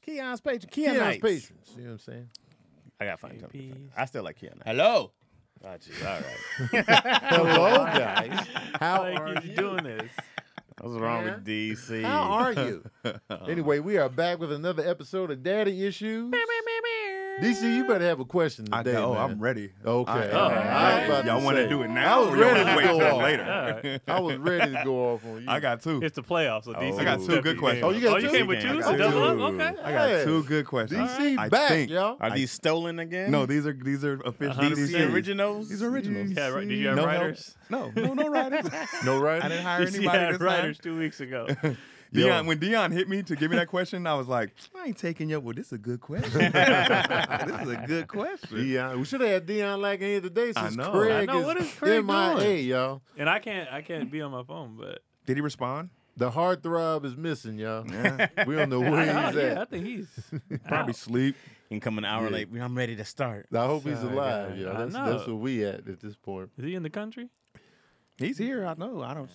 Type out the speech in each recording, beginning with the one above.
Keon's patrons. Keon's patrons. You know what I'm saying? I got to find something. I still like Keon. Hello. Got you. All right. Hello, guys. How are you doing this? What's wrong with DC? How are you? Anyway, we are back with another episode of Daddy Issues. DC, you better have a question today, man. I'm ready. Okay. Y'all want to do it now? I was ready to wait go till off. later. I was ready to go off on you. I got two. It's the playoffs, so DC. I got two good questions. Oh, you got two? You came with two? I got So double two. up? Okay. I got two good questions. DC I back, think. y'all. Are these stolen again? No, these are official DC originals? These are originals. Yeah, right. Did you have No writers? No writers. No right? I didn't hire DC anybody had this writers time. 2 weeks ago. When Dion hit me to give me that question, I was like, I ain't taking you. Well, this is a good question. This is a good question. Dion. We should have had Dion like in here today since know. Craig I know. What is Craig MIA, doing? y'all. And I can't be on my phone, but Did he respond? The heartthrob is missing, y'all. Yeah. We don't know where he's I at. think he's Probably out. sleep. You can come an hour late. I'm ready to start. I hope he's Sorry, alive, guys. y'all. I That's know. where we at this point. Is he in the country? He's here. I know. I don't.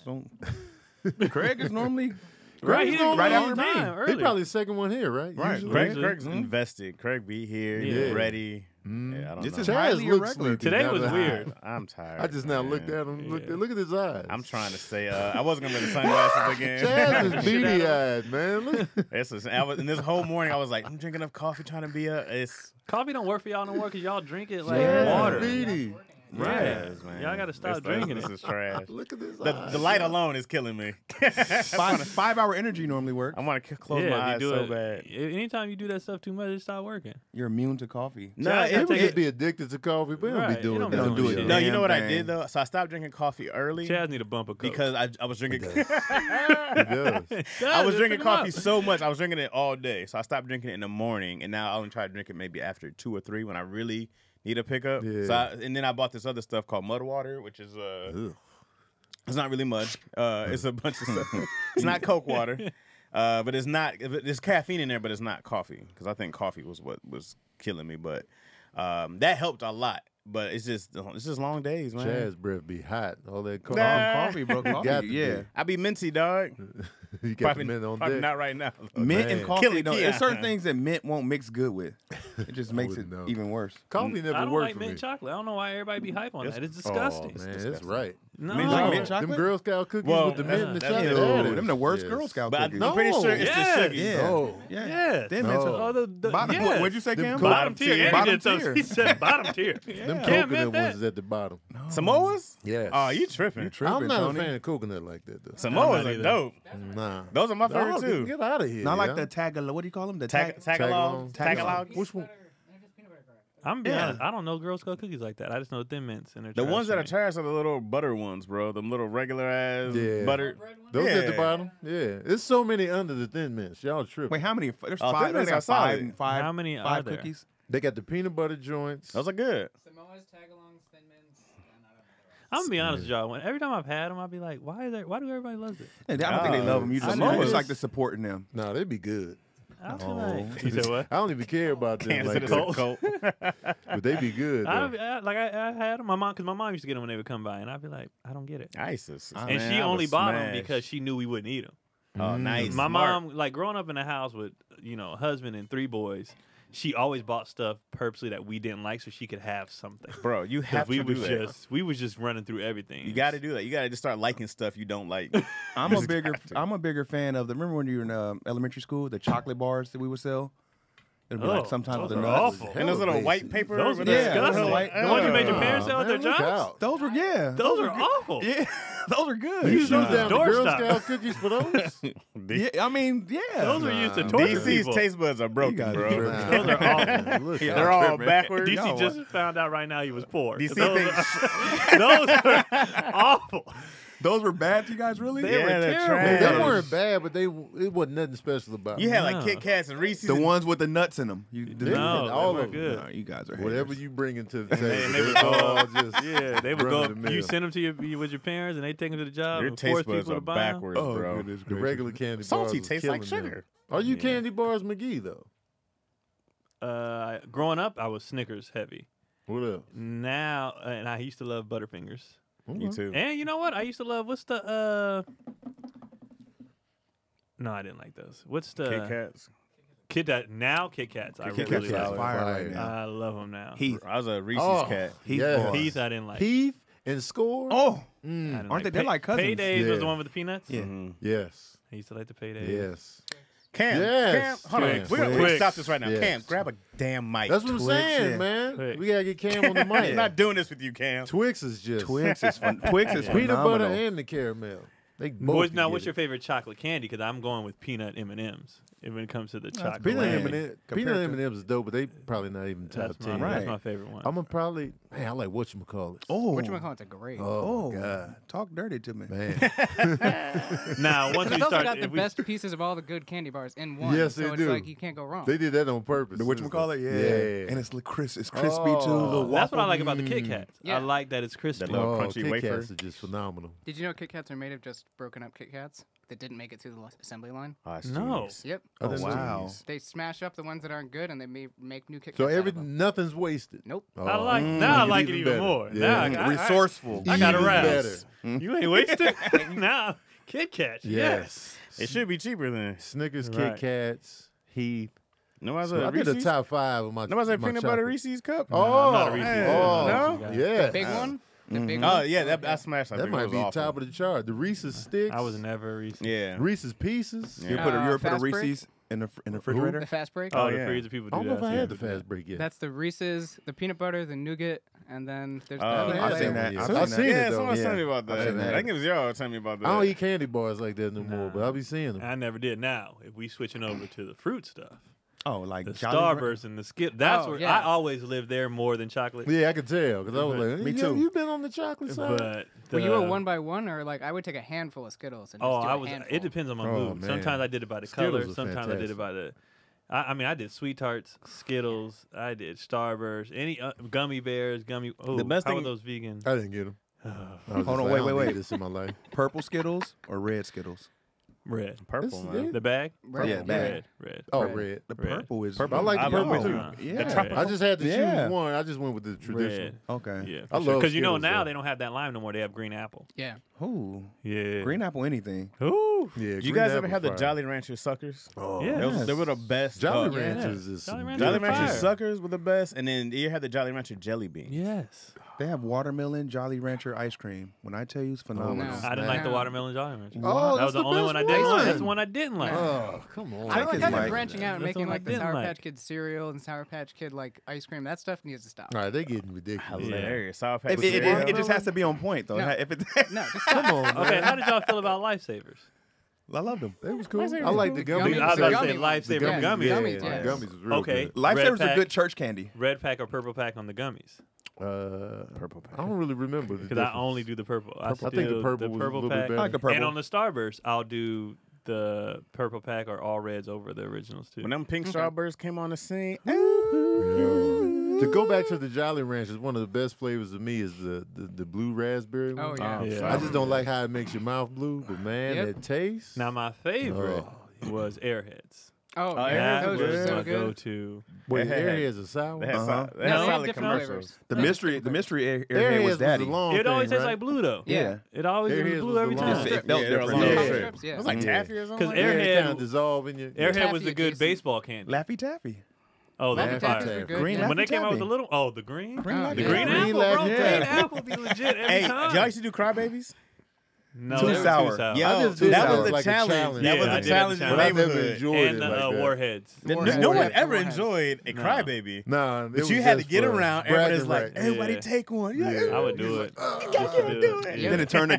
Craig is normally Right, Craig's he on right time. after me. He Early. probably the second one here, right? Right. Usually. Craig's invested. Craig be here. Yeah. Ready. Mm. Yeah, I don't This know. is Chaz highly looks irregular. sleepy. Today now was that- weird. I'm tired. I just now man. looked at him. Yeah. Look at his eyes. I'm trying to say, I wasn't going to wear the sunglasses again. Chaz is Shit out of beady eyed, man. Look. and this whole morning, I was like, I'm drinking enough coffee trying to be it's Coffee don't work for y'all no more because y'all drink it like Chaz water. beady. Yeah. Yes, man. Y'all got to stop This- drinking This it. is trash. Look at his The eyes. light alone is killing me. 5-hour energy normally works. I want to close Yeah, my if eyes you do so it, bad. anytime you do that stuff too much, it stop working. You're immune to coffee. No, Chaz, it- gotta People take just it- be addicted to coffee. We don't Right, be doing you that. don't do it. shit. No, you know what I Damn did thing. though? So I stopped drinking coffee early Chaz need a bump of coke. because I was drinking. He does. I was Chaz, drinking pick him coffee up. so much. I was drinking it all day. So I stopped drinking it in the morning, and now I only try to drink it maybe after 2 or 3 when I really need a pickup. Yeah. So and then I bought this other stuff called mud water, which is Ugh. it's not really mud. It's a bunch of stuff. It's not Coke water, but it's not. There's caffeine in there, but it's not coffee because I think coffee was what was killing me. But that helped a lot. But it's just long days, man. Chaz breath be hot. All that coffee. Nah. Coffee, bro. Got Coffee. to Yeah. be. I be minty, dog. You got Probably, the men on probably deck. not right now. Mint Man. and coffee. Killing No, Keon. there's certain things that mint won't mix good with. It just makes it wouldn't know. even worse. Coffee I never don't worked like for mint me. chocolate. I don't know why everybody be hype on that. It's disgusting. Oh, man, that's right. No. Mint chocolate? Mint Them chocolate? Girl Scout cookies Well, with the mint and the that's- chocolate. that's- added. Them the worst Yes. Girl Scout But cookies. I'm pretty sure it's Yes. the sugar. Yeah. No. Yeah. Yes. Them No. mints Oh, the bottom, yes. what'd you say, Them Cam? coconut- Bottom tier. tier. And Bottom he, did tier. he said bottom tier. Them Can't coconut mint that. ones is at the bottom. Samoas? Yes. Oh, you tripping. You tripping, I'm not Tony. a fan of coconut like that, though. I'm Samoas not are either. dope. Nah. Those are my favorite Oh, too. Get out of here. Not like yeah. the Tagalog. What do you call them? The Tagalog. Tagalong. Tagalog. Which one? I'm being Yeah. honest. I don't know Girl Scout cookies like that. I just know Thin Mints and they're The trash ones to that are me. trash are the little butter ones, bro. Them little regular ass Yeah. butter. Those at the Yeah. bottom? Yeah. There's so many under the Thin Mints. Y'all tripping. Wait, how many? There's Oh, five. Thin Mints They got are solid. five. How many Five are there? cookies. They got the peanut butter joints. Those are good. Samoa's, Tagalongs, Thin Mints, and I don't know the rest. I'm gonna be honest with y'all. Every time I've had them, I'll be like, why do everybody love it? I don't think they love them. You just Samoas. it's like the supporting them. Nah, they'd be good. I'll be like, you said what? I don't even care about them Kansas like is that. a cult. But they be good, though. I had them. My mom, because my mom used to get them when they would come by, and I'd be like, I don't get it. ISIS. And she only bought them because she knew we wouldn't eat them. Oh, nice. My Smart. mom, like growing up in a house with, a husband and 3 boys, she always bought stuff purposely that we didn't like so she could have something. Bro, you have to do that. We was just running through everything. You got to do that. You got to just start liking stuff you don't like. I'm a bigger fan of the. Remember when you were in elementary school, the chocolate bars that we would sell? It'd be like sometimes with those the are nuts. awful. And those little Hella white basic. paper. Those are with disgusting. the- White- The ones you made your Ugh. parents sell at their Man, look jobs? out. Those were Those are awful. Yeah, those are good. You use those Nah. down to Girl Doorstop. Scout cookies for those? Yeah, I mean, yeah. Those are used to Nah. torture DC's people. taste buds are broken, guys are bro. tripping. Those are awful. Look Yeah. out. They're all tripping. backwards. DC Y'all just found out right now he was poor. DC those, thinks- those are awful. Those were bad to you guys, really? They were they're terrible. trash. They weren't bad, but it wasn't nothing special about You them. had No. like Kit Kats and Reese's. The and- ones with the nuts in them. No, No, all they were of them. good. No, you guys are Whatever haters. you bring into the table, And they would they go all up. just Yeah, they would run go. of the mill. You send them to with your parents, and they take them to the job. Your and taste force buds people are to buy 'em. backwards, Oh, bro. goodness the gracious. regular candy bars. Salty was tastes like killing them. sugar. Are you Yeah. candy bars McGee though? Growing up, I was Snickers heavy. What else? Now, and I used to love Butterfingers. You too. And you know what? I used to love what's the No, I didn't like those. What's the Kit Kats. Kit Kats. I Kit really Kats love. fire fire. right now. I love them now. Heath. I was a Reese's Oh, cat. Heath yes. boy. Heath, I didn't like. Heath and Score. Oh, I didn't aren't they? They're like cousins. Paydays Yeah. was the one with the peanuts. Yeah. Mhm. Yes. I used to like the Paydays. Yes. Cam, Yes. Cam, hold on. Twix. We're gonna Twix. stop this right now. Yes. Cam, grab a damn mic. That's what I'm Twix, saying, yeah. man. Twix. We gotta get Cam on the mic. I'm not doing this with you, Cam. Twix is just Twix is fun. Twix is peanut butter phenomenal. and the caramel. They both. Now, can what's get your it. favorite chocolate candy? Because I'm going with peanut M&Ms. When it comes to the chocolate. Peanut Bland. M&M, Compared peanut to- M&M's is dope, but they probably not even top That's my, 10. Right. that's my favorite one. I'm gonna probably, man, I like whatchamacallit. Oh, Whatchamacallit's a great. Oh, God, talk dirty to me. man. Now, once we It's also start, got the if we- best pieces of all the good candy bars in one. Yes, so they it's do. like you can't go wrong. They did that on purpose. The whatchamacallit? Yeah. Yeah. And it's crisp. It's crispy Oh. too. Little that's what I waffle. like about the Kit Kats. Yeah. I like that it's crispy. That little Oh, crunchy Kit wafer. Kats are just phenomenal. Did you know Kit Kats are made of just broken up Kit Kats that didn't make it through the assembly line? Oh, it's No. genius. Yep. Oh, That's wow. genius. They smash up the ones that aren't good and they make new Kit Kats. So out of them. nothing's wasted. Nope. Oh, I like Mm, now. I make like it it even even better. more. Yeah. Now, Resourceful. I got even around. better. You ain't wasted. Nah, Kit Kats. Yes. Yes. It should be cheaper than. Snickers, Right. Kit Kats, Heath. Nobody's So a I did the Reese's. top 5 of my. Nobody's a my peanut butter chocolate. Reese's cup. Oh, I'm not a Reese's man. oh, No? yeah. The big one? The big Oh one? yeah, that Okay. I smashed. That might be top of the chart. The Reese's sticks. I was never a Reese's. Yeah. Reese's Pieces. Yeah. You ever put a Fast break? Reese's in the refrigerator? The fast break? Oh, Oh, the yeah. freezer people I do don't know that. if I too. had the fast break yet. That's the Reese's, the peanut butter, the nougat, and then there's the Oh, other I've I've seen flavor. that. Yeah. I've I've seen seen that. it, Yeah, though. someone Yeah. told me about that. I've seen that. I think it was y'all telling me about that. I don't eat candy bars like that no more, Nah. but I'll be seeing them. I never did. Now, if we switching over to the fruit stuff, Oh, like the Jolly Starburst and the Skip, that's Oh, where yeah. I always lived there more than chocolate. Yeah, I can tell because I was But- like, me "Yeah, too. You been on the chocolate side?" But Were you a the- 1 by 1 or like I would take a handful of Skittles and Oh, just do I a was. handful. It depends on my Oh, mood. man. Sometimes I did it by the Skittles color. are Sometimes I did it by the. I mean, I did Sweet Tarts, Skittles. I did Starburst, any gummy bears, gummy. Oh, The best how thing- were those vegan? I didn't get them. Hold on, wait, wait. This in my life. purple Skittles or red Skittles? Red. Purple, This- man. The bag. Red. Yeah, bag. Red. Oh, Red. red. The Red. purple is. Purple. I like the I purple love too. it. Yeah. I just had to Yeah. choose one. I just went with the traditional. Red. Okay. Yeah, I love because Skittles, now though. they don't have that lime no more. They have green apple. Yeah. Ooh. Yeah. Green apple anything. Ooh. Yeah. Did you green guys ever apple have the fire. Jolly Rancher suckers? Oh, Yeah. They were the best. Jolly Yeah. Ranchers is Jolly some Ranchers Jolly are good Rancher fire. shit. suckers were the best, and then you had the Jolly Rancher jelly beans. Yes. They have watermelon Jolly Rancher ice cream. When I tell you, it's phenomenal. no. I didn't like the Wow. watermelon Jolly Rancher. Oh, that was the that's only best one I didn't like. That's the one. one I didn't like. Oh, come on. I Take like his kind of mic. branching out and That's making what I like the didn't Sour like. Patch Kid cereal and Sour Patch Kid like ice cream. That stuff needs to stop. All right, they getting ridiculous. Hilarious. Sour Patch It, it, cereal. it, it just has to be on point, though. No. If it, No, just Come stop. on, man. Okay, how did y'all feel about Lifesavers? I loved them. That was cool. Lifesavers I like was the cool. gummies. Gummies. I was about to say Gummy ones. Lifesaver Yeah, gummies. gummies, Yeah, yes. gummies is real Okay. good. Lifesavers Red are good church candy. Red pack or purple pack on the gummies? Purple I don't really remember the Because I difference. only do the purple. I think the purple was a little bit pack. better. I like the purple. And on the Starburst, I'll do the purple pack or all reds over the originals too. When them pink strawberries came on the scene, To go back to the Jolly Ranchers, one of the best flavors of me is the blue raspberry one. Oh yeah. Yeah. I just don't like how it makes your mouth blue, but man, Yep. that taste. Now my favorite was Airheads. Oh, Oh, yeah. Airheads Those was are so my good. go-to. Wait, They had- Airheads are sour. they had, Uh-huh. sol- they No, had they have solid different commercials. flavors. The mystery Airheads airhead was was the daddy. long It always thing, tastes right? like blue though. Yeah. It always Airheads is blue was every the time. long It felt Yeah, they were different. long Yeah. strips. Yeah. It was like Yeah. taffy or something. Because like Yeah, that. it Airhead- kind of dissolve in your. Airhead Taffy was the good adjacent. baseball candy. Laffy Taffy. Oh, Laffy that Taffys was are fire. good. Green yeah. When they came out with Taffy. the little, the green, Oh, the yeah. green Green apple, bro, Laffy green Taffy. apple be legit every Hey, time. y'all used to do crybabies? No, Too they were sour. Too sour. Yo, I just did that that was as the like a challenge. challenge. That Yeah, was I the did the challenge in the But I challenge. never neighborhood. enjoyed and it the like that. warheads. Warheads. No one Yeah, ever Warheads. enjoyed a No. crybaby. Nah, it But was you had to just get for around. bragging Everybody's like, rights. everybody Yeah. take one. Yeah. I would do it. You gotta do it. Yeah. Then it turned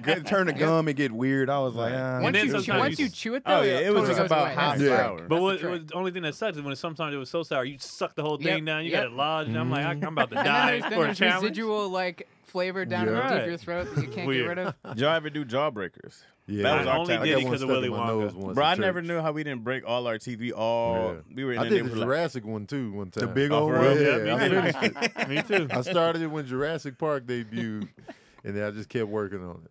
to gum and get weird. I was like, And Once then you sometimes once you- you chew it though, Oh yeah, it was totally just goes about away. hot That's the Yeah. sour. But That's what, the trick. the only thing that sucks is when sometimes it was so sour, you suck the whole Yep, thing down. You yep. got it lodged. And I'm like, I'm about to And die then for a there's challenge. residual like flavor down Yeah. deep Right. your throat that you can't Weird. get rid of. Did y'all ever do jawbreakers? Yeah, That was I our only challenge. did got it one because of stuck Willy in my nose Wonka. once Bro, in I church. never knew how we didn't break all our teeth. We were in I the did the neighborhood. Jurassic one too one time. the big Oh, old for one. real? Yeah, Yeah, I me finished it. Me too. I started it when Jurassic Park debuted, and then I just kept working on it.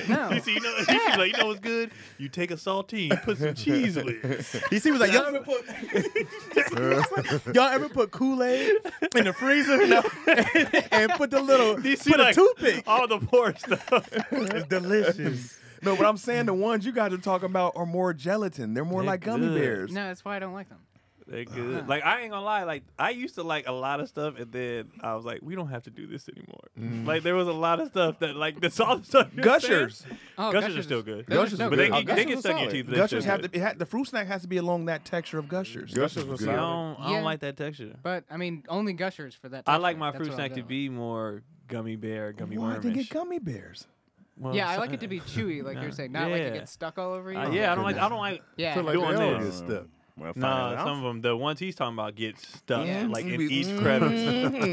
like, No. DC, you know what's good? You take a saltine, put some cheese with it. DC was like, y'all ever put Kool-Aid in the freezer and put the little DC put a like, toothpick? all the poor stuff. It's delicious. No, but I'm saying the ones you guys are talking about are more gelatin. They're more They're like gummy good. bears. No, that's why I don't like them. They good. Like I ain't gonna lie. Like I used to like a lot of stuff, and then I was like, we don't have to do this anymore. Like there was a lot of stuff that like that's all the stuff. you're Gushers. saying. Oh, Gushers are still good. Gushers are but they good. get Gushers stuck in are your solid. teeth. but Gushers they're have still to, the fruit snack has to be along that texture of Gushers. Gushers was good. See, I solid. don't Yeah. like that texture. But I mean, only Gushers for that. I texture. like my That's fruit what snack I'll to go. be more gummy bear, gummy Why wormish. they get gummy bears? Well, Yeah, I so- like it to be chewy, like Yeah. you're saying, not like it Yeah. gets stuck all over you. Yeah, I don't like. Yeah, feel like doing they all this. get stuck. Well, No, fine. some of them, the ones he's talking about, get stuck Yeah. like in each crevice.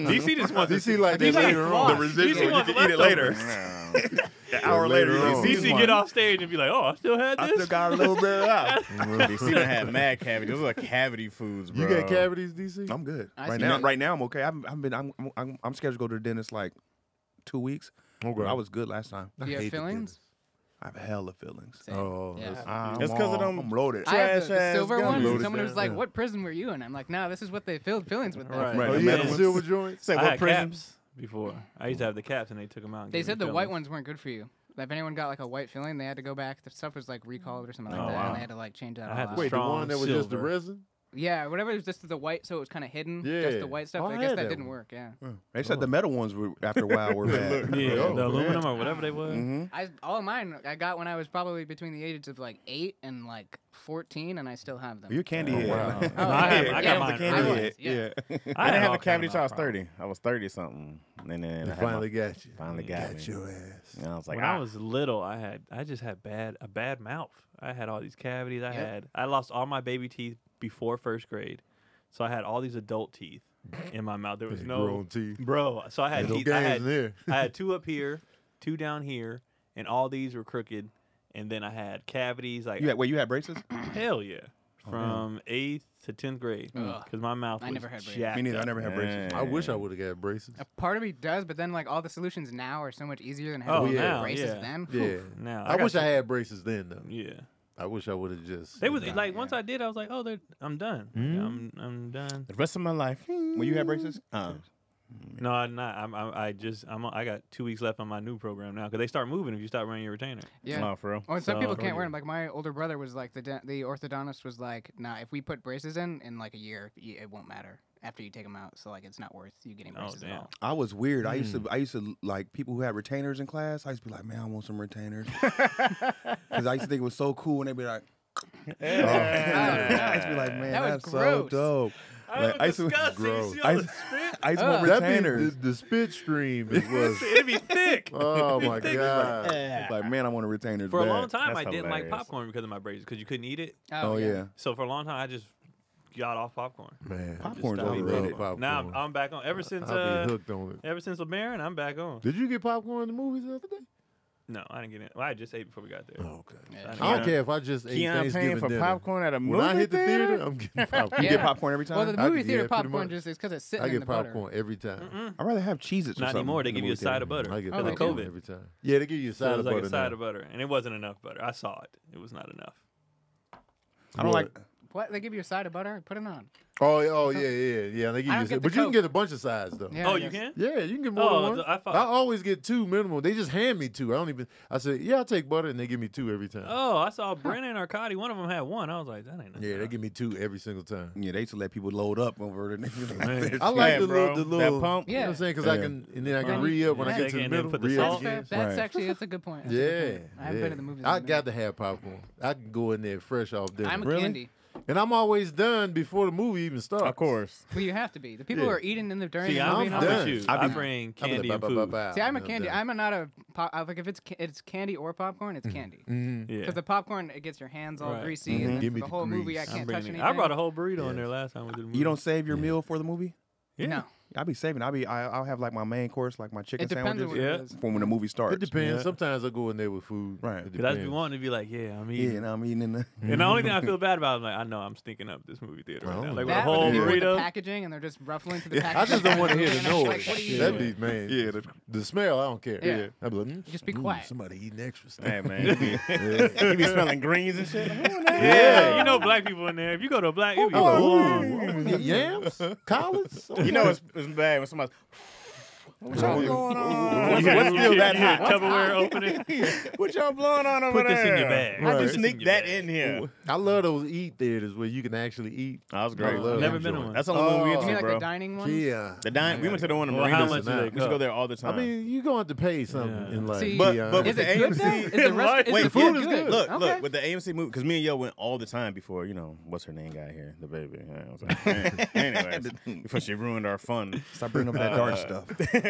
DC just wants DC like that DC later floss. on. The residual, you wants can eat it later. Yeah. An hour later, Later you on. see DC get off stage and be like, "Oh, I still had I this." still got a little bit out. DC done had mad cavity. Those are cavity foods, bro. You got cavities, DC? I'm good. I Right see now, that. right now I'm okay. I'm scheduled to go to the dentist like 2 weeks. Okay. I was good last time. Do you I hate have the fillings? dentist. I have hella feelings. Same. Oh, Yeah. that's- That's 'cause of them- I'm loaded. I have the trash-ass silver gummies. ones. And Loaded someone was down, like, yeah. "What prison were you in?" I'm like, "No, this is what they filled fillings with." Right. Right. Oh, the you had metal the ones. silver joints? Say I what had prison? caps before. I used to have the caps, and they took them out. And They gave said me the white fillings. ones weren't good for you. If anyone got like a white filling, they had to go back. The stuff was like recalled or something Oh, like that, wow. and they had to like change that I all had out. the Wait, the strong one that was just the silver. resin? Yeah, whatever. It was just the white, so it was kind of hidden. Just Yeah. the white stuff. Oh, I I guess had that that didn't one. work. Yeah. They said the metal ones were after a while were bad. Yeah, Oh, the man. aluminum or whatever they was. All of mine I got when I was probably between the ages of like 8 and like 14, and I still have them. You're candy head. wow. Oh, No, I yeah. got Yeah, mine. I candy was, head. yeah. Yeah. I didn't had have all a cavity kinds till I of was 30. I was 30 something, and then They I had finally got you. finally got me. Got your ass. And I was like, When I was little, I just had a bad mouth. I had all these cavities. I lost all my baby teeth before first grade, so I had all these adult teeth in my mouth. There was no Grown teeth. bro. So I had Ain't no teeth. games in there. I had 2 up here, 2 down here, and all these were crooked. And then I had cavities. Like You had braces? hell yeah, from 8th to 10th grade, Ugh. because my mouth I was never had braces. jacked Me neither. I up. never had braces. I wish I would have got braces. A part of me does, but then like all the solutions now are so much easier than Oh, having now, braces yeah. then. Yeah. Now I got wish I some- had braces then, though. Yeah. I wish I would have just. They was Yeah. like once I did, I was like, oh, I'm done. I'm done. the rest of my life. When you had braces? No, I'm not. I got 2 weeks left on my new program now because they start moving if you stop wearing your retainer. Yeah. Oh, for real. Oh, and some So- people can't wear them. Like my older brother was like the orthodontist was like, nah, if we put braces in like a year, it won't matter after you take them out. So like it's not worth you getting Oh braces at damn. all. I was weird. I used to like people who had retainers in class. I used to be like, man, I want some retainers. Because I used to think it was so cool, and they'd be like, I used to be like, man, That was that's so gross. dope. Like, I used to, gross. I used to want That be retainers. the spit stream. It was. It'd be thick. Oh my god. Like, man, I want a retainers. For a bad. long time, That's I didn't like hilarious. popcorn because of my braces because you couldn't eat it. Oh yeah. So for a long time, I just got off popcorn. Man, Popcorn's Just I stopped love overrated. popcorn. Now I'm back on. Ever since I'll be hooked on it. ever since LeBaron, I'm back on. Did you get popcorn in the movies the other day? No, I didn't get it. Well, I just ate before we got there. Oh, okay. Yeah. I don't care if I just ate Keon paying Thanksgiving for dinner. popcorn at a movie When I hit the theater, theater? I'm getting popcorn. You Yeah. get popcorn every time? Well, the I movie could- theater yeah, pretty popcorn much. just is because it's sitting I in get the butter. popcorn every time. I'd rather have Cheez-Its or Not something. anymore. They in give the you a movie side of theater. butter. I get Oh, they popcorn do? every time. Yeah, they give you a So side it of was like butter a side now. of butter, and it wasn't enough butter. I saw it. It was not enough. I don't like. What? They give you a side of butter? Put it on. Oh, yeah. They give I don't you, get the but you can Coke. get a bunch of sides though. Yeah, Oh, I you guess. can? Yeah, you can get more Oh, than one. I thought- I always get 2 minimum. They just hand me 2. I don't even. I said, yeah, I'll take butter, and they give me 2 every time. Oh, I saw Brennan or Cotty. One of them had 1. I was like, that ain't enough. Yeah, they give me 2 every single time. Yeah, they used to let people load up over the. I like Yeah, the bro. little, That pump? You know what I'm saying? Because I can, and then I can Yeah. re-up when I Yeah. get to the And then middle. put the re-up salt. That's, again. fair. That's Right. actually that's a good point. That's a Yeah, good point. I haven't been to the movies. I in a got minute. to have popcorn. I can go in there fresh off dinner. I'm a Really? candy. And I'm always done before the movie even starts. Of course. Well, you have to be. The people Yeah. who are eating in the during See, the I'm movie. I'm and all done. that. with you. I I be- bring I'll be candy like, and food. See, I'm a I'm candy. done. I'm not a pop. Like if it's candy or popcorn, it's candy. Mhm. Yeah. Because the popcorn, it gets your hands all Right. greasy, Mhm. and then Give for me the the whole movie, I grease. can't I'm touch bringing anything. it. I brought a whole burrito in Yes. there last time we did the movie. You don't save your meal for the movie? Yeah. No, I'll be saving. I'll have like my main course, like my chicken it depends on sandwiches, what Yeah. it is. for when the movie starts. It depends. Yeah. Sometimes I go in there with food. Right. It Because I be depends. wanting to be like, yeah, I'm Yeah, eating. and I'm eating in the. And the only thing I feel bad about is like, I know I'm stinking up this movie theater right Oh. now. Like with a That whole with the people with the burrito. packaging, and they're just ruffling through the I packaging. just don't want to hear the And I'm noise. like, what are you That'd doing? be, man. Yeah, The smell, I don't care. Yeah. I'd be like, Just be ooh, quiet. Somebody eating extra stuff. Hey, man. You be smelling greens and shit. Yeah, you know black people in there. If you go to a black, it be Oh, ooh, yams? Collards? You know it's bad when somebody's What y'all blowing on? What's still that hot? Tupperware opening. What y'all blowing on over Put there? this in your bag. I Put just this in sneak your that bag. in here. I love those eat theaters where you can actually eat. That was great. I love Never them been to joints. one. That's the only one we You went mean to, like bro. the dining ones? Yeah. We went to the one in Well, Marina. how much do they We used to go cost? there all the time. I mean, you going to have to pay something Yeah. in like. See, but Keon. with Is the it good though? AMC, Is the rest? wait, the food food is good? good. Look, Okay. look, with the AMC movie, because me and Yo went all the time before, what's her name got here? The baby. Yeah, I was like, anyways, before she ruined our fun. Stop bringing up that dark stuff.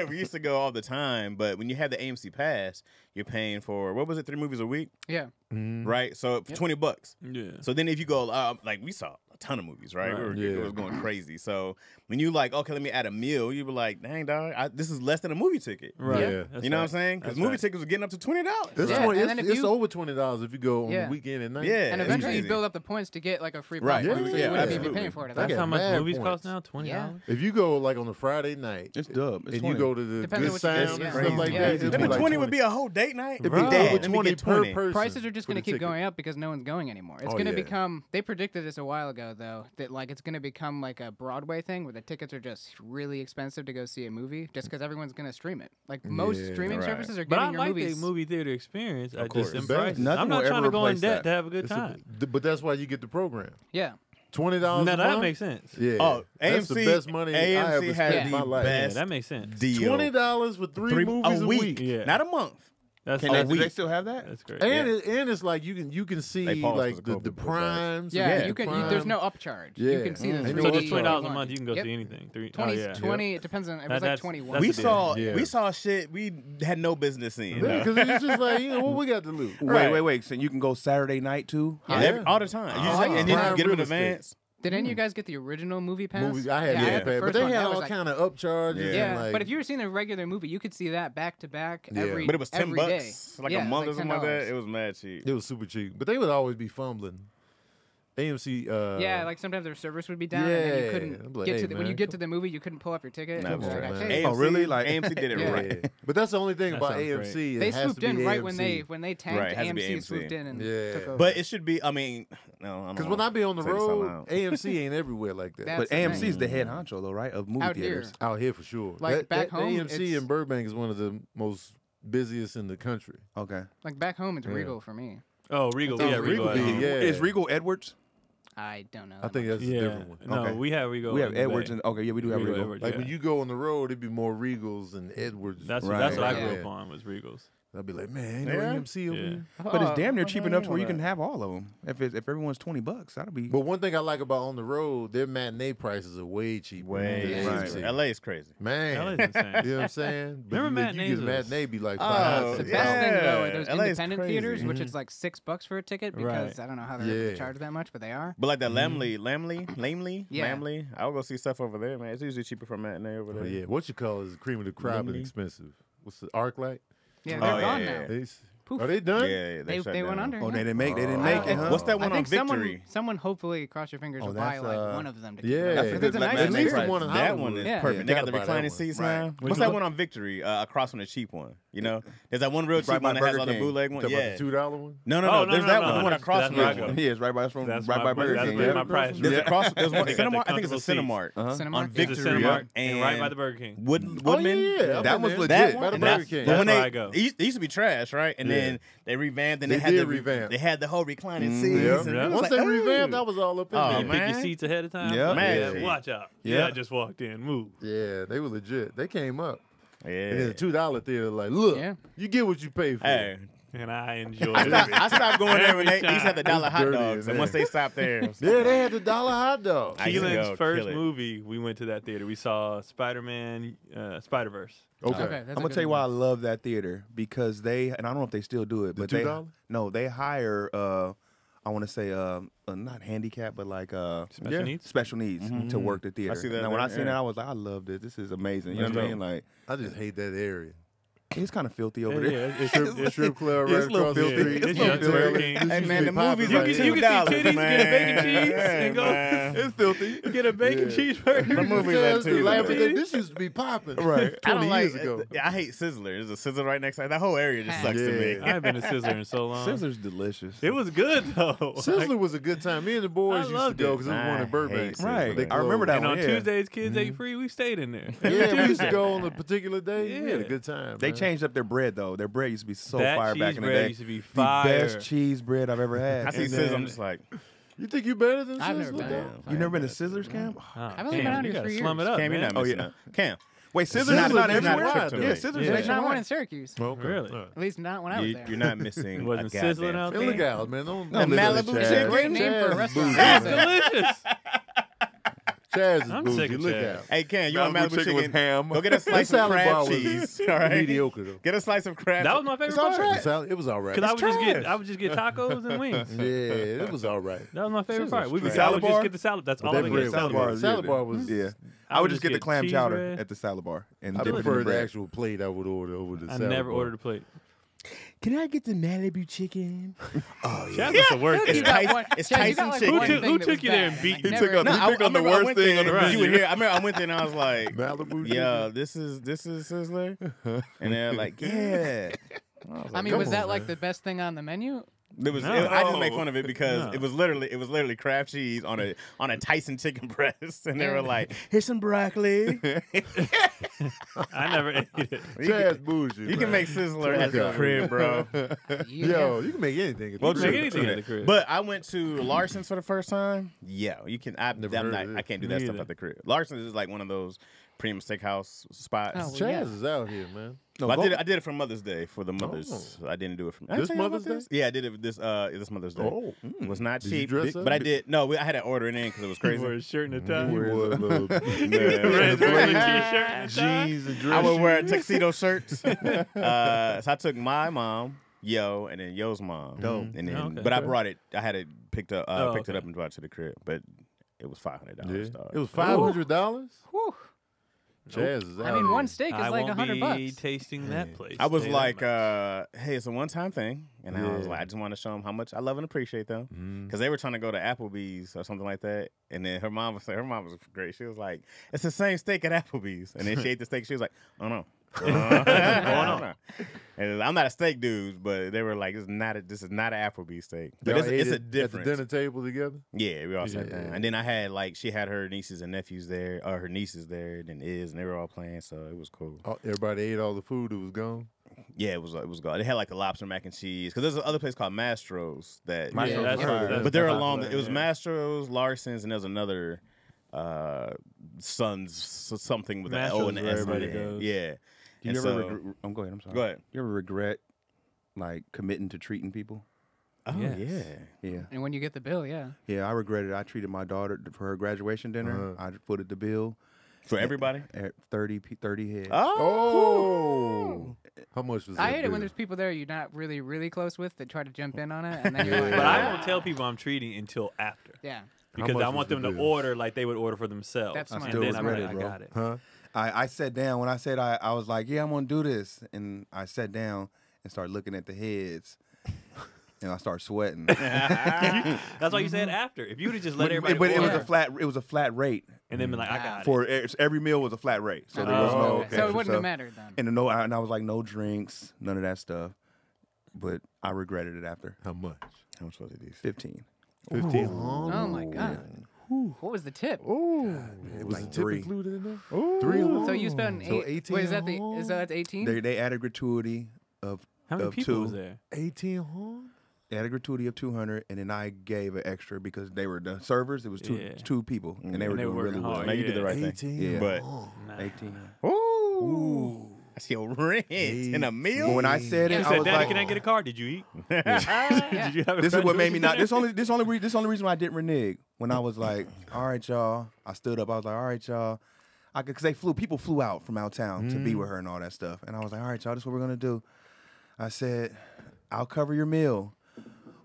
We used to go all the time, but when you have the AMC pass, you're paying for, what was it, 3 movies a week? Yeah. Right? So for $20. Yeah. So then if you go, like we saw a ton of movies, right? Right. It was going crazy. So when you like, okay, let me add a meal, you were like, dang, dog, this is less than a movie ticket. Right. Yeah. That's You know what I'm right. saying? Because That's movie right. tickets were getting up to $20. It's, Yeah, 20, and then if it's you- over $20 if you go on Yeah. the weekend and night. Yeah. And it's eventually you crazy. build up the points to get like a free Right. popcorn, Yeah, so yeah, you wouldn't even be absolutely. paying for it. I That's That's got how much mad movies points. cost now? $20. Yeah. If you go like on a Friday night, It's dub. It's and 20. you go to the Depends on good what you sound get, and yeah. stuff like Yeah. that, Yeah. it'd Then be the like 20 would be a whole date night. It'd be Right. over Let me 20 get per 20. person. Prices are just for going to the keep ticket. going up because no one's going anymore. It's Oh, going to yeah. become. They predicted this a while ago, though, that like it's going to become like a Broadway thing where the tickets are just really expensive to go see a movie, just because everyone's going to stream it. Like most Yeah. streaming Right. services are But getting I your like movies. the movie theater experience. I course. just them It's better. prices. Nothing I'm will not trying ever to go in replace debt that. to have a good It's a- time. but that's why you get the program. Yeah. $20 Now a that month. makes sense. Yeah. Oh, that's the AMC best money I ever AMC spent had in my the life. Yeah, best that makes sense. deal. $20 for three movies a week. Yeah. Not a month. That's Can they Do they still have that? That's great. And it's like you can see They paused like 'cause of the COVID, but primes. Yeah, Yeah. you can. There's no upcharge. Yeah. You can see the Mm. three. So So just $20 a one. month, you can go Yep. see anything. 20, yeah. 20. It depends on. It was like That's- 21. that's We the deal. saw Yeah. we saw shit we had no business in. Yeah, because it's just like what we got to lose. Right. Wait. So you can go Saturday night too? Yeah. All the time. You just, Oh, and yeah. then you Prime get them in real estate. advance. Did any of you guys get the original movie pass? Movies, I had yeah, yeah, the but first they one. had That all was like- kind of upcharges. Yeah. and like, but if you were seeing a regular movie, you could see that back to back Yeah. every. But it was $10 every day. like Yeah, a it was month like or something like that. $10. It was mad cheap. it was super cheap, but they would always be fumbling. AMC. Yeah, like sometimes their service would be down, and then you yeah. couldn't I'm like, get hey, to the, when you man, get to the movie, you couldn't pull up your ticket. Nah, It was come like, on, hey, man. Oh, really? Like- AMC did it yeah. right. But that's the only thing That about sounds AMC. great. It They has swooped to be in right AMC. when they tanked. Right, it has to be AMC AMC. swooped in and Yeah. took over. But it should be. I mean, no. Because when I be on the Say this out road, loud. AMC ain't everywhere like that. That's But the AMC thing. is the head honcho though, right? Of movie Out theaters. here. Out here for sure. Like, back the home, AMC it's- in Burbank is one of the most busiest in the country. Okay. like back home, it's Yeah. Regal for me. Oh, Regal. That's Yeah, all Regal. Regal at be, home. yeah. Is Regal Edwards? I don't know. I that think much. that's a Yeah. different one. No, Okay. we have Regal. We have in the Edwards Bay. and okay, yeah, we do have Regal. Edwards, Like yeah. when you go on the road, it'd be more Regals and Edwards. That's Right. that's what I Yeah. grew up on was Regals. I'd be like, man, ain't no Yeah? AMC over Yeah. here. But it's damn near Oh, cheap I enough didn't to where you know can that. have all of them. If everyone's $20, that'll be. But one thing I like about on the road, their matinee prices are way cheaper. Way than Right. AMC. LA is crazy. Man, LA is insane. you know what I'm saying? But Remember you matinees get a was- matinee be like Oh, $5, The $6. best thing though Yeah. are those LA is independent crazy. theaters, which Mhm. is like $6 for a ticket because Right. I don't know how they're able Yeah. to charge that much, but they are. But like that Mm-hmm. Yeah. Lamley, I'll go see stuff over there, man. It's usually cheaper for matinee over there. Oh, yeah, what you call is the cream of the crop and Lemony? expensive. What's the ArcLight? Yeah, Oh, they're yeah, gone yeah. now. Are they done? Yeah, They shut went down. under. Oh, yeah. they didn't make it, I- huh? What's that one I on think Victory? someone hopefully cross your fingers will Oh, buy that's, like one of them to keep yeah. it up. That's a Because good it's a black nice man At least the experience. one in That Hollywood. one is Yeah. perfect. Yeah, They got gotta the buy that reclining one. seats Right. now. Which What's that one? one on Victory? Across from the cheap one. You know, there's that one real cheap Right by one that has Burger all the King. bootleg one. Talk Yeah. about the $2 one? No. Oh, no, There's no, that no, one. The one that's- across that's from where I that go. one. Yeah, it's right by That's right my- by Burger that's King. where Yeah. my price There's is. across. There's one. They got the Cinemark. I think it's a comfortable Cinemark Uh-huh. Cinemark? on It's Victory. a Cinemark and right by the Burger King. Woodman. Oh, yeah. That was legit. That By one, the and Burger that's- King. but when That's where they, I go. They used to be trash, right? And Yeah. then they revamped, and They they had did the revamp. They had the whole reclining Mhm. seats. Yep. and Yeah. it was Once like, they revamped, ooh. I was all up in Oh, there. You pick your man. seats ahead of time. Yeah. Man. Watch out. Yeah. Yeah, I just walked in. Move. Yeah, they were legit. They came up. Yeah. And then the $2 theater, like, look, Yeah. you get what you pay for. Hey, And I enjoyed I it. stopped going there when Every they used to have the time. dollar hot Dirty dogs, as and once hell. they stopped there, it was Yeah, like, they had the dollar hot dog. I used to Keelan's go first kill it. movie, we went to that theater. We saw Spider-Man, Spider-Verse. Okay. Okay, that's I'm gonna tell you why I love that theater because they and I don't know if they still do it, The but they $2? they hire I want to say not handicap but like Special needs? special needs to work the theater. see that Now when I there, seen yeah. that I was like I love this. This is amazing. You know That's what I mean? dope. Like I just hate that area. It's kind of filthy over there. Yeah, it's Strip club Yeah, right it's a little across the filthy. street. It's a little Young Turkey. filthy. King. Hey man, the movies You are can- $2, you can see titties, man. get a bacon cheese, Hey, and go. man. It's filthy. Get a bacon Yeah. cheeseburger. The movies are $2. This used to be popping. Right. I 20 don't like. years ago. I hate Sizzler. There's a Sizzler right next to that whole area. Just sucks to me. Yeah. I haven't been to Sizzler in so long. Sizzler's delicious. It was good though. Sizzler was a good time. Me and the boys I used to loved go it. because it was one I in Burbank. hate Sizzler. Right. They I remember that And one. on Yeah. Tuesdays, kids ate free. We stayed in there. Yeah, we used to Tuesday. go on a particular day. We had a Yeah. good time. They man. changed up their bread though. Their bread used to be so That fire cheese back in the bread day. used to be The fire. best cheese bread I've ever had. I see And Sizzler. then- I'm just like, You think you better than I've never Sizzler? been. though? You never been to Sizzler's camp? I've only been out you here gotta 3 slum years. it up, Cam, you're man. not missing yeah. out. Cam, Wait, Sizzler's Sizzler's not not everywhere. right, though. Yeah, Sizzler's There's nationwide. not one in Syracuse. Okay. Really? All right. At least not when I was there. you're not missing Wasn't a sizzling goddamn out Hey, there. look out, man. Don't The listen to Malibu Chaz. chicken? Great name for a Chaz restaurant. bougie. That's Chaz delicious. Chaz is I'm bougie. sick of Look Chaz. out. Hey, Ken, you want Malibu Malibu chicken with chicken? ham. Go get a slice of salad bar crab was cheese. All right, Mediocre though. Get a slice of crab. That was my favorite It's all part. trash. The salad, it was all right. Because trash. I would just get tacos and wings. Yeah, it was all right. That was my favorite Sizzler's part. We trash. I would Salad just bar? get the salad. That's But all that I would bread get. was Salad good. bar. bar. Salad bar was. Yeah. I I would would just just get the get clam cheese chowder bread. at the salad bar and I dip it in prefer the the bread. actual plate. I would order over the I salad never bar. ordered a plate. Can I get the Malibu chicken? Oh Chaz was the worst. It's You got Tyson- one- it's Chaz, you got Tyson like chicken. one Who thing that took was you there bad. and beat I've you? never- took on- No, You I pick on the remember I worst went thing there. on the You menu. would hear. I remember I went there and I was like, Malibu "Yeah, this is Sizzler," and they're like, "Yeah." I mean, Come was on, that like man. the best thing on the menu? It was. No. I just make fun of it because No. it was literally crab cheese on a Tyson chicken breast, and they were like, "Here's some broccoli." I never ate it. Chaz bougie. You can man. make Sizzler at the Yeah. crib, bro. Yo, you can make anything. at the Well, crib. Make anything at the crib. But I went to Larson's for the first time. Yeah, you can. Never heard of it. I can't do Me that stuff either. at the crib. Larson's is like one of those premium steakhouse spots. Oh, well, Chaz yeah. is out here, man. No, But go- I did it for Mother's Day for the mothers. I didn't do it for This Mother's Day? Yeah, I did it this Mother's Day. Oh. It was not Did you cheap, dress up? but I did. No, I had to order it in because it was crazy. Wear a shirt and a tie. You wear a little Red t-shirt and a tie. jeans and I dress would wear a shoes. tuxedo shirt. So I took my mom, Yo, and then Yo's mom. Dope. And then, Okay. but I brought it. I had it picked up. Picked it okay. up and brought it to the crib. But it was $500. Yeah. Dog. It was $500. Whew. Chaz is out I mean, here. one steak is I like won't $100. be tasting that place. I was Say like, that much. hey, it's a one-time thing, and I was Yeah. like, I just want to show them how much I love and appreciate them, because they were trying to go to Applebee's or something like that, and then her mom was great. She was like, it's the same steak at Applebee's, and then she ate the steak. She was like, oh no. And I'm not a steak dude, but they were like, this is not an Applebee's steak. But Y'all it's ate a it difference. at the dinner table together. Yeah, we all sat Yeah. down. And then I had she had her nieces and nephews there, or her nieces there, and and they were all playing, so it was cool. Oh, everybody ate all the food that was gone. Yeah, it was good. They had like the lobster mac and cheese, because there's another place called Mastro's that, Mastro's that's is fire. right. but they're That's along. popular, It was yeah. Mastro's, Larson's, and there's another Sons something with an O and an Mastro's S. where on everybody it. goes. Yeah. Do And you so- ever go ahead. I'm sorry. Go ahead. You ever regret like committing to treating people? Oh Yes. yeah. Yeah. And when you get the bill, yeah. Yeah, I regretted it. I treated my daughter for her graduation dinner. I footed the bill For everybody. at 30 heads. Oh, how much was that? I hate it when bill? there's people there you're not really, really close with that try to jump in on it, and then you're like, But I won't tell people I'm treating until after. yeah. Because much I was want the them to bill? order like they would order for themselves. That's and smart. still then I'm regret like, it, I bro. got it. Huh? I sat down. When I said I was like, yeah, I'm going to do this. And I sat down and started looking at the heads. And I started sweating. That's why you said after. If you would have just let everybody but it was order a flat rate. and then been like, I got it. For every meal was a flat rate. So there was Oh, no okay. extra So it wouldn't have stuff. mattered then. And I was like, no drinks, none of that stuff. But I regretted it after. How much? How much was it? 15. 15. Oh my god. What was the tip? It was like a tip 3. included in there. 3 alone. So you spent So 8. 18 Wait, is that home? that's 18? They added gratuity of How many of people 2. was there? 18 home. They had a gratuity of 200, and then I gave an extra because they were the servers. It was Yeah. two people, and they were they doing were really working well. hard. Now you did the right thing. 18 Yeah. But home. 18. ooh, that's your rent in a meal. But when I said He it, I said, was Daddy, like, can I get a card? Did you eat? Yeah. Did you have a this is what made me not. graduation This only reason why I didn't renege. When I was like, all right, y'all. I stood up. I was like, all right, y'all. Because people flew out from out town to be with her and all that stuff. And I was like, all right, y'all, this is what we're gonna do. I said, I'll cover your meal.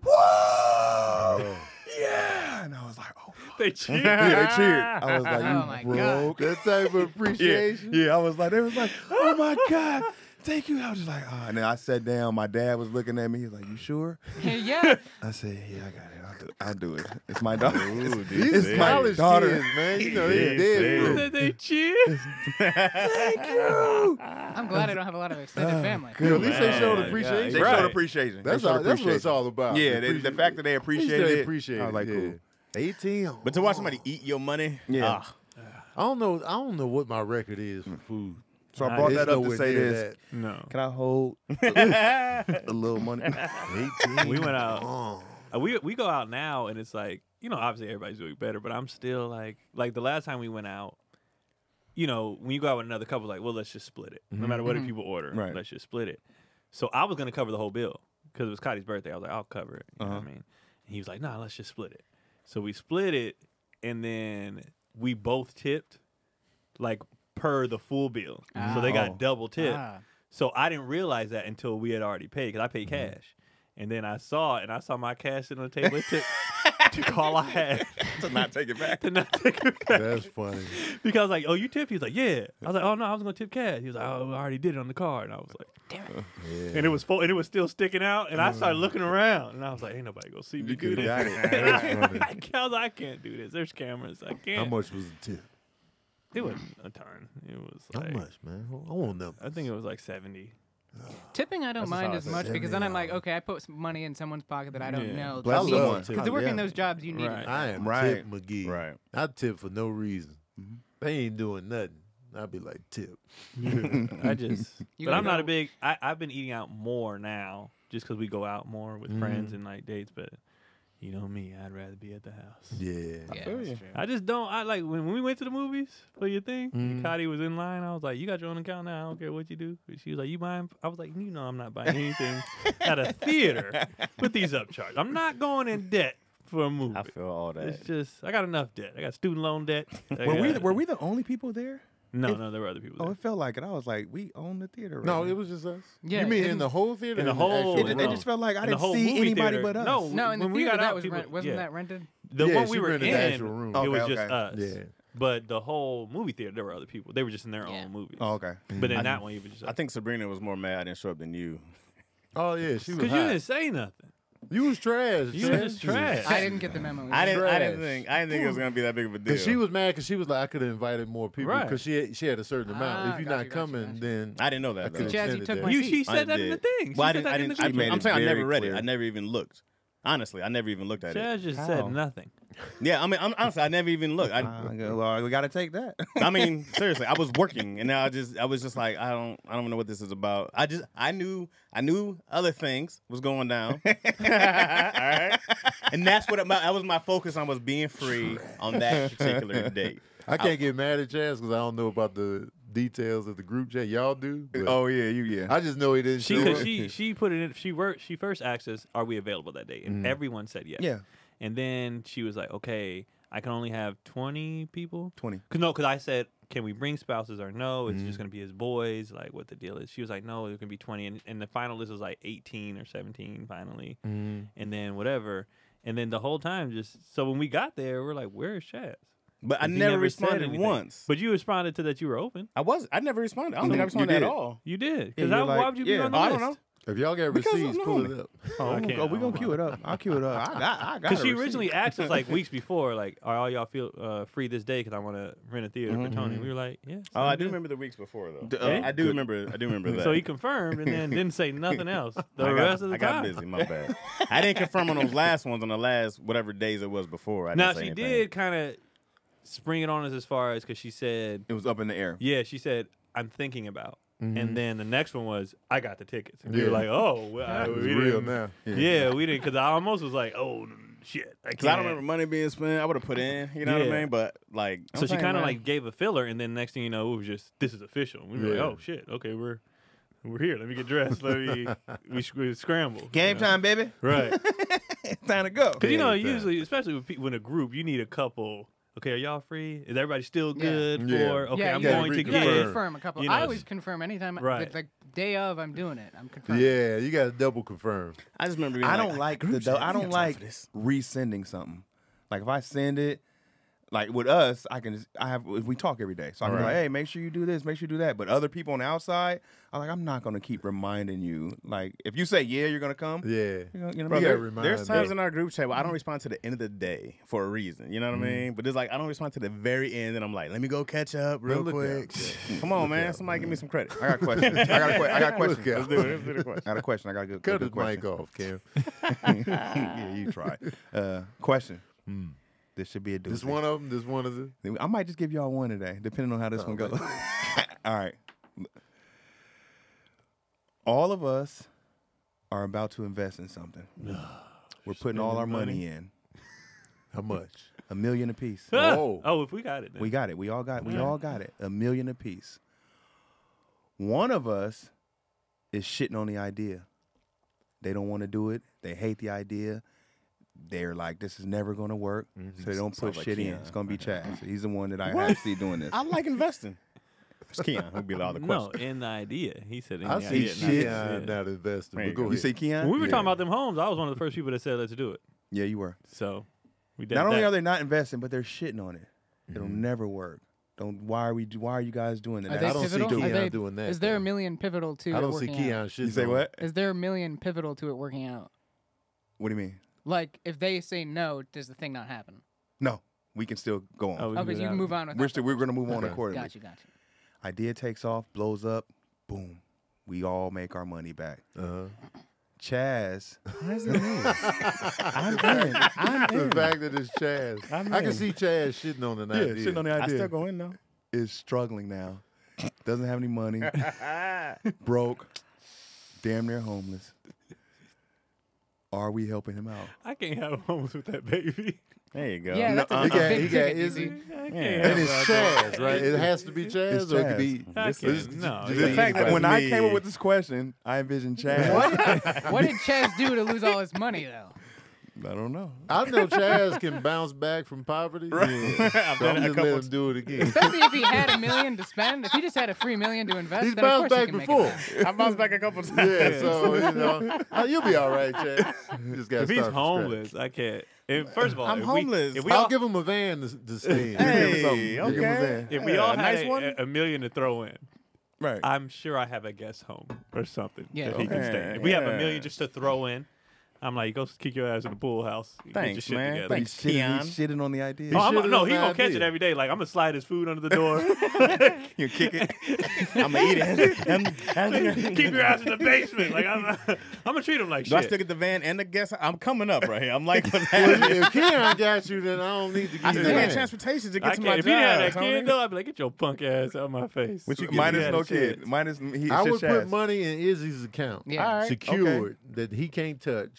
Whoa! Yeah! And I was like, oh, fuck. They cheated. Yeah, they cheered. I was like, Oh my god. That type of appreciation. Yeah, I was like, they was like, oh my God, Thank you. I was just like, oh. And then I sat down. My dad was looking at me. He was like, you sure? Yeah. I said, yeah, I got it. I'll do it. It's my daughter. These college kids, man. You know, they dead broke. They cheers. Thank you. I'm glad I don't have a lot of extended family. At least they showed appreciation. They showed appreciation. That's They showed what it's all about. Yeah, the fact that they appreciated it. Appreciate I was like, it, cool. 18. But to watch somebody eat your money, Yeah. I don't know what my record is for food. So I brought It's that up to nowhere say near this. No. Can I hold a little money? 18. We went out. We go out now, and it's like, you know, obviously everybody's doing better, but I'm still like the last time we went out, you know, when you go out with another couple, like, well, let's just split it. No matter what people order, Right. let's just split it. So I was gonna cover the whole bill because it was Cotty's birthday. I was like, I'll cover it. You know what I mean? And he was like, nah, let's just split it. So we split it, and then we both tipped, like per the full bill. So they got double tip. So I didn't realize that until we had already paid because I paid cash. And then I saw it, and I saw my cash sitting on the table. It took all I had to not take it back. to not take it back. That's funny. Because I was like, oh, you tipped? He was like, yeah. I was like, oh, no, I was going to tip cash. He was like, oh, I already did it on the card. And I was like, damn it. Yeah. And it was full, and it was still sticking out. And I started looking around, and I was like, ain't nobody going to see me do this. got it. And That's I funny. was like, I can't do this. There's cameras. I can't. How much was the tip? It wasn't a ton. It was How like, much, man? I want to know. I think it was like 70. Tipping I don't mind as much because then I'm like, $70. okay, I put some money in someone's pocket that I don't know. Bless someone. Because to work in those jobs, you need Right. it. I am Right. Tip McGee. Right. I tip for no reason. They ain't doing nothing. I'd be like, tip. I just, You but gotta I'm not a go- big. I've been eating out more now, just because we go out more with friends and like dates. But you know me, I'd rather be at the house. Yeah. Yeah, feel that's you. true. I just don't. I like when we went to the movies for your thing. And Cotty was in line. I was like, "You got your own account now. I don't care what you do." She was like, "You buying?" I was like, "You know, I'm not buying anything at a theater. Put these up charge. I'm not going in debt for a movie. I feel all that. It's just I got enough debt. I got student loan debt. Were we the only people there? No, there were other people Oh, there. it felt like it. I was like, we own the theater. Right No, now. it was just us. Yeah, you mean it in the whole theater? in the or whole- actual It room? just felt like I In the didn't whole see movie anybody theater. but us. No, No, in the when we theater got that out, was people- wasn't yeah. that rented? The Yeah, one she we were rented the in, actual room. it was Okay, just okay. us. Yeah. But the whole movie theater, there were other people. They were just in their Yeah. own movies. Oh, okay. But in that one, it was just I think Sabrina was more mad I didn't show up than you. Oh, yeah. She was because you hot. didn't say nothing. You was trash. You was just trash. I didn't get the memo. I didn't Trash. think it was gonna be that big of a deal. Because she was mad because she was like, I could have invited more people Right. because she had a certain amount. Ah, If you're got not you. coming, then I didn't know I that. could've Though. Chaz, you extended took that. my She seat. said that in the thing. She Well, I said didn't. that I in the didn't. group made I'm it saying I never very read it. clear. I never even looked. Honestly, I never even looked at Chaz it. just How? said nothing. Yeah, I mean, honestly, I never even looked. Well, we got to take that. I mean, seriously, I was working, and now I was just like, I don't know what this is about. I knew other things was going down. All right, and that was my focus on was being free on that particular date. I can't get mad at Chaz because I don't know about the details of the group chat. Y'all do. But Oh yeah, yeah. I just know he didn't show Because up. she put it in. She first asked us, "Are we available that day?" And everyone said yes. Yeah. And then she was like, "Okay, I can only have 20 people." 20. Because I said, "Can we bring spouses or no? It's just gonna be his boys. Like, what the deal is?" She was like, "No, it can be 20." And the final list was like 18 or 17 finally, and then whatever. And then the whole time, so when we got there, we're like, "Where's Chaz?" But I He never said responded anything. once. But you responded to that you were open. I never responded. I don't You think I responded at did. all. You did. Yeah, Because you're why like, would you be yeah. on the I list? don't know. If y'all got Because receipts, I'm pull homie. it up. Oh, I can't. we're I gonna don't queue it up. I'll queue it up. I got Because a she receipt. originally asked us like weeks before, like, "Are all y'all feel free this day? Because I want to rent a theater for Tony." We were like, "Yeah." Oh, I sounds do good." remember the weeks before though. Yeah? I do remember that. So he confirmed and then didn't say nothing else the I rest of the got time. busy. My bad. I didn't confirm on those last ones on the last whatever days it was before. I Now didn't say she anything. did kind of spring it on us as far as because she said, It was up in the air. "Yeah," she said, "I'm thinking about." And then the next one was, "I got the tickets." And we Yeah. were like, "Oh, well, It's we real didn't." now. Yeah, we didn't because I almost was like, "Oh shit," Because I don't remember money being spent. I would have put in. You know what Yeah. I mean? But like, So she kind of like gave a filler, and then next thing you know, it was just this is official. We were like, Yeah. "Oh shit, okay, we're here. Let me get dressed. We scramble." Game time, baby. right? It's time to go. Because you know, Game time. usually, especially with people in a group, you need a couple. Okay, are y'all free? Is everybody still Yeah. good Yeah. for? Okay, Yeah, I'm you going gotta to You gotta get. confirm a couple. you know, I always confirm anytime. Right. The day of, I'm doing it. I'm confirming. Yeah, you got to double confirm. I just remember. Being I don't like group chat, I we don't got time like for this. resending something. Like if I send it, Like with us, we talk every day, so I'm Right. like, hey, make sure you do this, make sure you do that. But other people on the outside, I'm not gonna keep reminding you. Like if you say you're gonna come, Yeah. you know, Bro, me. There's times in our group chat where I don't respond to the end of the day for a reason. You know what I mean? But it's like I don't respond to the very end, and I'm like, let me go catch up real Look quick. out. Come on, Look man. out, Somebody give me some credit. I got a question. I got a question. Look out. Let's do it. Let's do the question. I got a question. I got a good Cut good his question. mic off, Cam. Yeah, you try. Question. This should be a doozy. This one of them. This one of them. I might just give y'all one today, depending on how this one goes. All right. All of us are about to invest in something. We're putting all our money in. How much? $1 million apiece. Oh. If we got it, then. We got it. We all got it. $1 million apiece. One of us is shitting on the idea. They don't want to do it. They hate the idea. They're like, this is never going to work. So they don't put Sounds like shit in. Keon. It's going to be Chaz. He's the one that I have see doing this. I like investing. It's Keon who'd be all the No, questions. in the idea. He said in I the see idea. shit not not investing. There But you go go. ahead. You say Keon? When we were Yeah. talking about them homes, I was one of the first people that said let's do it. Yeah, you were. So we did Not only that. are they not investing, but they're shitting on it. It'll never work. Why are you guys doing that? Are they I don't see pivotal? Keon Are they- doing that. Is there though. a million pivotal to I it don't see working Keon out? shit. You say what? Is there a million pivotal to it working out? What do you mean? Like, if they say no, does the thing not happen? No, we can still go on. Oh, we Oh, can because do you that. can move on with We're going to move on Okay. accordingly. Got you. Idea takes off, blows up, boom. We all make our money back. Chaz, What does it mean? I'm in. The fact that it's Chaz. I'm I can in. see Chaz shitting on an idea. shitting on the I idea. still go in though. Is struggling now. Doesn't have any money. Broke. Damn near homeless. Are we helping him out? I can't have homes with that baby. There you go. Yeah, that's a He got big ticket, Izzy. DZ. I can't Yeah. And it's have Chaz, that. right? It has to be Chaz, It's or it Chaz. could be. I this- can't. No, this- The this- fact that this- When I me. came up with this question, I envisioned Chaz. What did Chaz do to lose all his money, though? I don't know. I know Chaz can bounce back from poverty. I've So done I'm it a just couple letting him do it again. Especially if he had $1 million to spend. If he just had a free $1 million to invest, He's then of bounced course he back can make before. it. I bounced back a couple times. Yeah, so you'll be all right, Chaz. You just gotta If he's start from homeless, scratch. I can't. And first of all, I'm if homeless. We, if we I'll all, give him a van to stay in. Hey, Give him a okay. van. if we Yeah, all a had nice one. $1 million to throw in, Right. I'm sure I have a guest home or something Yeah. that he can Okay, stay in. If we have $1 yeah. million just to throw in, I'm like, go kick your ass in the pool house. Get your Thanks, shit man. together. Thanks. He's Keon. shitting on the idea. Oh, should've no, done he the gonna catch idea. it every day. Like I'm gonna slide his food under the door. You kick it. I'm gonna eat it. Keep your ass in the basement. Like I'm gonna treat him like Do I shit. still get the van and the guest? I'm coming up right here. I'm like, Well, if Keon got you, then I don't need to I give you still get that. transportation to I get to can't. my If he had that job. kid Tony. though, I'd be like, get your punk ass out of my face. What you get? Minus Yeah, no that's kid. it. Minus he. I it's would just put Chaz. money in Izzy's account, Yeah. All right. secured that he can't touch.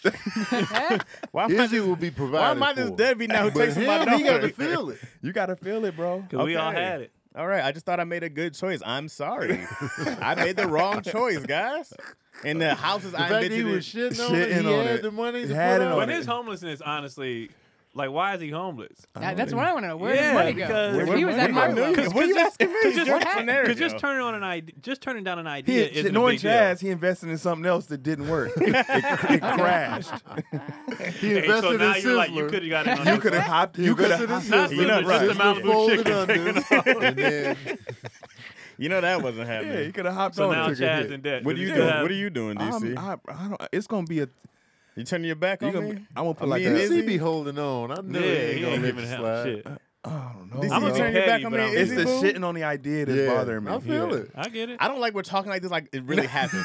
Why am I Izzy this, will be why provided am I this for. deadbeat now who But takes my him, he got to daughter? feel it. You gotta feel it, bro. Because we all Okay. had it. All right, I just thought I made a good choice. I'm sorry. I made the wrong choice, guys. And the houses The I fact that he envisioned. was shitting on it, Shitting he on had it. the money to Had put it on on But it. his homelessness, honestly, like, why is he homeless? That's what I want to know. Where Yeah, does money go? because- If Where he was money at my go? level. What are you asking me? Cause just, What scenario? Cause just turning down an idea He, isn't a knowing big deal. Chaz, he invested in something else that didn't work. it crashed. He Hey, invested so now in you're like, you Sizzler. could have got in on You this. could have hopped. He You could invested in have. Not Sizzler. you know, just Sizzler the Malibu folded chicken under, taken and then You know that wasn't Yeah, happening. you could have hopped So on now it. Chaz in debt. What are 'cause you he doing? still have- What are you doing, DC? I don't. It's gonna be a. You turning your back on me? I'm gonna put On like me and a. Izzy? Izzy be holding on. I know Yeah, he ain't he gonna ain't let giving you him slide. shit. I don't know. DC, I'm you gonna turning be your back petty, on but me? I'm- and It's Izzy, the boo? shitting on the idea that's bothering me. I feel it. I get it. I don't like we're talking like this, like it really happened.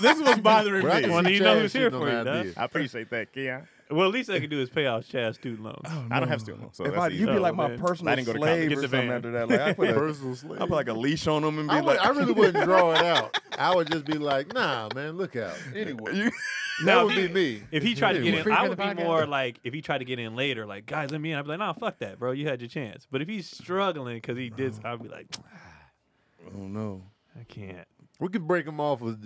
This is what's bothering Bro, I me. can Well, see you know Chaz who's here shitting on for the you, Dad. idea. I appreciate that, Keon. Well, at least I can do is pay off Chaz student loans. I don't have student loans, so If that's you'd easy. be like Oh, my man. personal I didn't go to college. slave Get or the something van. after that. Like I put Personal slave. I put like a leash on him and be I like, really wouldn't draw it out. I would just be like, nah, man, look out. Anyway, that Now, would be me. If he tried to get in, Free I for would the be podcast. more like, if he tried to get in later, like, guys, let me in. I'd be like, nah, fuck that, bro. You had your chance. But if he's struggling because he did, I'd be like, oh no. I can't. We can break him off with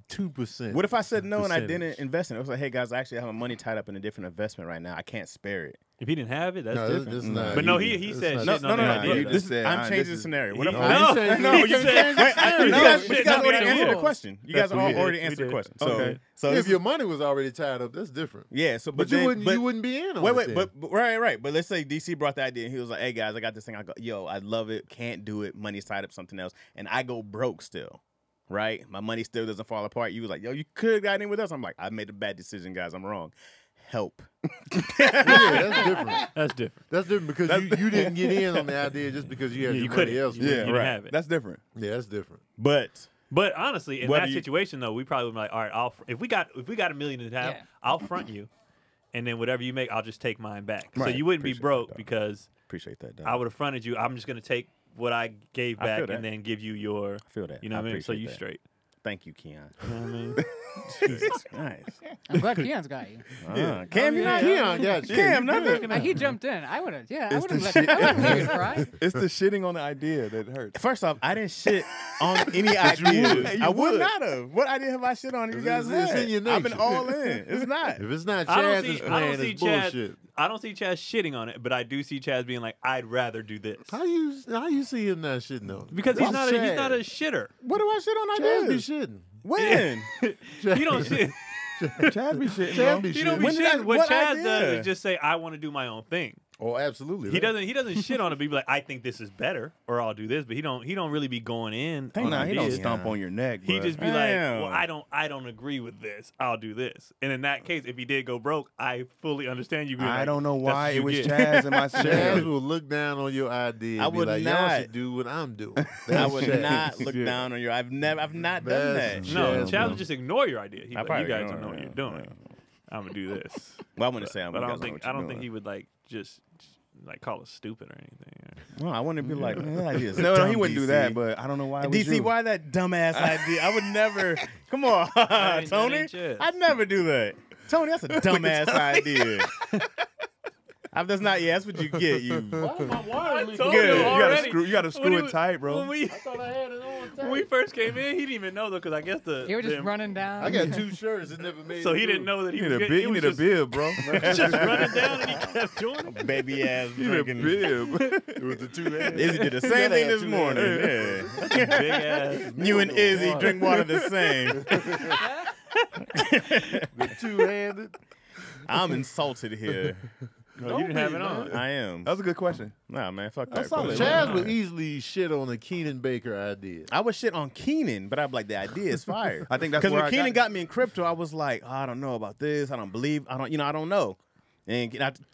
2%. What if I said no and I percentage. didn't invest in it? I was like, hey guys, I actually have my money tied up in a different investment right now. I can't spare it. If he didn't have it, that's No, different. this is not But no, you. he This said is shit. not No. you This just is, said, I'm this changing the is- scenario. What he- if Oh, I? you said- No, you you said- said. You guys shit, already not answered the cool. question. You guys That's what we already did. answered the We question. did. Okay. So if your money was already tied up, that's different. yeah. So But you wouldn't be in on Wait, it. but right. But let's say DC brought the idea and he was like, "Hey guys, I got this thing. I go, yo, I love it. Can't do it. Money's tied up something else, and I go broke still. Right? My money still doesn't fall apart. You was like, yo, you could have gotten in with us. I'm like, I made a bad decision, guys. I'm wrong. Help. Yeah, that's different. That's different. That's different because you didn't get in on the idea just because you had You your couldn't. money elsewhere. You Yeah, didn't right. have it. That's different. Yeah, that's different. But But honestly, in Whether that you- situation though, we probably would be like, all right, if we got $1 million to have, Yeah. I'll front you, and then whatever you make, I'll just take mine back. So Right. you wouldn't be Appreciate broke that, dog. because appreciate that. Dog. I would have fronted you. I'm just gonna take what I gave I feel back that. and then give you your, I feel that. you know what I mean? So appreciate you that. straight. Thank you, Keon. You know what I mean? Jesus Christ. I'm glad Keon's got you. Cam, you not Keon got you. Cam, nothing. He jumped in. I would have. Yeah, I It's would the have shit. let you cry. It's the shitting on the idea that hurts. First off, I didn't shit on any idea. You I would would. not have. What idea have I shit on? You guys It's had? in your I've been nature. all in. It's not. If it's not I don't Chaz's see plan, it's bullshit. I don't see Chaz shitting on it, but I do see Chaz being like, I'd rather do this How you see him not shitting on it? because he's What's not a Chaz? shitter. What do I shit on Chaz be ideas? shitting. When? He don't shit. Chad be shitting, Chaz bro. be He don't shitting. be When did I- shitting. What what Chaz idea? does is just say, I want to do my own thing. Oh, absolutely. He doesn't shit on it, but he be like, I think this is better, or I'll do this. But he don't really be going in on Nah, he don't ideas. stomp on your neck. He but- just be Damn. like, well, I don't agree with this. I'll do this. And in that case, if he did go broke, I fully understand you. Being I like, don't know "That's why what it you was get." Chaz in my Chaz scenario. will look down on your idea. I And be would like, Y'all not. should do what I'm doing. I That's would Chaz. not look down on your. I've not done that. That's No, Chaz, Chaz bro. would just ignore your idea. He'd be I like, probably you guys ignore don't know it, what yeah. you're doing. I'm gonna do this. Well, I wouldn't say I'm. But I you don't guys know think what you're he doing. would like just like call us stupid or anything. No, I wouldn't be like, man, that idea is No, dumb, he wouldn't do DC. that, but I don't know why it was DC, you. why that dumbass idea? I would never. Come on, That ain't Tony. Chaz. I'd never do that. Tony, that's a dumbass idea. That's not. Yeah, that's what you get. You. I told Good. you You gotta already. You gotta screw it tight, bro. When we first came in, he didn't even know though, because I guess You were just running down. I got 2 shirts that never made So it he didn't through. know that he You was need a getting. bib, He you was need a just, bib, bro. just running down, and he kept doing it. Baby ass You need a drinking. bib. It was the 2 hands. Izzy did the same thing this two morning. hands. Yeah. Big ass. You and Izzy drink water the same. The 2-handed. I'm insulted here. No, you didn't have it on. I am. That was a good question. Nah, man, fuck That's that. solid. question. Chaz would easily shit on a Keenan Baker idea. I would shit on Keenan, but I'd be like, the idea is fire. I think that's Because where when I Keenan got got me in crypto, I was like, oh, I don't know about this. I don't believe. I don't know. And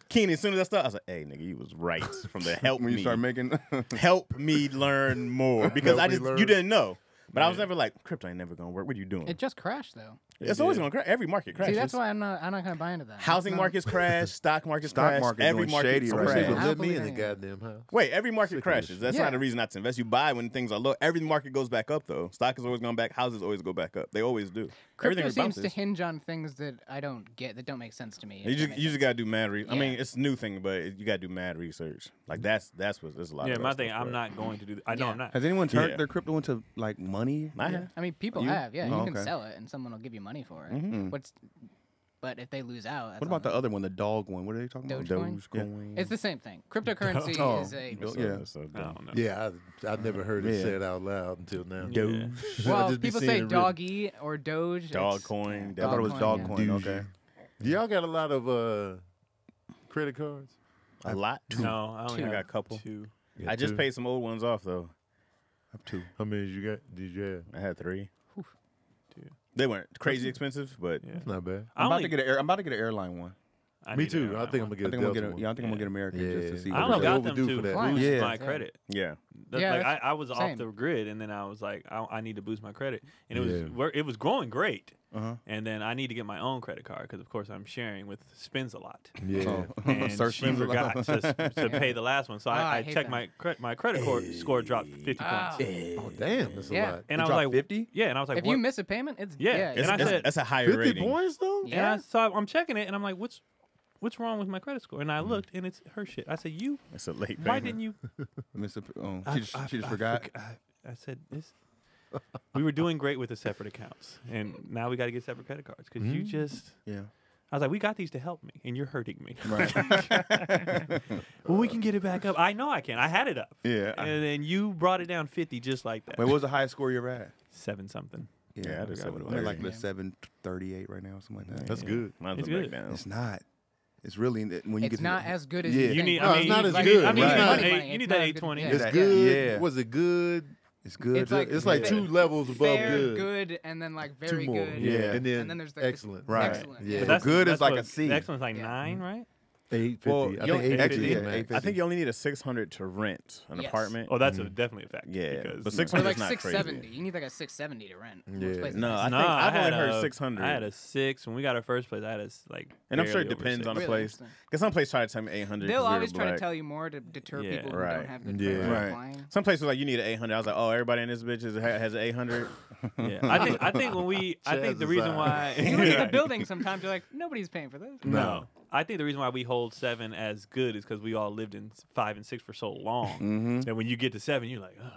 Keenan, as soon as I started, I was like, hey, nigga, you was right from the help when you me. start making. Help me learn more. Because Help me learn. you didn't know. But I was never like, crypto ain't never going to work. What are you doing? It just crashed though. It's always going to crash. Every market crashes. See, that's why I'm not gonna buy into that. Housing No. markets crash, stock markets Stock crash, market's every doing market shady right crash. now. But I let don't me in the believe it. goddamn house. Wait, every market Sick of crashes. this That's shit. not a reason not to invest. You buy when things are low. Every market goes back up though. Stock is always going back. Houses always go back up. They always do. Crypto Everything seems bounces. to hinge on things that I don't get, that don't make sense to me. You just gotta do mad research. I mean, Yeah. it's a new thing, but you gotta do mad research. Like that's what there's a lot. Yeah, of my that thing. stuff, I'm but- not going to do that. I know Yeah. I'm not. Has anyone turned Yeah. their crypto into like money? I have. I mean, people You? have. Yeah, Oh, you can okay. sell it, and someone will give you money for it. Mhm. But if they lose out, that's What about on the other one, the dog one? What are they talking about? Dogecoin? Dogecoin. It's the same thing. Cryptocurrency Oh. is a. That's Yeah. so I dumb. don't know. Yeah, I've never heard it Yeah. said out loud until now. Yeah. Doge. I Well, just be people seeing say it written. doggy or Doge. Dog It's- coin. I thought it was dog yeah. coin. Okay. Y'all got a lot of credit cards? A lot. No, I only Two. have I got a couple. 2. Yeah, I just two. paid some old ones off though. Up two. How many you got? Did you have? I had 3. Two. They weren't crazy expensive, but Yeah. It's not bad. I'm about only- to get an. I'm about to get an airline one. I Me need too. to- I think I'm gonna I get think a I'm gonna Delta get. one. Yeah, I think I'm gonna get American just to see. Yeah. I what only it's got like. them overdue to for that. Flying. boost Yeah. my credit. yeah. Yeah, Like that's I was off same. the grid, and then I was like, I need to boost my credit, and it was Yeah. it was growing great. Uh-huh. And then I need to get my own credit card because, of course, I'm sharing with Spins a lot. Yeah. And Sir she Spins a lot. forgot to pay the last one, so Ah, I I hate checked that. my credit score dropped 50 Ah. points. Oh damn, that's a Yeah. lot. And It I was dropped like, 50? yeah, and I was like, If what? you miss a payment, it's Yeah. it's And I said- That's a higher 50 rating. points though? Yeah. And so I'm checking it, and I'm like, what's wrong with my credit score? And I looked, and it's her shit. I said, That's a late payment. why didn't you? Mr. She just forgot. I said this. We were doing great with the separate accounts, and now we got to get separate credit cards because you just Yeah. I was like, we got these to help me, and you're hurting me. Right. Well, we can get it back up. I know I can. I had it up. Yeah. And then you brought it down 50 just like that. Wait, what was the highest score you ever had? 7 something. Yeah, I did forgot what it was. 730. Like the 738 right now, something like that. That's good. Mine's It's a good. breakdown. It's not. It's really when you It's get not to as good as Yeah. you You need, think. No, I mean, it's not as like, good. I mean, Right. you need, Money, that, money. you need It's that not as 820. good. It's that- good. yeah. Was it good? it's good. It's like- It's like Yeah. 2 levels above Fair, good. good, and then like Two very more. good. Yeah. And then, And then there's the excellent. Right. Excellent. Yeah. But Well, good is that's like what- a C. Next one's like 9, right? 850. Well, I you think don't- 850 actually, is yeah, max. 850. I think you only need a 600 to rent an Yes. apartment. Oh, that's definitely a fact. Yeah, because, but Or 600 like is not 670. crazy. You need like a 670 to rent. Yeah. Most places No, have I No, think I've had only heard a- 600. I had a 6 when we got our first place. I had a like, And I'm sure it barely over depends 6. on the Really place. interesting. Because some places try to tell me 800. They'll 'cause we were always try to black. tell you more to deter Yeah. people who Right. don't have good Yeah. credit from Right. applying. Some places were like, you need an 800. I was like, oh, everybody in this bitch has an 800. Yeah, I think when we, I think the Chaz reason aside. why You look at the building sometimes, you're like, nobody's paying for this. No. I think the reason why we hold 7 as good is because we all lived in 5 and 6 for so long. Mm-hmm. That when you get to 7, you're like, oh,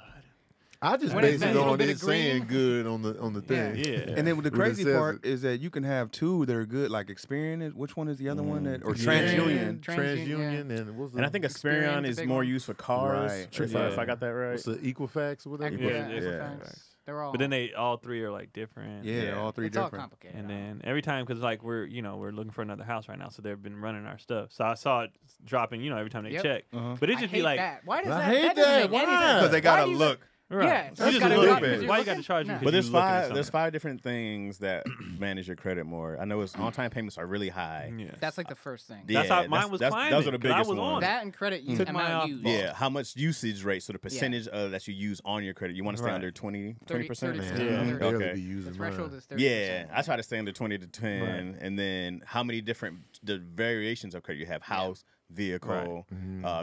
I just When it's based that it little on bit it of green. saying good on the Yeah. thing. yeah. And then the When it crazy says part it. is that you can have 2 that are good, like Experian. Which one is the other one that, or Yeah. TransUnion? TransUnion, and what's the And I think Experian Experian's a is big more one. used for cars. Right. If I got that right. what's the Equifax or whatever. Yeah. Equifax. They're all. But then they all 3 are like different. Yeah, Yeah. all 3 it's all different. complicated. And then every time, because like we're looking for another house right now, so they've been running our stuff. So I saw it dropping, every time they Yep. check. Uh-huh. But it I just hate be like, that. Why does I that? hate that doesn't that. make any Why? sense. Because they Why gotta do you- look. right. Yeah, You it's just gotta look look at because it. you're Why you got to looking? charge you? No. 'cause But you there's looking at 5 something. there's 5 different things that manage your credit more. I know it's on-time payments are really high. Yeah. That's like the first thing. Yeah, That's how mine was those climbing. are the 'cause I biggest was on ones. it. That and credit use Took my amount off- used. Yeah, how much usage rate, so the percentage that you use on your credit. You want to stay Right. under 20%? 30%. Man, Yeah. I barely Okay. be The using threshold mine. is 30%. Yeah, I try to stay under 20 to 10, and then how many different the variations of credit you have: house, vehicle,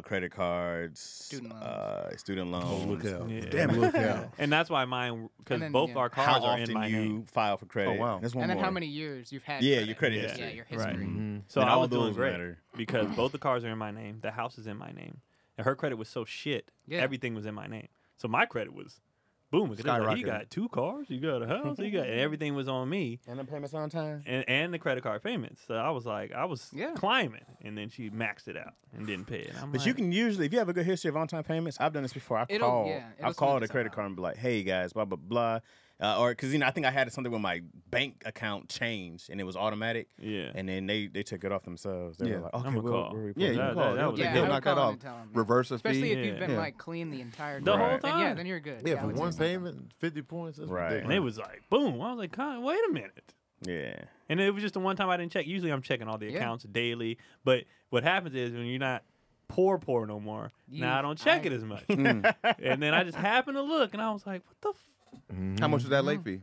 credit cards, student loans. Oh, look out. Yeah. Damn, look out. And that's why mine, because And then, both yeah. our How cars are in often my you name. file for credit? Oh, wow. That's one And then more. how many years you've had? Yeah, credit. your credit Yeah. history. Yeah, your history. Right. Mm-hmm. So And I all was doing those great matter. because both the cars are in my name. The house is in my name. And her credit was so shit. Yeah. Everything was in my name. So my credit was boom. Because like, you Skyrocketing. got 2 cars, you got a house, and everything was on me. And the payments on time. And the credit card payments. So I was like, Yeah. climbing. And then she maxed it out and didn't pay it. I'm But like, you can usually, if you have a good history of on-time payments, I've done this before. I've It'll called smooth a itself credit out. card and be like, "Hey guys, blah blah blah," or because I think I had something where my bank account changed and it was automatic, Yeah. and then they took it off themselves. They Yeah. were like, "Okay, I'ma we'll call. report Yeah, it." you That- can call. that was Yeah, a They'll good I would knock that call off. and tell 'em, yeah. Reverse a Especially fee. if you've been Yeah. like clean the entire The whole time. time. Yeah, then you're good. Yeah, I for would one say something. payment, 50 points. That's Right. And ridiculous. it was like, boom. I was like, wait a minute. Yeah. And it was just the one time I didn't check. Usually I'm checking all the Yeah. accounts daily. But what happens is when you're not poor no more, now I don't check it as much. Mm. And then I just happened to look and I was like, what the How much was that late fee?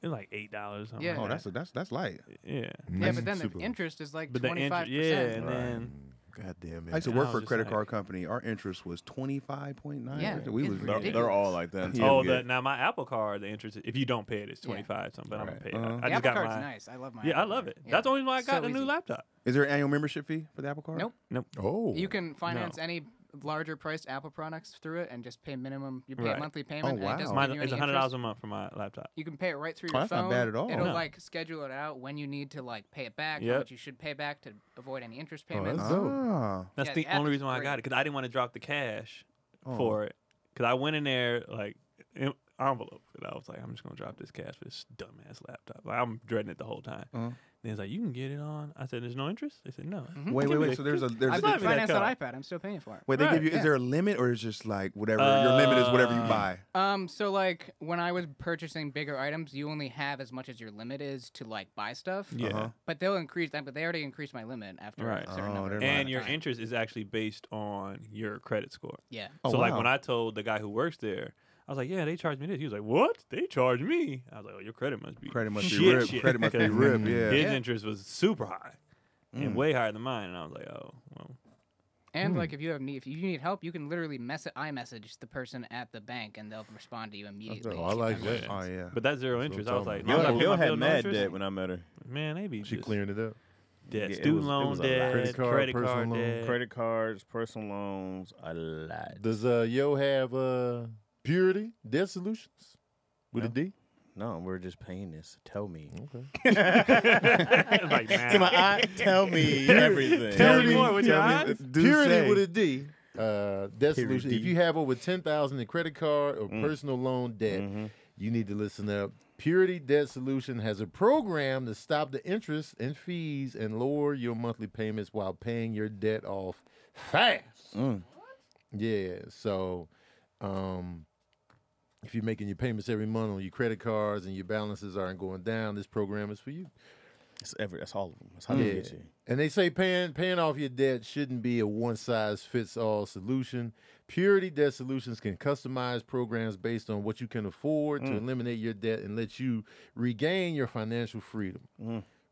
It's like $8 or something. Yeah. Oh, like that's light. that. Yeah. Yeah, but then Super. the interest is like But the 25%. yeah, and then God damn it. I used to And I work was for a just credit like- card company. Our interest was 25.9. Yeah, we it's was They're, ridiculous. they're all like that. Yeah. oh, Yeah. now my Apple card, the interest, if you don't pay it, it's Yeah. 25 something. But I'm gonna Right. pay it. Uh-huh. I The just Apple got Card's my. nice. I love my Yeah, I Apple love Card. it. Yeah. That's the only reason why I got So the new easy. laptop. Is there an annual membership fee for the Apple Card? Nope. Oh. You can finance any larger priced Apple products through it and just pay minimum. You pay a Right. monthly payment. Oh, And it wow. doesn't Mine, give you it's any $100 interest. a month for my laptop. You can pay it right through Oh, your that's not phone. bad at all. It'll No. like schedule it out when you need to like pay it back, how Yep. much you should pay back to avoid any interest Oh, that's payments. dope. Ah. That's Yeah, the the app only is reason why I got great. it because I didn't want to drop the cash Oh. for it. Because I went in there like envelope and I was like, I'm just gonna drop this cash for this dumbass laptop. Like, I'm dreading it the whole time. Uh-huh. Then it's like, you can get it on. I said, there's no interest. They said no. Wait. Give me So there's I Slap a me that financed that card. iPad. I'm still paying for it. wait. They Right, give you. yeah. Is there a limit or is just like whatever your limit is? Whatever you buy. So like when I was purchasing bigger items, you only have as much as your limit is to like buy stuff. Yeah. Uh-huh. But they'll increase that. But they already increased my limit after Right. a certain Oh, number. they're of lying. And your time. interest is actually based on your credit score. Yeah. Oh, So like wow. when I told the guy who works there, I was like, yeah, they charge me this. He was like, what? They charge me? I was like, oh, your credit must be Credit must be shit, ripped. shit. Credit must be Because ripped. Yeah. His Yeah. interest was super high and way higher than mine. And I was like, oh, well. And like if you need help, you can literally iMessage the person at the bank and they'll respond to you immediately. I like that. Oh yeah. But that's zero what interest. I'm I was talking like, about. long as I pay Gil my had bill, no mad interest, debt when I met her. man, they be She just clearing it up. debt. Yeah, it Student was- it loan was a debt, lot. Credit card, credit personal card loan. debt. Credit cards, personal loans, a lot. Does Yo have Purity Debt Solutions with a D? no, we're just paying this. Tell me. Like, To my aunt, tell me everything. Tell me more with your eyes. Purity with a D. Debt solution. D. If you have over $10,000 in credit card or personal loan debt, you need to listen up. Purity Debt Solution has a program to stop the interest and fees and lower your monthly payments while paying your debt off fast. Yeah, so if you're making your payments every month on your credit cards and your balances aren't going down, this program is for you. That's all of them. That's how they get you. And they say paying off your debt shouldn't be a one-size-fits-all solution. Purity Debt Solutions can customize programs based on what you can afford to eliminate your debt and let you regain your financial freedom.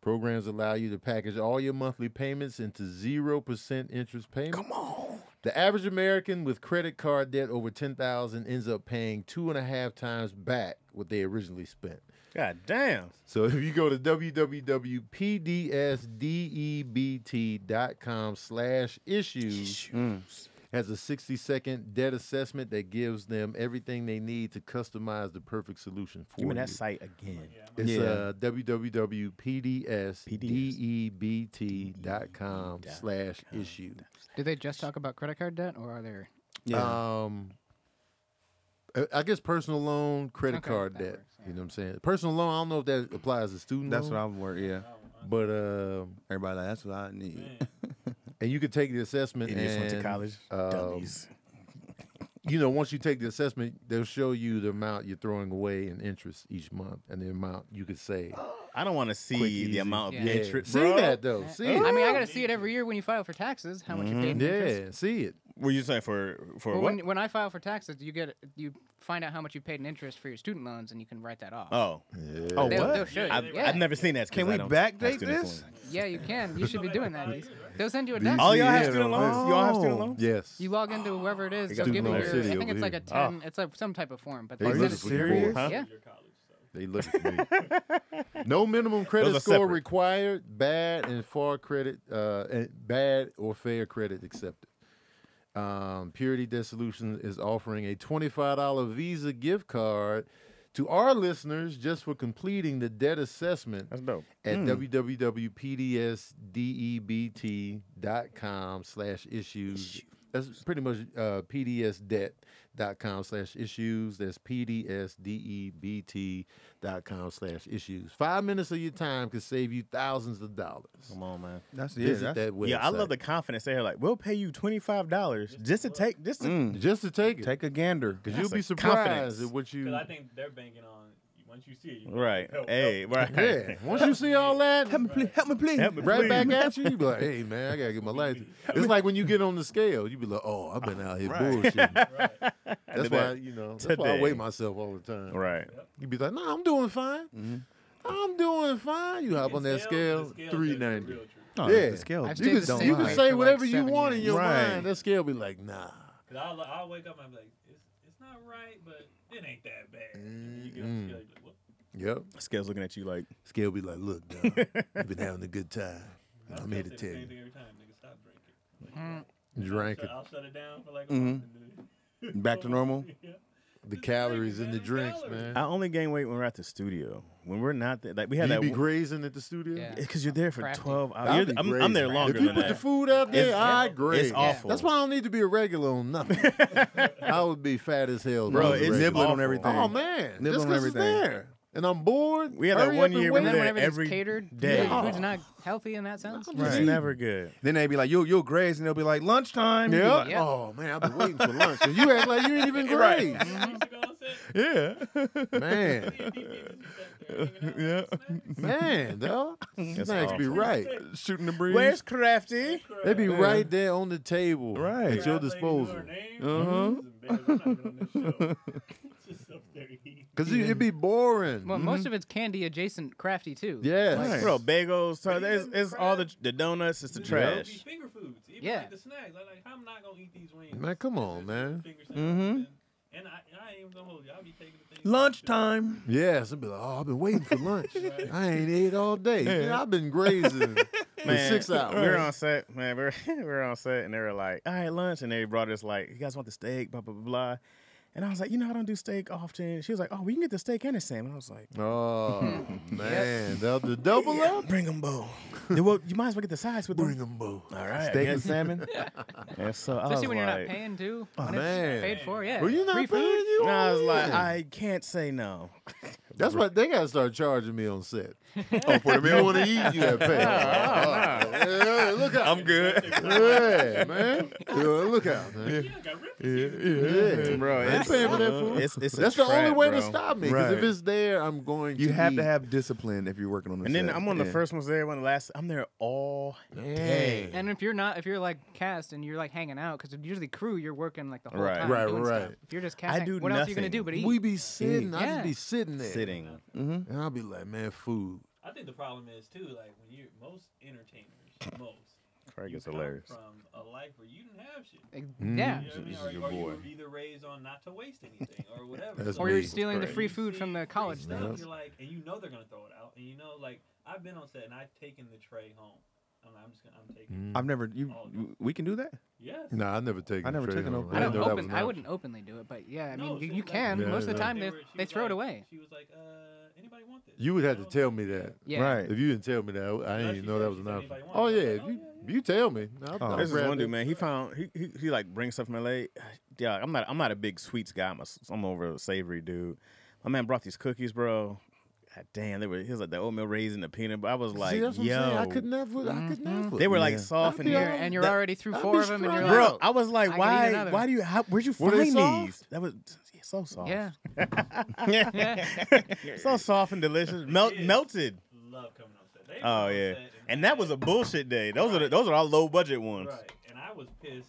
Programs allow you to package all your monthly payments into 0% interest payments. Come on. The average American with credit card debt over $10,000 ends up paying 2.5 times back what they originally spent. God damn. So if you go to www.pdsdebt.com/issues, has a 60-second debt assessment that gives them everything they need to customize the perfect solution for you. Give me that site again. It's www.pdsdebt.com/issues. Do they just talk about credit card debt, or are there? I guess personal loan, credit Okay, card that debt. works, yeah. You know what I'm saying? Personal loan, I don't know if that applies to student That's loan. what I'm worried. Yeah, But everybody like that's what I need. and you could take the assessment Idiots and went to college. Dummies. You know, once you take the assessment, they'll show you the amount you're throwing away in interest each month and the amount you could save. I don't want to see Quick, the easy. amount of Yeah. interest. See bro. that though. See it. I mean, I got to see it every year when you file for taxes. How much you paid in interest. Yeah, see it. Were you saying for Well, what? when I file for taxes, you find out how much you paid in interest for your student loans, and you can write that off. Oh, Oh, They'll what? show you. I've never seen that. 'Cause Can we I don't backdate have student this? loans. Yeah, you can. You should be doing that. They'll send you a debt. All y'all have Yeah, student no, loans? You all have student Oh. loans? Yes. You log into whoever it is. got They'll give Student you Loan your. City I think over it's like a here. 10. It's like some type of form, but They they look send it for to you, you. boy. Huh? Yeah. They look at me. No minimum credit Those are score separate. required. Bad and far credit, and bad or fair credit accepted. Purity Debt Solutions is offering a $25 Visa gift card to our listeners just for completing the debt assessment That's dope. at www.pdsdebt.com/issues. That's pretty much pdsdebt.com/issues. That's pdsdebt.com/issues. 5 minutes of your time could save you thousands of dollars. Come on, man. That's Visit that website. Yeah, I love the confidence. They're like, we'll pay you $25 just to take just to take it. Take a gander. Because That's you'll be a surprised confidence. at what you. Because I think they're banking on once you see it. You Right. help. Hey, right. Yeah. Once you see all that, Help me, please. Help me, please. Help me, right please. back at you, you be like, hey, man, I got to get my life. It's like when you get on the scale, you be like, oh, I've been out here bullshitting. That's did why, that that's why I today. weigh myself all the time. Right. You be like, no, I'm doing fine. I'm doing fine. You hop on that scale, 390. Oh, Yeah. the scale. I've You stayed can, the don't same you lie. can weight say for whatever like you 7 want in years. your Right. mind. That scale be like, nah. Because I'll wake up and be like, it's not right, but it ain't that bad. And you get on the scale, you're like, what? Yep. Scale's looking at you like, Scale be like, look, dog, you've been having a good time. I'm here to Say the tell same you. thing every time. Nigga, stop drinking. Drank it. I'll shut it down for like a month. And then Back to normal. yeah. The calories in the drinks, man. I only gain weight when we're at the studio. When we're not there, like we had You that. be grazing at the studio? Yeah. Because you're there for Crafty. 12 I'll hours. be I'm there grazing. longer If you than put that. the food out there, It's- I it's graze. awful. That's why I don't need to be a regular on nothing. I would be fat as hell. if I Bro, was a it's regular. nibbling on awful. everything. Oh man, Nibbling just on 'cause it's everything. there, and I'm bored. We had that hurry one up and year wait. And then there when everything's every catered, day. the food's not healthy in that sense. It's never good. Then they be like, you'll graze, and they'll be like, lunchtime. You be Yeah. like, Yeah. Oh man, I've been waiting for lunch, and you act like you ain't even Right. grazed. You used to go on set? yeah. Man, Yeah. man, dog. That's Thanks, be awful. right. Shooting the breeze. Where's Crafty? They be right there on the table, Right. at your disposal. Cause it'd be boring. Well, most of it's candy adjacent crafty too. Yes. Like, Bro, bagels. So it's all the donuts. It's the trash. Finger foods. Even Yeah. like the snacks. Like, I'm not going to eat these wings. Man, come on, man. And I ain't even going to hold you. I'll be taking the things. Lunchtime. Yes, I'd be like, oh, I've been waiting for lunch. I ain't ate all day. Yeah, I've been grazing for Man, 6 hours. we were on set, man. We were on set, and they were like, "All right, lunch," and they brought us like, "You guys want the steak?" Blah blah blah blah. And I was like, I don't do steak often. She was like, oh, we can get the steak and the salmon. I was like, Oh, man. The double up? bring them both. Well, you might as well get the sides with them. Bring them both. All right. Steak and salmon. Yeah, so I Especially was when you're not like- paying too. Oh, When man. it's paid for, yeah. Well, you not Free paying food. you? And I was like, Yeah. I can't say no. That's why they got to start charging me on set. Oh, for the meal you want to eat, you got to pay. Yeah, look out. I'm good. Yeah, man. Yeah, look out, man. Yeah. Bro, I ain't paying for that food. it's a That's the only trap, way bro. to stop me. Because Right. if it's there, I'm going to You have to eat. have discipline if you're working on the And set. then I'm one of the Yeah. first ones there, one of the last. I'm there all day. And if you're like cast and you're like hanging out, because usually crew, you're working like the whole Right. time. Right, doing right. Stuff. If you're just cast, do what else are you gonna nothing. do but eat? We be sitting. I Yeah. just be sitting there. Sitting. And I'll be like, man, food. I think the problem is too, like when you most entertainers, Craig you is come hilarious. from a life where you didn't have shit. Like, Mm. Yeah. You know what I mean? This is Or your you boy. were either raised on not to waste anything or whatever. That's So Or you're me. stealing the Right. free you food from see the free college stuff, stuff. You're like, and you know they're gonna throw it out, and you know, like I've been on set and I've taken the tray home. I'm taking. I've never. Oh, We can do that. Yes. Nah, I never taken. I never tray taken home. no- I didn't don't know that was open. an I option. wouldn't openly do it, but yeah, I No, mean, so you like- can. Yeah, Most of the yeah. time, She they was throw it like- away. She was like, anybody want this? You would have to I was tell like, me that. Yeah. Right. If you didn't tell me that, I No, didn't she even know said- that was she an said option. anybody Oh want it? yeah, I was if like, you tell me. I'll This is grab one dude, it. man. He found he like brings stuff from LA. Yeah, I'm not a big sweets guy. I'm over a savory dude. My man brought these cookies, bro. God damn, he was like the oatmeal raisin, the peanut butter. I was like, See, that's what I'm saying. I yo, could never. they were like Yeah. soft and Yeah. And you're that- already through I'd 4 be of them, and you're strung like, bro. I was like, I could eat another. where'd you Were they find soft? these? That was so soft. yeah. So soft and delicious, melted. Love coming on set. They Oh were on yeah, set and that was a bullshit day. Those are our low budget ones. Right, and I was pissed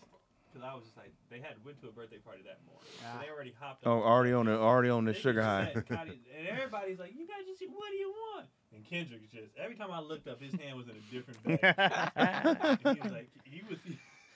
because I was just like, they went to a birthday party that morning, so they already hopped. Oh, up. already on the They sugar just high. sat, and everybody's like, "You guys just, what do you want?" And Kendrick just every time I looked up, his hand was in a different bag. And he was like,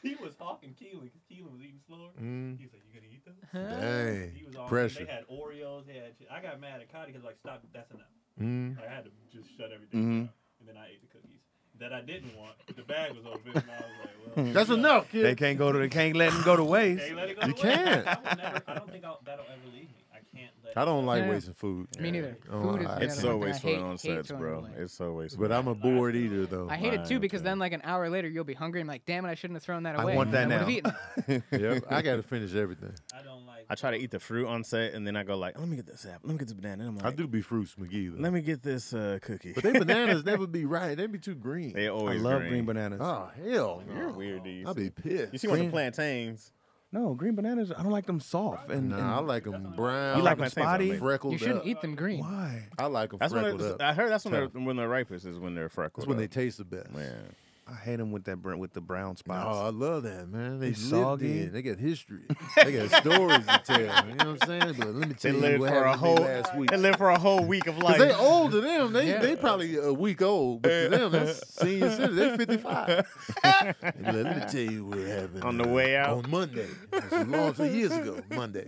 he was hawking Keelan because Keelan was eating slower. Mm. He was like, "You gonna eat those?" Dang. He was all Pressure. They had Oreos. They had. I got mad at Cotty because like, stop. That's enough. Mm. I had to just shut everything down, and then I ate the cookies that I didn't want. But the bag was open, and I was like, "Well, That's enough, kid. They can't let them go to waste. Can't let it go You away. can't. I don't think that'll ever leave me. I can't let. I don't like Yeah. wasting food. Me neither. Oh, Food is I- the It's other so one thing I wasteful hate- on hate sets, throwing bro. away. It's so wasteful. But I'm a bored eater though. I hate it too Right, because okay. then like an hour later you'll be hungry and like, damn it, I shouldn't have thrown that I away. want that I would've now. eaten. Yep, I got to finish everything. I don't like. I try to eat the fruit on set, and then I go like, let me get this apple, let me get this banana. And I'm I like, do be fruits McGee though. let me get this cookie. But they bananas never be right. They be too green. They I always love green bananas. Oh hell no. You're weird, dude. I'll be pissed. You see one of the Green- plantains? No, green bananas. I don't like them soft. And, Nah, I like them brown. You like them spotty? spotty? freckled You shouldn't up. eat them green. Why? I like them That's when freckled up. I heard that's Tough. when they're ripest is when they're freckled. That's when they up. taste the best. Man. I hate them with the brown spots. Oh, I love that, man. They They lived soggy. in. They got history. They got stories to tell. You know what I'm saying? But let me They tell you lived what for a happened to me whole last week. They lived for a whole week of life. Cause they old to them. They Yeah. probably a week old, but to them that's senior citizen. They 55. They be like, let me tell you what happened On the way out? on Monday. That's a long 2 years ago. Monday.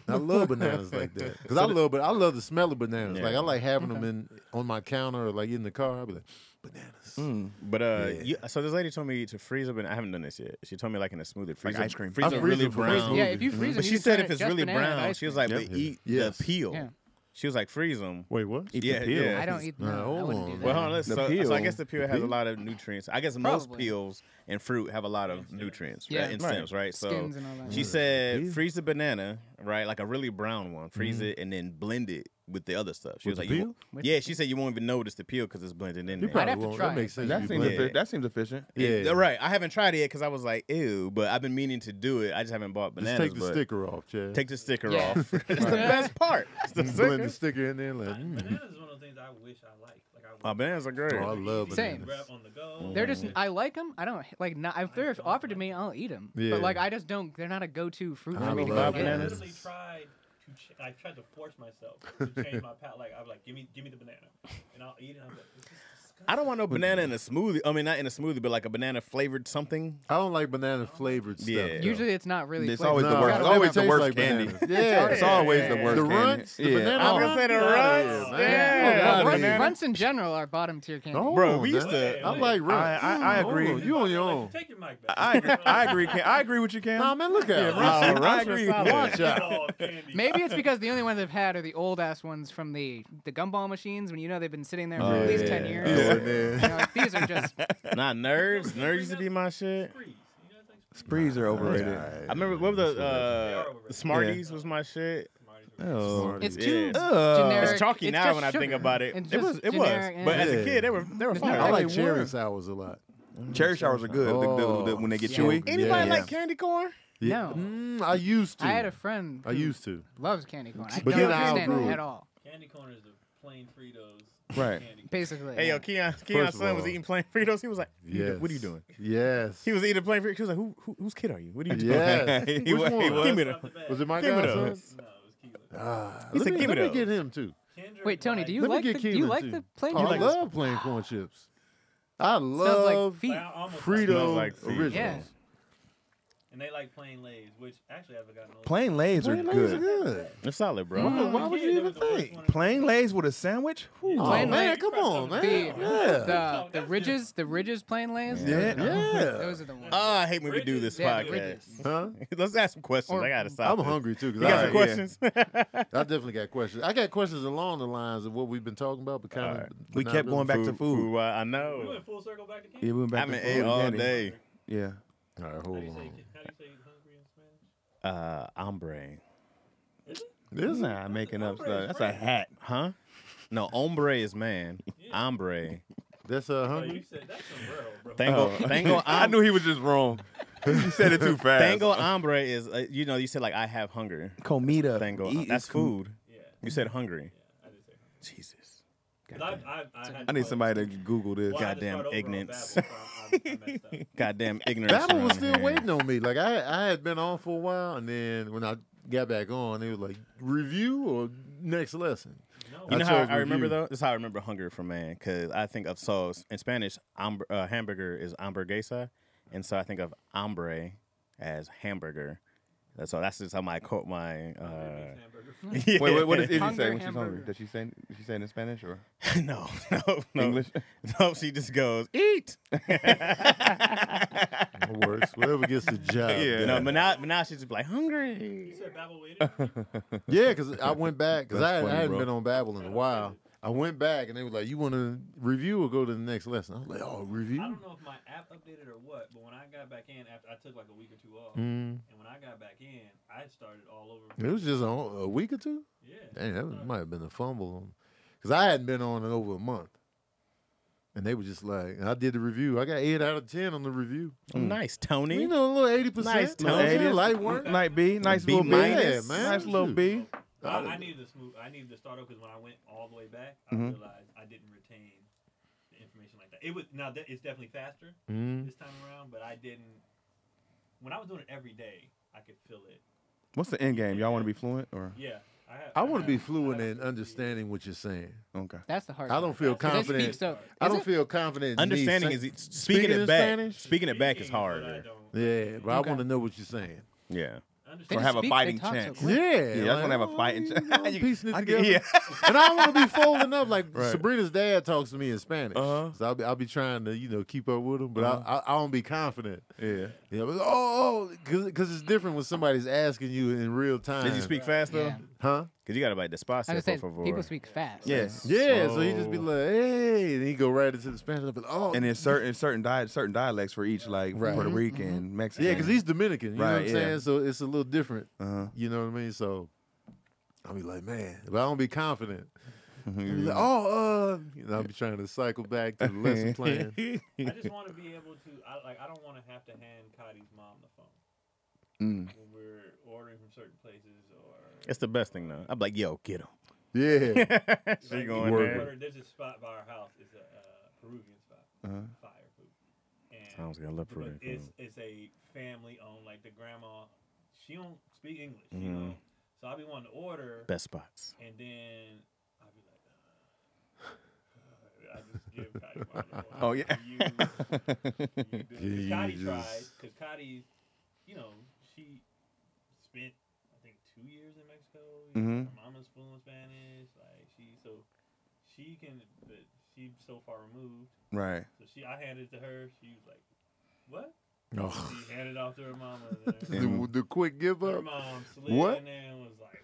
I love bananas like that because I love the smell of bananas. Yeah. Like I like having them on my counter or like in the car. I be like, bananas. But Yeah. so this lady told me to freeze them, and I haven't done this yet. She told me like in a smoothie, freeze them, ice cream. freeze I them freeze really them for brown. smoothie. Yeah, if you freeze them, But you she can said turn if it it's just really banana brown, ice she was cream. like, Yep. but eat Yes. the peel. Yeah. She was like, freeze them. Wait, what? Eat Yeah, the peel. yeah. I don't eat. No, No, I hold wouldn't on. do that. Well, hold on, The so I peel. guess the peel has a lot of nutrients. I guess most Probably. peels and fruit have a lot of nutrients, Yeah. right? And Right. stems, right? So Skins and all that. she Yeah. said, Peel. freeze the banana, right? Like a really brown one. Freeze it and then blend it with the other stuff. She With was the like, peel? yeah, she said you won't even notice the peel because it's blended in You there. probably have to won't. try That makes it. sense. That You seems blend Yeah. it. that seems efficient. Yeah. Right. I haven't tried it yet because I was like, ew, but I've been meaning to do it. I just haven't bought Just bananas. take the but sticker off, Chad. Take the sticker Yeah. off. It's the best part. It's the Blend sticker. the sticker in there. Like, Bananas is one of those things I wish I liked. Like I Oh, bananas are great. Oh, I love Same. bananas. grab on the go. They're just. I like them. I don't like. Not, if they're offered to me, I'll eat them. Yeah. But like, I just don't. They're not a go-to fruit I for me to love go get. bananas. I literally tried to. I tried to force myself to change my palate. Like I was like, give me the banana, and I'll eat it. And I'm like, this is I don't want no banana in a smoothie. I mean, not in a smoothie, but like a banana flavored something. I don't like banana flavored stuff. Yeah. Usually it's not really. It's flavored. always the No, worst. it It's always the tastes worst like candy. bananas. Yeah, It's always the worst the candy. runts, the Yeah. banana I was runts. gonna say the Get outta runts. here, man. Yeah. Runts, banana. runts in general are bottom tier candy. No, Bro, we man. used to- I like runts. I agree. Hold on, you on your own. Take your mic back. I agree. I agree with you, Cam. Nah, man, look at it. Runts- I Runts agree. are solid. Watch out. Oh, candy. Maybe it's because the only ones I've had are the old ass ones from the gumball machines when they've been sitting there for at least 10 years. Yeah, You man. know, like, these are just Not nerds. Nerds used to be my shit. Freeze. You guys like Sprees are overrated. I remember what were the Smarties was my shit. Oh. it's too Ugh. generic. It's chalky It's now just when I think sugar. about it. It's It was. just It was. generic, But as a yeah. kid, they were It's fire. not I like Like cherry warm. sours a lot. Cherry showers are good when they get Yeah. chewy. Anybody Yeah. like candy corn? No. I used to. I had a friend I who used to. loves candy corn. I But don't then I understand outgrew it it. at all. Candy corn is the plain Fritos. Right. Candy. Basically. Hey, yeah. yo, Keon's First of son was all- eating plain Fritos. He was like, Yes. "What are you doing?" Yes. He was eating plain Fritos. He was like, "Whose kid are you? What are you doing?" Yes. He Which was- one? he was. Give me the. Was it my Give me godson? those. No, it was Keelan. Ah, He let said, me, "Give me let me those." get him too. Kendrick Wait, Tony, liked- do you Let me like get the, do you Keelan, like too. the plain Oh, I chips? love plain corn chips. I Smells like love feet. Like, I almost Smells Frito like feet. originals. Yeah. And they like plain Lays, which actually I've gotten old. Plain Lays are Plain Lays are good. good. It's solid, bro. Why would you even think? Plain Lays with a sandwich? Oh, Plain man, Lays- come on, man. The, Yeah. the ridges plain lays. Yeah. Yeah. Those are the ones. Oh, I hate when we do this Yeah, podcast. Ridges. Huh? Let's ask some questions. Or- I gotta stop. I'm this. hungry too. You got some Yeah. questions? I definitely got questions. I got questions along the lines of what we've been talking about, but kind of We kept going back to food. I We know. went full circle back to candy. Yeah, we went back I to mean, food ate and all candy. day. Yeah. All right, How hold do you say on. hungry in Spanish? Hombre. This is Nah, making up stuff. That's a hat. Huh? No, hombre is man. Hombre. that's Oh, hungry. you said that's sombrero, bro. Tango. I knew he was just wrong. He said it too fast. Tango hombre is, you said like I have hunger. Comida. Tango. Eat That's is food. Yeah, You said hungry. I did say hungry. Jesus. 'Cause I had I need somebody to Google this. Well, I just goddamn started over on ignorance. Babel, so I messed up. Goddamn ignorance. Babel was around still here. waiting on me. Like I had been on for a while, and then when I got back on, it was like review or next lesson. No, You know I how chose I remember review. though? This is how I remember hunger from man, because I think of in Spanish, hamburger is hamburguesa, and so I think of hombre as hamburger. That's just how I quote my. hamburger. Yeah. Wait, what does Izzy Hunger say when she's hungry? hamburger. Did she say it in Spanish or no, English? No, she just goes eat. It works. Whatever gets the job. Yeah. done. No, but now she's just like hungry. You said Babel waited? Yeah, because I went back because I That's funny, hadn't bro. been on Babel in a while. I went back and they were like, "You want to review or go to the next lesson?" I was like, "Oh, I review." don't know if my app updated or what, but when I got back in, after I took like a week or two off, Mm. and when I got back in, I started all over. It was just a week or two. Yeah. Dang, that might have been a fumble because I hadn't been on in over a month. And they were just like, and I did the review. I got 8 out of 10 on the review. Nice, Tony. You know, a little 80%. Nice, You know, Tony. yeah, light work. Night B, nice B little B. minus. Yeah, man. Nice little B. I needed to smooth. I needed to start over because when I went all the way back, I Mhm. realized I didn't retain the information like that. It was now that it's definitely faster Mm. this time around, but I didn't. When I was doing it every day, I could feel it. What's the end game? Y'all want to be fluent or Yeah, I want to be fluent in understanding what you're saying. okay? That's the hard I part. don't feel 'Cause they speak confident. so- I is don't it? feel confident. in me Understanding saying- is speaking in it back. Spanish? Speaking it back is Speaking, but I harder. don't Yeah, but I Okay. want to know what you're saying. Yeah. They Or just have a speak- they fighting talk so chance. quick. Yeah, Yeah, I just want to have a oh, fighting you chance. know, piecing it I together. yeah. And I don't want to be folding up like Right. Sabrina's dad talks to me in Spanish. Uh-huh. So I'll be trying to keep up with him, but I don't be confident. Yeah. Yeah, but, because it's different when somebody's asking you in real time. Did you speak fast though? Yeah. Huh? Because you got to like I despacio, just say por favor. people speak fast. Yes. Yeah, so he just be like, hey, and he go right into the Spanish. I'll be like, oh, And there's certain dialects for each, like Right. Puerto Rican, Mexican. yeah, because he's Dominican. You know what I'm Right, saying? yeah. So it's a little different. Uh-huh. You know what I mean? So I'll be like, man, but I don't be confident. I'll be Mhm. like, I'll be trying to cycle back to the lesson plan. I just want to be able to. I don't want to have to hand Cotty's mom the phone Mm. when we're ordering from certain places or. It's the best thing though. I'm like, yo, get him. Yeah. She Like, going Word. there. There's a spot by our house. It's a Peruvian spot. Uh-huh. Fire food. And Sounds good. I love but Peruvian it's food. it's a family owned. Like the grandma, she don't speak English. You Mhm. know, so I'll be wanting to order, Best spots. and then I'll be like, I just give Cotty my Oh yeah. Scotty Jesus. tried, because Scotty, she spent, I think, 2 years in Mexico. Mhm. Her mama's fluent Spanish. Like, she can, but she's so far removed. Right. So I handed it to her. She was like, what? Oh. She handed it off to her mama. Then The quick give her up. mom slid What? in there and was like,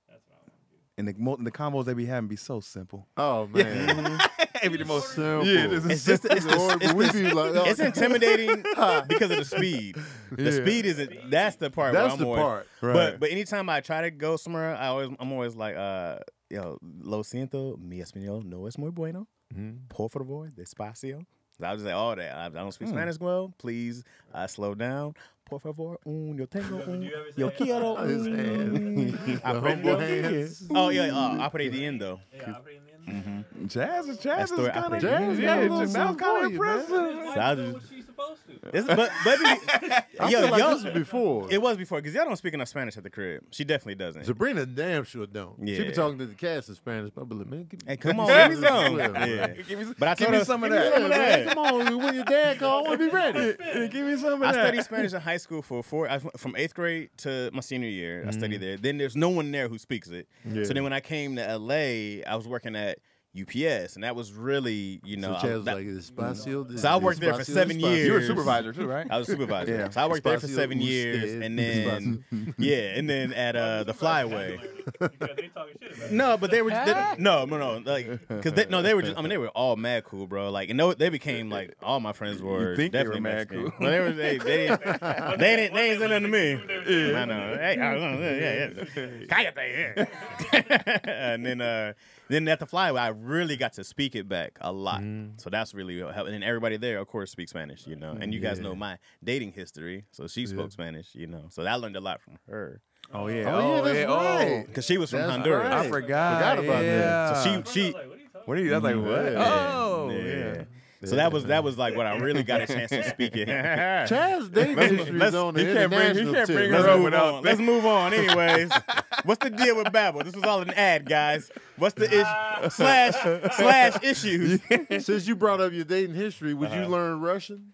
that's what I want to do. And the combos they be having be so simple. Oh man, It be the most simple. Yeah, this is We be like, oh. It's intimidating because of the speed. The Yeah. speed isn't. That's the part. That's where I'm the always, part. Right. But anytime I try to go somewhere, I'm always like, lo siento, mi español no es muy bueno. Por favor, despacio. So I'll just say all that. I don't speak Spanish well. Please slow down. Por favor, yo tengo yo quiero His hands. The humble hands. Oh yeah, aprendiendo. Yeah, I bring them in. Chaz is kind story I of played. Jazz yeah, got a little that was something kind for of you, man. impressive. Why So I you doing just- what she's supposed to? But I feel like this was before. it was before because y'all don't speak enough Spanish at the crib. She definitely doesn't. Sabrina damn sure don't. She be Yeah. talking to the cast in Spanish. But I'll be like, man, give me, Hey, come on, Yeah, give me some. yeah. Yeah. But I Give told me her some of Yeah, that. man, come on, when your dad call, I want to be ready. Give me some of I that. studied Spanish in high school from 8th grade to my senior year. I studied there. Then there's no one there who speaks it. Yeah. So then when I came to LA, I was working at UPS, and that was really, So Chaz was I- like, Espacio. So I worked there for 7 years. You were a supervisor too, right? I was a supervisor. Yeah. So I worked there for Espacio 7 years, usted. and then and then at the Flyway. Because they talking shit about it. No, but they were no, like because they were just. I mean, they were all mad cool, bro. Like, and they became like all my friends were. You think they were definitely mad Mexican. cool. Well, they ain't say nothing to me. I know. Hey, cállate. And then at the Flyway, I really got to speak it back a lot. So that's really what helped. And then everybody there, of course, speaks Spanish, And you guys know my dating history, so she spoke Spanish, So I learned a lot from her. Oh yeah. Oh, yeah, that's right. Because she was from That's Honduras. right. I forgot about that. yeah. So I was she like, what are you talking What are you? That's like what? Yeah. Oh yeah. So that was like what I really got a chance to speak it. Chaz dating history is on the he can't bring- he international can't tip. bring Let's her up move without on. Let's move on. Anyways, what's the deal with Babbel? This was all an ad, guys. What's the slash issues? Since you brought up your dating history, would you learn Russian?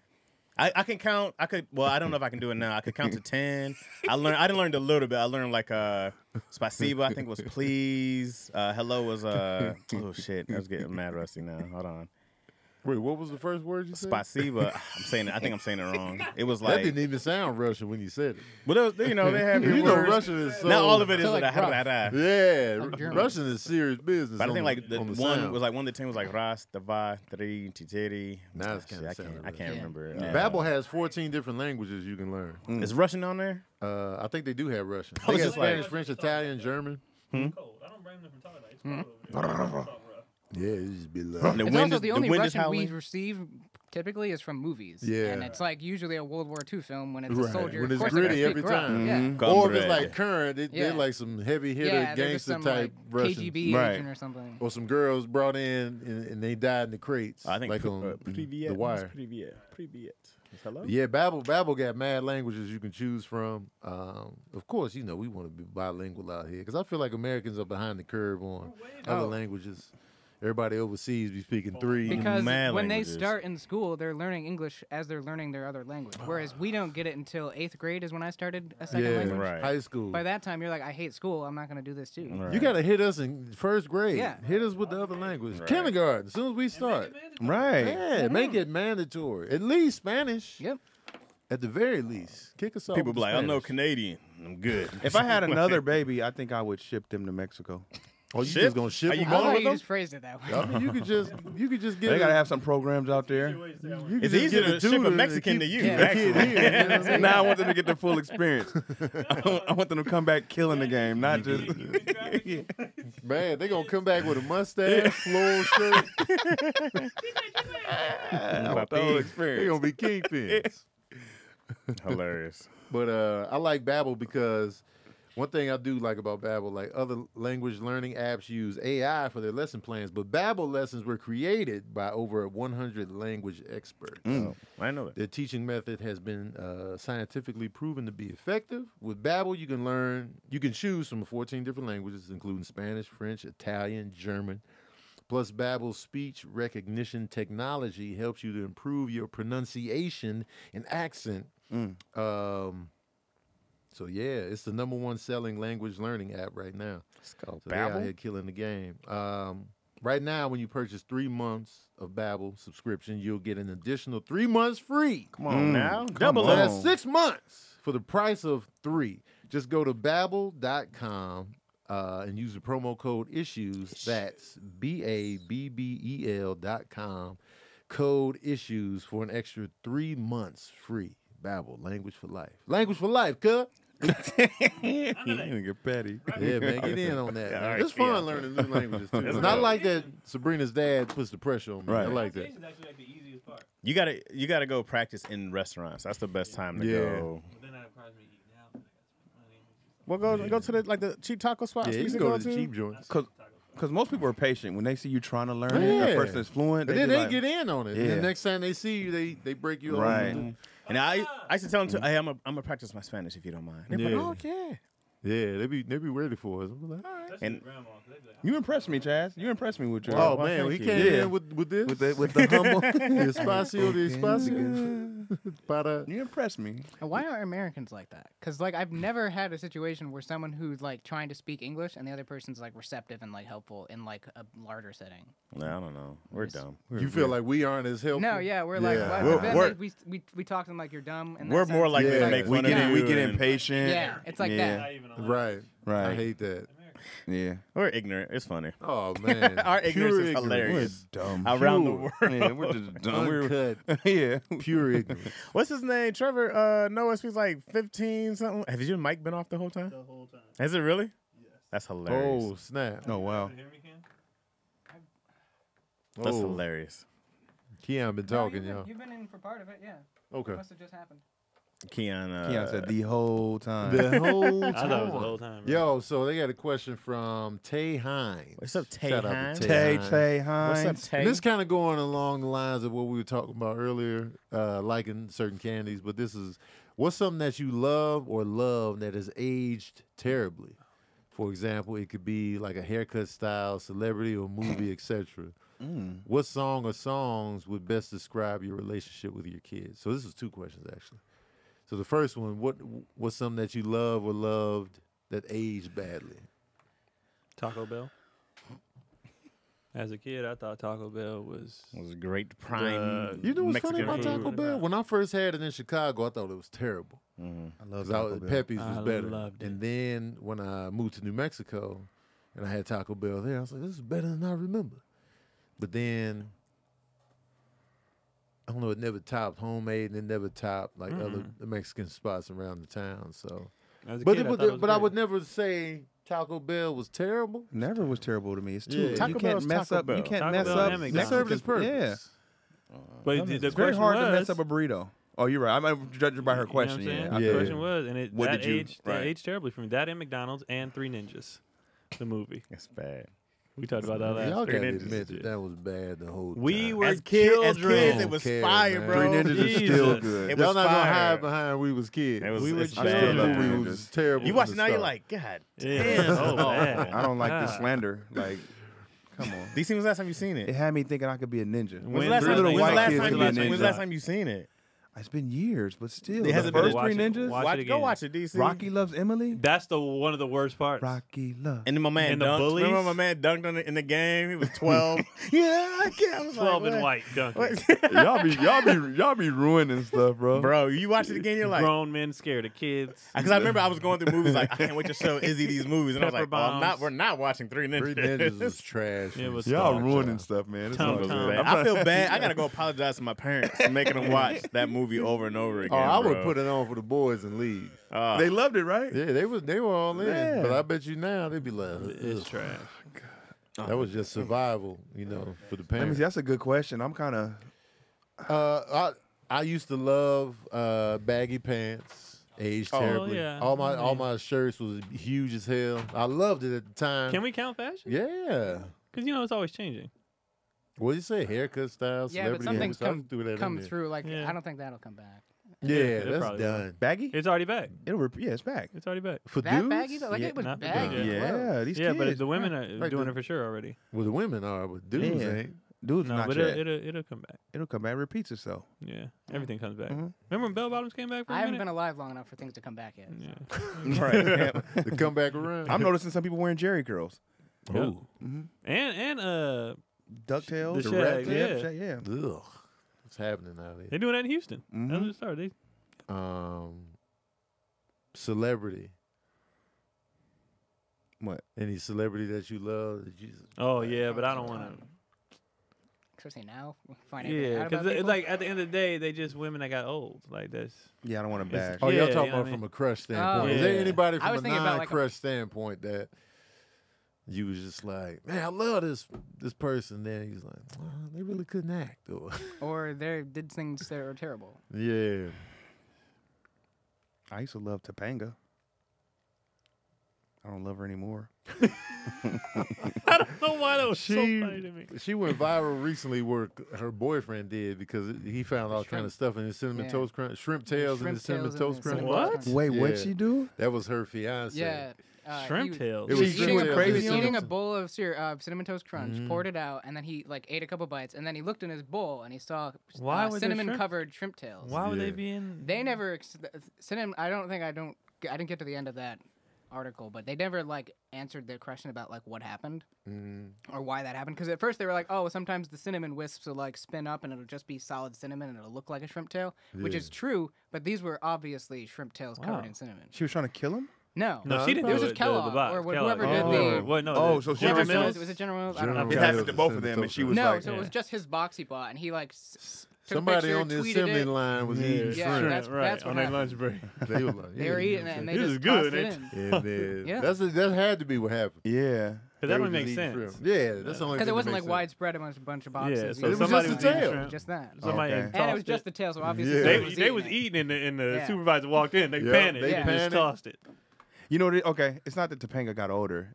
I can count. Well, I don't know if I can do it now. I could count to 10. I learned a little bit. I learned like spasiba, I think was please. Hello was oh shit. I was getting mad rusty now. Hold on. Wait, what was the first word you said? Spasiba. I think I'm saying it wrong. It was That like didn't even sound Russian when you said it. well, they have You your know words. Russian is so... Not all of it is like like rough. Yeah, Like German. Russian is serious business. But I think on like the on one sound. was like one of the 10 was like Ras, Dava, Tri, Titeri. Now it's Shit, kinda I sounding can't right. remember. Babbel has 14 different languages you can learn. Is Russian on there? I think they do have Russian. I They was got just like- Spanish, French, Italian, German. cold. I don't blame them for talking like it's cold over there. Talk rough. Yeah, it just be like... The It's wind also is the only wind is Russian we howling. receive typically is from movies. Yeah. And it's like usually a World War II film when it's Right. a soldier. When of it's course they're gonna gritty every speak rough. time. Yeah. Or if it's Comrade. like current, they're Yeah. like some heavy hitter Yeah, they're just gangster some type like Russians. KGB Right. agent or something. Or some girls brought in and they died in the crates. I think like on Privyet. The Wire. Privyet. Hello? Yeah, Babbel got mad languages you can choose from. Of course, we want to be bilingual out here because I feel like Americans are behind the curve on other Oh. languages. Everybody overseas be speaking 3. Because Mad when languages. they start in school, they're learning English as they're learning their other language. Whereas we don't get it until 8th grade is when I started a second yeah, language. Right. high school. By that time, you're like, I hate school. I'm not going to do this too. Right. You got to hit us in first grade. Yeah. Hit us with the other language. Right. Kindergarten, as soon as we start. Right. Yeah, make it mandatory. At least Spanish. Yep. At the very least. Kick us off. People with be like, I'm no Spanish. Canadian. I'm good. If I had another baby, I think I would ship them to Mexico. Oh, you Ship? just gonna ship Are you them I going all? thought with you them? just phrased it that way. I mean, you could just get. They gotta have some programs out there. You could It's just easier get to ship tutor a and Mexican keep to you, the kid actually. here, you know what I'm saying? Now I want them to get the full experience. I want them to come back killing the game, not just. Man, they gonna come back with a mustache, floral shirt. I want the whole They experience. gonna be kingpins. Hilarious. But I like Babbel because one thing I do like about Babbel, like other language learning apps use AI for their lesson plans, but Babbel lessons were created by over 100 language experts. I know that. Their teaching method has been scientifically proven to be effective. With Babbel, you can choose from 14 different languages, including Spanish, French, Italian, German. Plus, Babbel's speech recognition technology helps you to improve your pronunciation and accent. So yeah, it's the #1 selling language learning app right now. Let's go. So they're out here killing the game. Right now, when you purchase 3 months of Babbel subscription, you'll get an additional 3 months free. Come on now. Come Double on. So that. that's 6 months for the price of 3. Just go to Babbel.com and use the promo code ISSUES. That's BABBEL.com. Code ISSUES for an extra 3 months free. Babbel, language for life. Language for life, cuz. Nigga petty. Yeah, man, get in on that. Yeah, man. all right, It's fun yeah. learning new languages too. That's And I dope. like that Sabrina's dad puts the pressure on me. Right. I like that. Pronunciation is actually like the easiest part. You gotta go practice in restaurants. That's the best time to Yeah. go. But then that requires me eating out. And I got some money. Well, go to the cheap taco spots. Yeah, we you used can to go to the cheap joints. Because most people are patient when they see you trying to learn it. Yeah. A person is fluent. And They then be they like, get in on it. And Yeah. the next time they see you, they break you Right. off. And I used to tell them too, hey, I'm gonna practice my Spanish if you don't mind. They're Yeah. like, oh yeah. Yeah, they be ready for us. I'm like, all right. And You impressed me, Chaz. You impressed me with your. Oh, well, man, thank he you. came Yeah. in with this. with the humble. the espacio, the espacio. Para. You impressed me. Why are Americans like that? Because like I've never had a situation where someone who's like trying to speak English and the other person's like receptive and like helpful in like a larger setting. No, I don't know. We're dumb. You feel like we aren't as helpful? No, yeah, we're like, Yeah. why, We're- then, we're- like, we talk to them like you're dumb. And We're more likely Yeah. to make we fun get of you. we get and- impatient. Yeah, it's like that. Right. Right. I hate that. Yeah. We're ignorant. It's funny. Oh, man. Our ignorance Pure is hilarious. We're dumb. Around the Pure. world. Yeah, we're just dumb. Uncut. Yeah. Pure ignorance. What's his name? Trevor Noah speaks like 15 something. Have you and Mike been off the whole time? The whole time. Has it really? Yes. That's hilarious. Oh, snap. Oh wow. You hear me, Ken? That's Oh. hilarious. Keon been talking, y'all. You've been in for part of it, yeah. Okay. Must have just happened. Keon. Keon said the whole time. The whole time. I thought it was the whole time. bro. Yo, so they got a question from Tay Hines. What's up, Tay Shout out to Hines? Tay Hines. Tay What's Hines. up, Tay? And this kind of going along the lines of what we were talking about earlier, liking certain candies. But this is, what's something that you love or love that has aged terribly? For example, it could be like a haircut style, celebrity or movie, etc. What song or songs would best describe your relationship with your kids? So this is 2 questions actually. So the first one, what's something that you love or loved that aged badly? Taco Bell. As a kid, I thought Taco Bell was. It was a great prime. You know what's Mexican funny about food. Taco Bell? When I first had it in Chicago, I thought it was terrible. I love 'Cause Taco Bell. Pepe's was I better. loved it. And then when I moved to New Mexico and I had Taco Bell there, I was like, this is better than I remember. But then, I don't know, it never topped homemade and it never topped like other Mexican spots around the town. So, As a but kid, it was, I thought it was but I great. would never say Taco Bell was terrible. Never was terrible to me. It's too. Yeah. You Taco can't Bell's mess Taco up. You Bell. can't Taco mess Bell up. and It McDonald's. served its purpose. Yeah. But the It's very question hard was, to mess up a burrito. Oh, you're right. I might judge her by her question. You know what I'm Yeah. saying? Yeah. The question was, and it What that did you- aged that right. aged terribly for me. That and McDonald's and Three Ninjas, the movie. It's bad. We talked about that last. Y'all Three gotta Ninjas. admit that that was bad the whole time. We were As children. kids, it was Don't care, fire, man. bro. Three Ninjas is still Jesus. good. It Y'all was not gonna fire. hide behind we was kids. It was, We were it's I still bad. love That Three movie Ninjas. was terrible. You from watch the it now, you're start. like, God Yeah. damn. Oh, man. I don't like the God. slander. Like, come on. DC, when's the last time you seen It it? had me thinking I could be a ninja. When's the last Three time, little when's the white last kids time could you, be a when's the ninja. last time you seen it? It's been years, but still. It hasn't the been first watch Three it. Ninjas. Watch it Go again. watch it, DC. Rocky loves Emily. That's the one of the worst parts. Rocky loves. And then my man And the dunked. bullies? Remember my man dunked on it in the game? He was 12. Yeah, I can't. I was 12 like, and what? white dunking. What? y'all be ruining stuff, bro. Bro, you watch it again, you're like, Grown men scared of kids. because I remember I was going through movies like, I can't wait to show Izzy these movies. And I was like, Pepper oh, bombs. we're not watching Three Ninjas. Three Ninjas was trash. It was Y'all Stop, ruining stuff, man. It's Tom all Tom. good. I feel bad. I gotta go apologize to my parents for making them watch that movie over and over again. Oh, I would bro. put it on for the boys and leave. They loved it, right? Yeah, they were all in. Yeah. But I bet you now they'd be like, It's "Ugh." trash. That was just survival, for the Let me parents. see. That's a good question. I'm kind of. I used to love baggy pants. Aged terribly. yeah. All my shirts was huge as hell. I loved it at the time. Can we count fashion? Yeah. Because it's always changing. What do you say? Haircut style, Yeah, but celebrity some things haircut? I threw that in come there. through. Like Yeah. I don't think that'll come back. Yeah, it that's probably will. done. Baggy? It's already back. Yeah, it's back. It's already back. For That dudes? baggy though, like Yeah, it was not for baggy. dudes. Yeah, these Yeah, kids. but the women are Like doing the- it for sure already. Well, the women are, but dudes Yeah. ain't. Dudes No, not but yet. it'll come back. It'll come back. Repeats itself. Yeah, everything comes back. Mhm. Remember when bell bottoms came back for a I haven't minute? been alive long enough for things to come back yet. Yeah. Right. To come back around. I'm noticing some people wearing Jerry curls. Oh. And DuckTales. The the rat shag, tip, yeah. shag, yeah. Ugh. What's happening out here? they doing that in Houston. Mhm. That's what it started. Celebrity. What? Any celebrity that you love? That you, Oh yeah, but I don't want to. Especially now, find everything Yeah, out about because people. like at the end of the day, they just women that got old. Like that's Yeah, I don't want to It's- bash. oh, y'all Yeah, talking you know about what I from a crush standpoint. Oh, Is there yeah. anybody I from was a thinking about, like, non-crush standpoint that you was just like, man, I love this person? Then he's like, well, they really couldn't act. or they did things that were terrible. Yeah. I used to love Topanga. I don't love her anymore. I don't know why that was so She funny to me. she went viral recently where her boyfriend did because he found all kind of stuff in his cinnamon Yeah. toast crunch, shrimp tails in Shrimp his cinnamon tails in toast the crunch. cinnamon What? toast crunch. Wait, Yeah. what'd she do? That was her fiance. Yeah. Shrimp he was- tails. It He was was, shrimp eating, tails he in was the eating a cinnamon- bowl of cinnamon toast crunch, Mhm. poured it out, and then he like ate a couple bites, and then he looked in his bowl and he saw Why was there cinnamon shrimp? covered shrimp tails. Why would Yeah. they be in? They never cinnamon. I didn't get to the end of that article, but they never like answered their question about like what happened or why that happened. Because at first they were like, oh, sometimes the cinnamon wisps will like spin up and it'll just be solid cinnamon and it'll look like a shrimp tail, which Yeah. is true. But these were obviously shrimp tails Wow. covered in cinnamon. She was trying to kill him? No, No, No, she didn't. it was do just it. Kellogg box, or Kellogg. whoever did the. What? No. Oh, the so she General just- Mills? Was it General Mills? I don't General know. It Mills. happened to both of them, and she was No, like, so it was just his box he bought, and he like took a Somebody picture, on the tweeted assembly it. line was Yeah, eating Yeah, shrimp. that's right what on their happened. lunch break. They were like, They were eating it, and they This just is good, tossed it ain't in. And then, Yeah. that had to be what happened. yeah. Because They that were would make just eating sense. shrimp. Yeah, that's the only Because thing it wasn't that like makes widespread amongst a bunch of boxes. Yeah, You so know, It was somebody just was a eating tail. shrimp. just that. Somebody Okay. tossed And it was just it. the tail, so obviously Yeah. somebody They was it. eating, and the Yeah. supervisor walked in. They Yep, panicked. they and panicked. just tossed it. You know, okay, it's not that Topanga got older.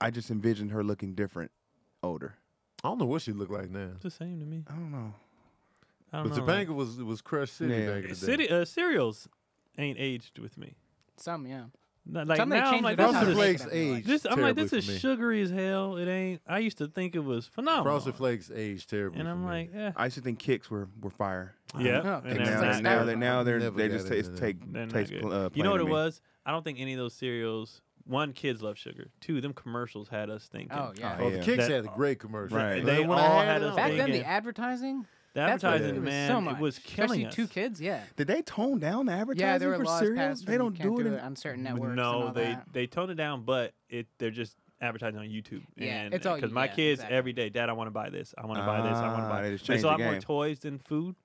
I just envisioned her looking different older. I don't know what she looked like now. It's the same to me. I don't know. I don't But know. Topanga was Crush City Yeah. back in the day. Cereals ain't aged with me. Some, yeah. Like Some they now, I'm changed like, it up this how Frosted they is make Flakes it, I feel like. aged this. I'm like, this terribly is for me. sugary as hell. It ain't. I used to think it was phenomenal. Frosted Flakes aged terribly. and for I'm me. like, yeah, I used to think kicks were fire. yeah. Oh, And And It's now, like they're, now, they're, styrofoam. now they're Never they got just into taste that. They're not taste good. plain You know what to it me. was? I don't think any of those cereals. One, kids love sugar. Two, them commercials had us thinking. Oh, yeah. Oh, the Yeah. Kicks That- had a great commercial. Right. They When I all had had it us on- Back then, thinking. the advertising, The that's what advertising, it was man, so much. it was killing Especially us. 2 kids, yeah. Did they tone down the advertising Yeah, there were for laws cereals? passed. They when don't you can't do it. on certain networks. and No, all that. they toned it down, but they're just advertising on YouTube. Yeah, and, it's all- because my yeah, kids exactly. every day, Dad, I want to buy this. I want to buy this. I want to buy. They just There's changed a lot the more game. toys than food.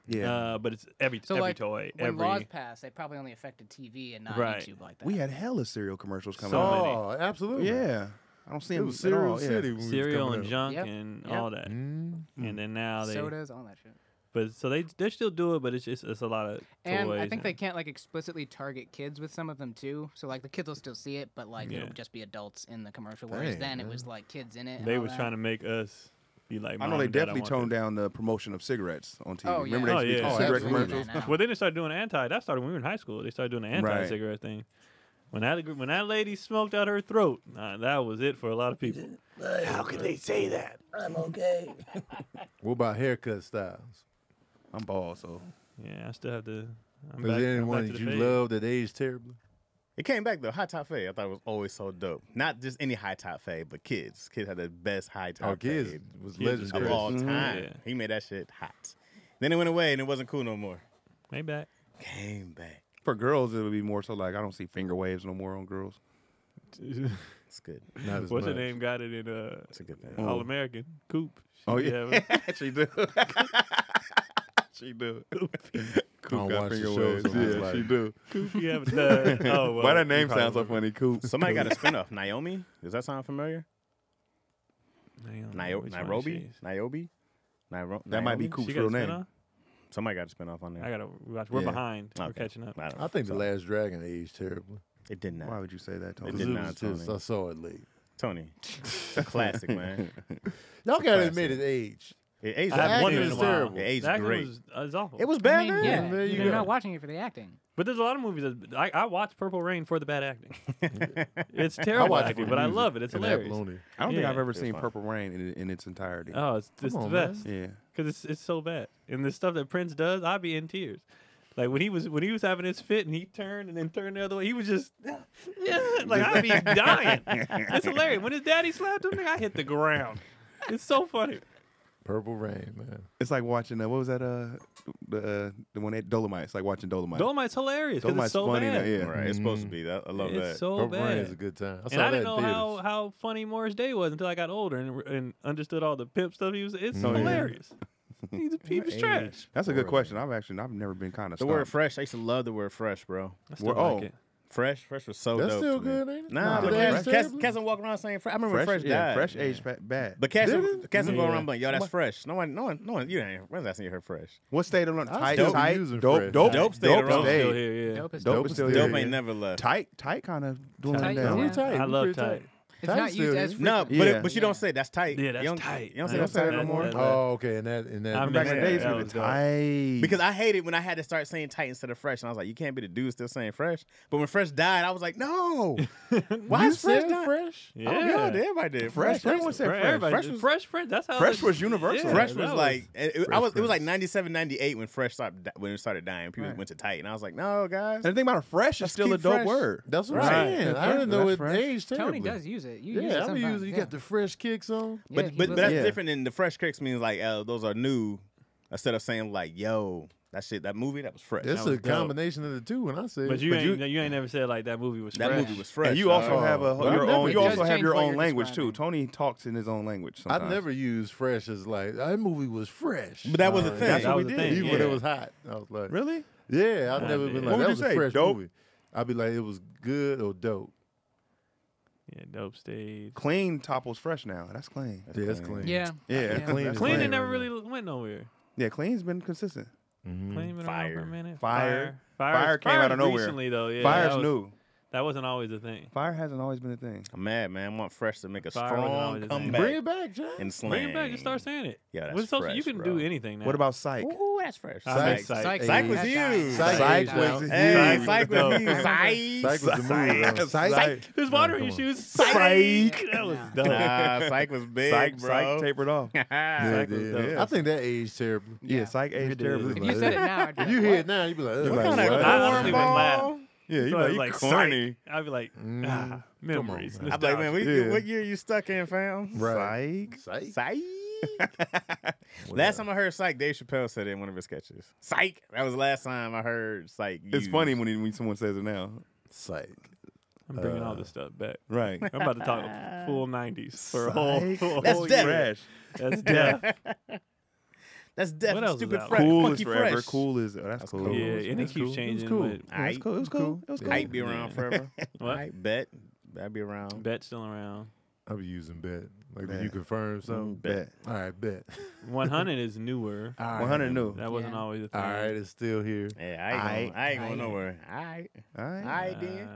Yeah. But it's every So, every like, toy. When every laws passed, they probably only affected TV and not Right. YouTube like that. We had hella cereal commercials coming So out. many. Oh, absolutely. Yeah. I don't see It them was at all. Cereal Yeah. City. when we was cereal coming and up. junk Yep. and Yep. all that. Mm. And then now they. Sodas, all that shit. But so they still do it, but it's a lot of toys. And I think they can't like explicitly target kids with some of them too. So like the kids will still see it, but like Yeah. it'll just be adults in the commercial. Whereas Dang, then it man. was like kids in it. They was trying to make us be like. I know Mom they and Dad, definitely want toned this. down the promotion of cigarettes on TV. Oh, yeah. Remember they Oh, used to yeah. do Oh, cigarette absolutely. commercials? Now. Well, then they started doing that started when we were in high school. They started doing the Right. anti-cigarette thing. When that lady smoked out her throat, that was it for a lot of people. How could they say that? What about haircut styles? I'm bald, so Yeah, I still have to. I'm Was back, there I'm anyone back to that the you fade. loved that aged terribly? It came back though. High top fade. I thought it was always so dope. Not just any high top fade, but kids. Kids had the best high top Oh, kids fade was Kids was of legendary. all time. Yeah. He made that shit hot. Then it went away and it wasn't cool no more. Way back. Came back. for girls it would be more so like I don't see finger waves no more on girls. It's good. Not as What's her much. name? Got it in It's a good thing. All American. Coop. Oh She yeah, have she do. She do. I don't watch the finger shows, waves. so it's Yeah, like- she do. Coop. You have oh, well, Why that you name probably sounds so remember. funny? Coop. Somebody got a spinoff. Naomi? Does that sound familiar? Damn, which one Nairobi? she is? Niobe? That might be Naomi? Coop's She got real a name. spinoff? Somebody got a spinoff on there. I gotta watch. We're Yeah. behind. We're Okay. catching up. I don't I know. think The Sorry. Last Dragon aged terribly. It did not. Why would you say that, Tony? It 'Cause did it not, was just, Tony. I saw it late. Tony. It's a classic, man. Y'all gotta classic. admit it aged. It aged I haven't one seen it in minute. a while. terrible. It aged The acting great. was awful. It was I bad, mean, man. yeah, There you you're go. not watching it for the acting. But there's a lot of movies that I watch Purple Rain for the bad acting. It's terrible watch it for acting, the but I music love it. It's and hilarious. abalone. I don't think Yeah. I've ever It's seen fine. Purple Rain in its entirety. Oh, it's Come the on, best. Yeah. Because it's so bad. And the stuff that Prince does, I'd be in tears. Like when he was having his fit and he turned and then turned the other way, he was just like I'd be dying. It's hilarious. When his daddy slapped him, I hit the ground. It's so funny. Purple Rain, man. It's like watching what was that? The one at Dolomite. It's like watching Dolomite. Dolomite's hilarious because Dolomite's it's so funny. bad. Yeah. Right, it's supposed to be that. I love It's that. so Purple Rain is a bad. good time. I And saw I that didn't know in theaters. how funny Morris Day was until I got older and understood all the pimp stuff he was. It's Oh, yeah. hilarious. He was trash. That's a good question. I've never been kind of The word fresh. I used to love the word fresh, bro. I still Well, like it. Fresh was so That's dope. still to me. good, ain't it? Nah, but Did Cass they age terribly? walking around saying fresh. I remember when Fresh died. Fresh aged bad. But Cass Did it? going Yeah. around like, yo, that's fresh. No one. You ain't. When's the last time you heard fresh? What state of I tight? still be Tight. using Dope. Fresh. Dope. Dope stayed Dope around. stayed. Still here, yeah. Dope is Dope dope. is still Dope here. ain't never left. Tight kind of doing Tight, it Yeah, now. we Yeah. tight. I We love pretty tight. It's Tight not still used is. as No, Yeah. but you don't say that's tight. Yeah, that's you don't, tight. You don't say I that's don't say tight that no no more. more. Oh, okay. And I that. Back in the Yeah, days, that we were was dope. tight. Because I hated when I had to start saying tight instead of fresh, and I was like, you can't be the dude still saying fresh. But when fresh died, I was like, no. Why You is fresh said dying? Fresh? Yeah. Oh god, everybody did. Fresh. Everyone said fresh. Everybody Fresh did. was Fresh. That's how. Fresh it- was universal. Yeah, Fresh that was like it was like Prince. 97, 98 when fresh when it started dying. People Right. went to tight, and I was like, no, guys. And the thing about a fresh is Let's still a keep dope fresh. word. That's what Right. I'm saying. Yeah, I didn't know that's it fresh. aged terribly. Tony does use it. You use it Yeah, I'm sometimes. using. You got the fresh kicks on. Yeah, But he but was- that's Yeah. different than the fresh kicks means like those are new. Instead of saying like, yo, that movie that was fresh. It's That a was dope. combination of the two. When I say, But you it. ain't never said like that movie was That fresh. movie was fresh. And you also dog. have But your I've own. never- You It also does have change your what own you're language describing. too. Tony talks in his own language. I Sometimes. never used fresh as like that movie was fresh. But that was the Alright. thing. That's That what we was the did. thing, Even when yeah. it was hot, I was like, Really? yeah, I've I never did. been What like would that you was a say, fresh dope? movie. I'd be like, it was good or dope. Yeah, dope stage. Clean topples fresh now. That's clean. Yeah, it's clean. Yeah. Yeah, Yeah. Clean that's is Clean clean it never right really went nowhere. Yeah, clean's been consistent. Mhm. Clean been around Fire. for a minute. Fire Fire came out of nowhere. Recently though, yeah. Fire's that was, new. That wasn't always a thing. Fire hasn't always been a thing. I'm mad, man. I want fresh to make a Fire wasn't always strong a thing. comeback Bring it back, John. in slang. Bring it back and start saying it. Yeah, that's With social, fresh, you can bro. do anything now. What about psych? Ooh, that's fresh. I like Psych. Psych. Psych was That's huge. nice. Psych Psych aged was out. huge. Hey, Psych Psych was was dope. huge. Psych was the movie. though. Psych. There's water in come your on. shoes. Psych. That was dope. Nah, Psych was big, Psych. bro. Psych tapered off. Yeah, Psych it was did. dope. I think that aged terribly. Yeah, Yeah. psych aged It did. terribly. If you said it now, I'd be If like, you hear what? it now, you'd be like, What What Like, kind of what? I honestly would laugh. cornball? Yeah, you So like it's you like corny. I'd be like, Mm. memories. man. I'm like, man, Yeah. what year you stuck in, fam? Right. Psych. Psych. Psych. Last time I heard Psych, Dave Chappelle said it in one of his sketches. Psych. That was the last time I heard Psych. It's used. funny when someone says it now. Psych. I'm bringing all this stuff back. Right. I'm about to talk full 90s for a Psych. whole That's whole death. year. Trash. That's death. That's What definitely else is stupid out? fresh. Cool Funky is forever. fresh. Cool is that's That's cool. cool. Yeah, and it That's keeps cool. changing. It was cool. but Yeah, it's Aight. cool. It was cool. It was cool. Aight be around Yeah. forever. What? Aight, bet. That'd be around. Bet's still around. I'll be using bet. Like, Bet. did you confirm something? Bet. All right, bet. 100 is newer. 100 new. That wasn't Yeah. always a thing. All right, it's still here. Yeah, I ain't going nowhere. Aight. All right. Aight, then.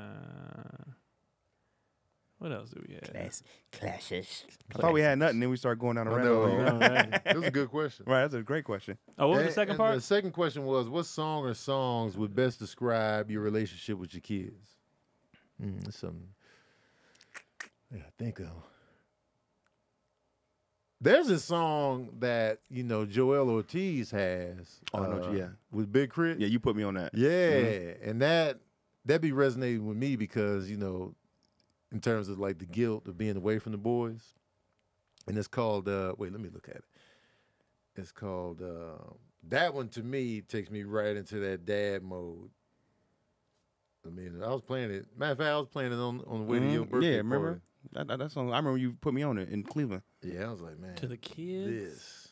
What else do we have? Classes. I thought we had nothing, then we started going down a I rabbit know, hole. right? That was a good question. Right, that's a great question. Oh, what was the And- second and part? The second question was, what song or songs would best describe your relationship with your kids? That's something I gotta think of. There's a song that, Joel Ortiz has. Oh, I know what you- yeah. With Big Crit. Yeah, you put me on that. Yeah, and that be resonating with me because, in terms of like the guilt of being away from the boys. And it's called wait, let me look at it. It's called that one to me takes me right into that dad mode. I mean, I was playing it. Matter of fact, I was playing it on the way to your birthday. Yeah, remember? party. That song, I remember you put me on it in Cleveland. Yeah, I was like, man. To the kids? This.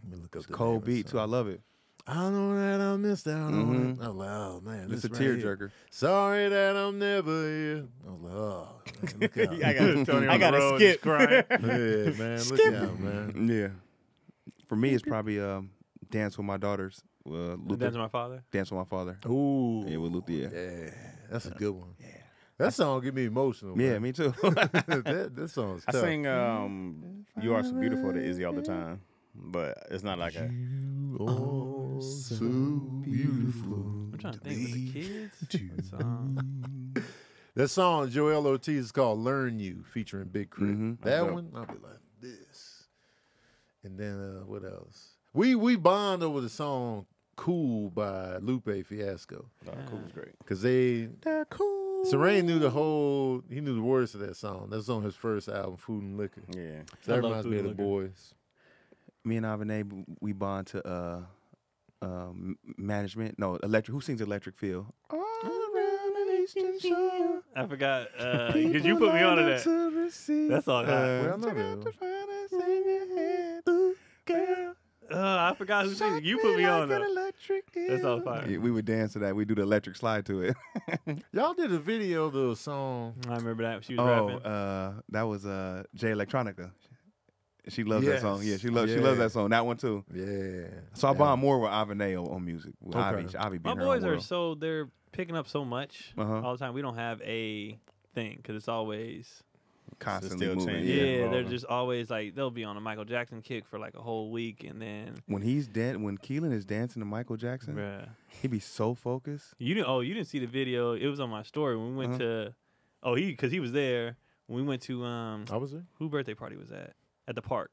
Let me look up It's a the cold name of the beat, too. I song. love it. I know that I missed out on Mhm. it. I was like, oh man, It's this a right here. tearjerker. Sorry that I'm never here. I was like, oh, man, look out. I got Tony I on got the to road skip. just crying. Yeah, man, look out, man. Yeah. For me, it's probably Dance with My Daughters. And Luther. That's my father. Dance with My Father. Ooh, Yeah, with Luther, yeah. yeah, that's a good one. That song get me emotional. Yeah, man. me too. that song's I tough. sing "You Are So Beautiful" to Izzy all the time, but it's not like a. You are so beautiful. I'm trying to think with the kids. What song? That song, Joel Ortiz, is called "Learn You," featuring Big Crit. Mhm. That dope. one, I'll be like this. And then what else? We bond over the song "Cool" by Lupe Fiasco Cool's great. because they. Cool. Serene knew he knew the words to that song. That's on his first album, Food and Liquor. Yeah. So that I love reminds Food me of and the Liquor. boys. Me and Avane, we bond to management. No, electric. Who sings Electric Feel? All around an Eastern Shore. I forgot because you put me on to that. That's all. Well, I know that. I forgot who sings it. You put me on that. That's all fire. Yeah, we would dance to that. We do the electric slide to it. Y'all did a video of the song. I remember that. She was rapping. That was Jay Electronica. She loves that song. Yeah, Yes. she loves Yeah. that song. That one too. Yeah. So I bond more with Avane on music. With Okay. Avi My being her boys own are world. they're picking up so much Uh-huh. all the time. We don't have a thing because it's always Constantly still moving. changing. yeah. Yeah, They're rolling. just always like they'll be on a Michael Jackson kick for like a whole week and then. When Keelan is dancing to Michael Jackson, Bruh. he be so focused. You didn't see the video. It was on my story when we went to because he was there when we went to I was there. who birthday party was that at the park.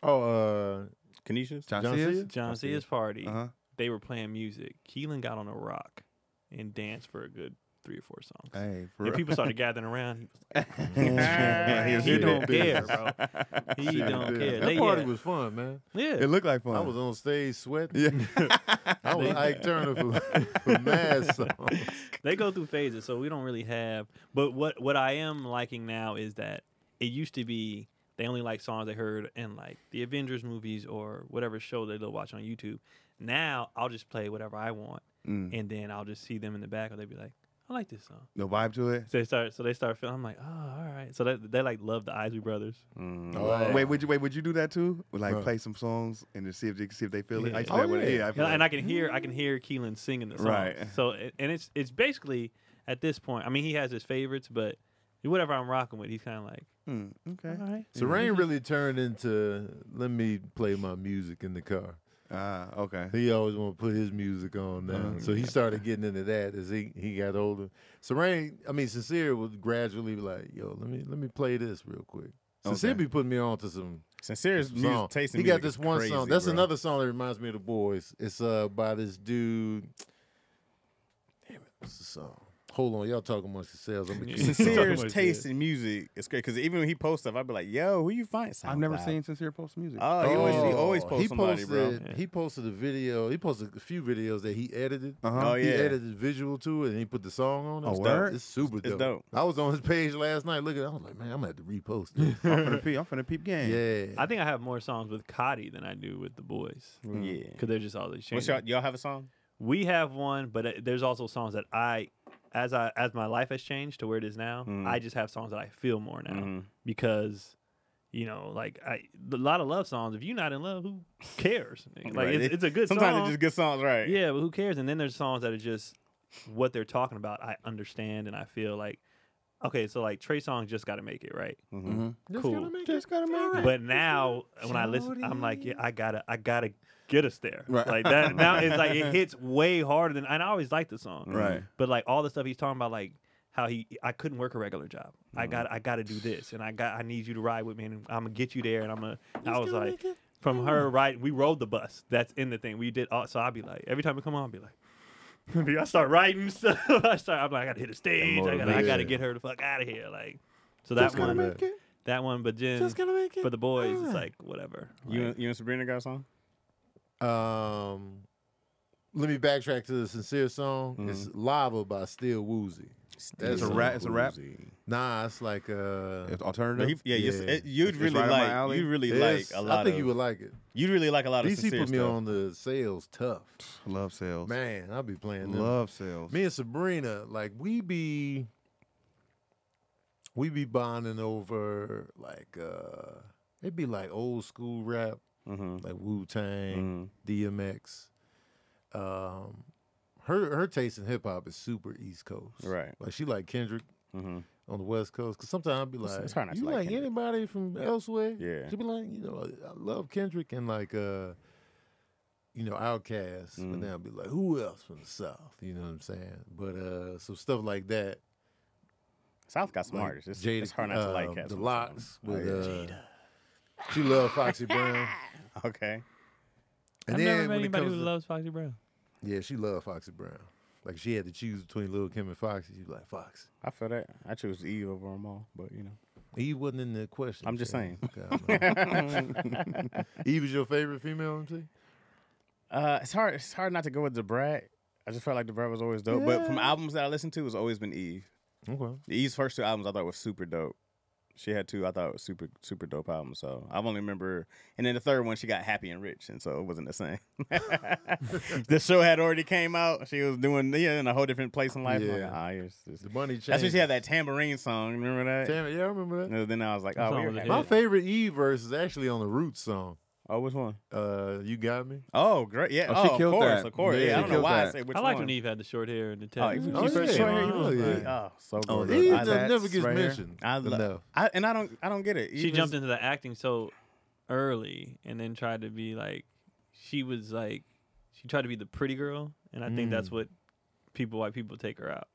Oh, Canisius? John John Sears? Cia? John Cia's party. Uh-huh. They were playing music. Keelan got on a rock and danced for a good 3 or 4 songs. Hey, for And real. people started gathering around. He was He he was don't big. care, bro. He don't care. That party was fun, man. yeah. It looked like fun. I was on stage sweating. Yeah. I was Ike Turner for mad songs. They go through phases, so we don't really have. But what I am liking now is that it used to be they only like songs they heard in like the Avengers movies or whatever show that they'll watch on YouTube. Now I'll just play whatever I want, and then I'll just see them in the back, or they'll be like, "I like this song." No vibe to it. So they start feeling. I'm like, "Oh, all right." So they like love the Isley Brothers. Oh. Wait, would you do that too? Like play some songs and just see if they feel it. I used to do Oh, that with- yeah. I feel And like- I can hear Keelan singing the song. Right. So and it's basically at this point. I mean, he has his favorites, but whatever I'm rocking with, he's kind of like, okay. all right. Serene really turned into let me play my music in the car. Okay. He always want to put his music on now. So he started getting into that as he got older. Sincere would gradually be like, yo, let me play this real quick. Sincere Okay. be putting me on to some Sincere's music song. taste in He got music this is one crazy, song. That's bro. another song that reminds me of the boys. It's by this dude. Damn it, what's the song? Hold on, y'all talking amongst yourselves. I'm gonna keep Sincere's Talking taste about in music is great because even when he posts stuff, I'd be like, "Yo, who you find?" I've never SoundCloud. seen Sincere post music. Oh, he always posts somebody, bro. He posted a video. He posted a few videos that he edited. Uh-huh. Oh, He yeah. edited visual to it and he put the song on it. Oh, It's word? dope. It's super It's dope. dope. I was on his page last night looking. I was like, man, I'm gonna have to repost it. I'm finna peep game. Yeah. I think I have more songs with Cotty than I do with the boys. Yeah. Because they're just always What's changing. y'all have a song? We have one, but there's also songs that as my life has changed to where it is now, I just have songs that I feel more now because, like a lot of love songs. If you're not in love, who cares? Like Right. it's a good Sometimes song. it's just good songs, right? Yeah, but who cares? And then there's songs that are just what they're talking about. I understand and I feel like, okay, so like Trey Songz just got to make it right. Cool. Just gotta make it. But now when I listen, I'm like, yeah, I gotta get us there. Right. Like that now it's like it hits way harder than and I always liked the song. Right. But like all the stuff he's talking about, like how I couldn't work a regular job. I gotta do this and I need you to ride with me and I'm gonna get you there and I was like from her right we rode the bus. That's in the thing. We did so I'd be like every time we come on I'd be like I start writing stuff. I'm like, I gotta hit the stage. I gotta motivation. get her the fuck out of here. Like so that gonna one make it. that one, but then for the boys, it's like whatever. You and Sabrina got a song? Let me backtrack to the Sincere song. It's Lava by Still Woozy. It's a rap. It's a rap. Nah, it's like It's No, alternative. you'd It's really right up my like. alley. You really like it's- a lot. I think of, you would like it. You'd really like a lot of DC Sincere put me stuff. on the sales tough. Love sales. Man, I'll be playing them. Love sales. Me and Sabrina, like we be bonding over like it'd be like old school rap, like Wu-Tang, DMX. her taste in hip hop is super East Coast. Right. Like she like Kendrick Mm-hmm. on the West Coast. Because sometimes I'll be like, it's hard not to you like like Kendrick. anybody from elsewhere? Yeah. She'll be like, I love Kendrick and like, Outkast. But then I'll be like, who else from the South? You know what I'm saying? But so stuff like that. South got some Like artists. Jada, It's hard not to like cats. the sometimes. Locks with Jada. she loved Foxy Brown. Okay. And I've then never met when it anybody who comes to- loves Foxy Brown. yeah, she loved Foxy Brown. Like she had to choose between Lil Kim and Foxy. She was like, Foxy. I feel that. I choose Eve over them all, but Eve wasn't in the question. I'm just saying. Eve is your favorite female MC? It's hard. It's hard not to go with DeBrat. I just felt like DeBrat was always dope. But from albums that I listened to, it's always been Eve. Okay. Eve's first 2 albums I thought was super dope. She had 2 I thought was super, super dope albums. So I only remember, and then the third one she got Happy and Rich, and so it wasn't the same. The show had already came out. She was doing in a whole different place in life. I'm Yeah. like, The money changed. that's when she had that tambourine song. Remember that? Yeah, I remember that. And then I was like, That oh, song we're was a happy. My hit. favorite Eve verse is actually on the Roots song. Oh, which one? You Got Me. Oh, great. Yeah. Oh, she of killed course, that. of course. Yeah, Yeah, she I don't know killed why I that. say which I liked one. when Eve had the short hair and the Oh, tat. Eve, Oh, she first yeah. short hair, Eve Oh, was yeah. great. Oh, so Oh, good. the Eve eye just tats never gets right here. mentioned I enough. I don't get it. She Eve jumped is- into the acting so early and then tried to be like, she tried to be the pretty girl, and I think that's what white people take her out.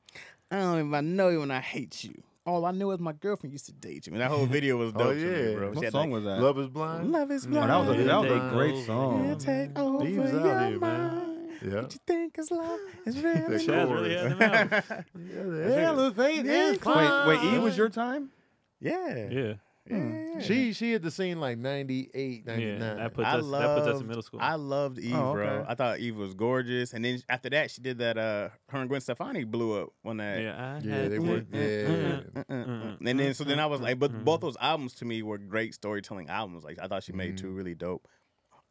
I don't even know you when I hate you. All I knew is my girlfriend used to date you. And that whole video was dope Oh, to me, yeah. bro. She What had song was that? Love is Blind. Love is Oh, blind. that was a Take great over. song. Yeah, take over Eve's your out here, man. mind. Yeah. What you think is love is really Chaz really had them out. Elevate and Wait, climb. Eve was your time? Yeah. Yeah. She had the scene like 98, 99. Yeah, that puts I us in middle school. I loved Eve, Oh, bro. okay. I thought Eve was gorgeous. And then after that, she did that, her and Gwen Stefani blew up on that. yeah, Yeah, they were. Yeah. And then so then I was like, but both those albums to me were great storytelling albums. Like I thought she made 2 really dope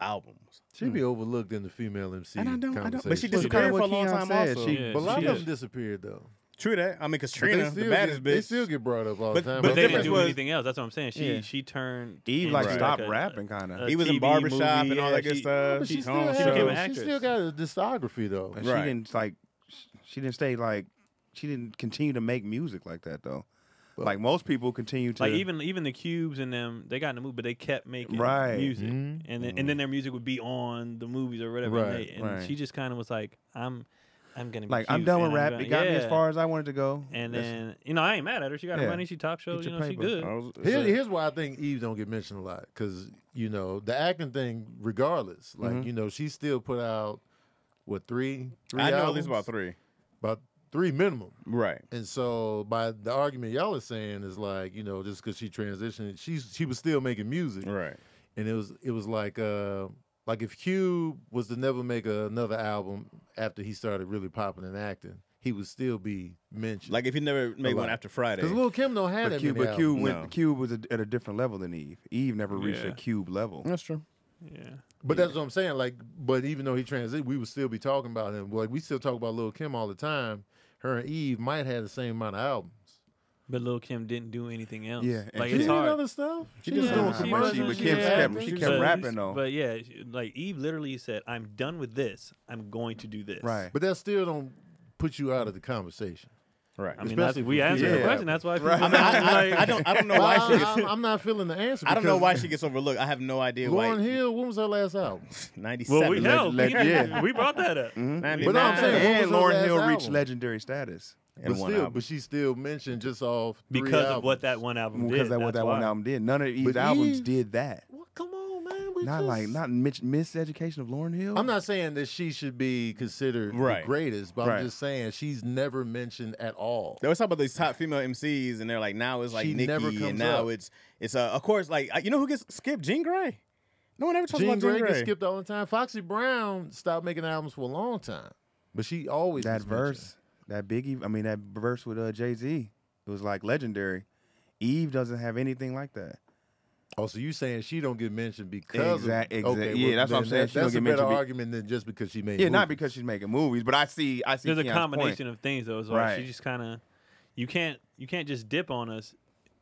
albums. She'd be overlooked in the female MC And I don't, conversation. but she Well, disappeared kinda for a what long Keon time said. also. She- Yeah, But a lot she of did. them disappeared though. True that. I mean, because But Trina, the baddest bitch. They still get brought up all But- the time. but But they didn't difference do was- anything else. That's what I'm saying. Yeah. She turned Eve into like Right. stopped a- rapping kind a of. He was in TV barbershop movie, and all yeah, that good she- stuff. but she She's still, home had, She became an show. actress. she still got a discography though. And Right. she didn't stay like she didn't continue to make music like that though. Like most people continue to Like even the Cubes and them, they got in the movie, but they kept making Right. music, Mhm. and then their music would be on the movies or whatever. Right, And right. she just kind of was like, I'm gonna be like cute, I'm done with and rap. gonna- It got me as yeah. far as I wanted to go. And That's- then I ain't mad at her. She got her Yeah. money. She top shows. Get You your know, she paper. good. Here's why I think Eve don't get mentioned a lot because the acting thing, regardless, like she still put out what three I know at albums? least about 3. About 3 minimum. Right. And so by the argument y'all are saying is like just because she transitioned, she was still making music, Right. and it was like if Cube was to never make another album after he started really popping and acting, he would still be mentioned. Like if you never made one lot. after Friday. Because Lil Kim don't have But that Cube, many but Cube, albums. went, No. Cube was at a different level than Eve. Eve never reached Yeah. a Cube level. That's true. Yeah. But that's what I'm saying. Like, but even though he transitioned, we would still be talking about him. Like, we still talk about Lil Kim all the time. Her and Eve might have the same amount of albums. But Lil Kim didn't do anything else. Yeah, and like she it's She did hard. other stuff. She was just doing wasn't- commercials. but She Kim was kept- acting. she kept rapping, though. But yeah, like Eve literally said, "I'm done with this. I'm going to do this." Right. But that still don't put you out of the conversation. Right. I mean, Especially we for answered the female question. That's why. Right. People I mean, like, I don't know why she gets. I'm not feeling the answer. I don't know because why she gets overlooked. I have no idea Lauren why. Hill, when was her last album? 97. well, we helped. yeah. We brought that up. But I'm saying, when was And her Lauren last Hill reached album? legendary status in But one still, album. but she still mentioned just off 3 Because of albums. what that one album did. Because that what That's that one why. album did. None of Eve's But albums Eve- did that. Well, come on, man. We Not just- like miseducation of Lauren Hill. I'm not saying that she should be considered Right. the greatest, but Right. I'm just saying she's never mentioned at all. They always talk about these top female MCs, and they're like, now it's like She Nicki, never and comes now up. it's of course, like you know who gets skipped? Jean Grey. No one ever talks Jean about Jean Grey Grey. gets skipped all the time. Foxy Brown stopped making albums for a long time, but she always that was mentioned. verse, that verse with Jay-Z, it was like legendary. Eve doesn't have anything like that. Oh, so you saying she don't get mentioned because Exact- of exact- okay, yeah, well, that's what I'm then saying. She don't That's get a better mentioned argument than just because she made. Yeah, not movies. because she's making movies, but I see. There's a Keon's combination point. of things though. It's Right. like she just kind of, you can't just dip on us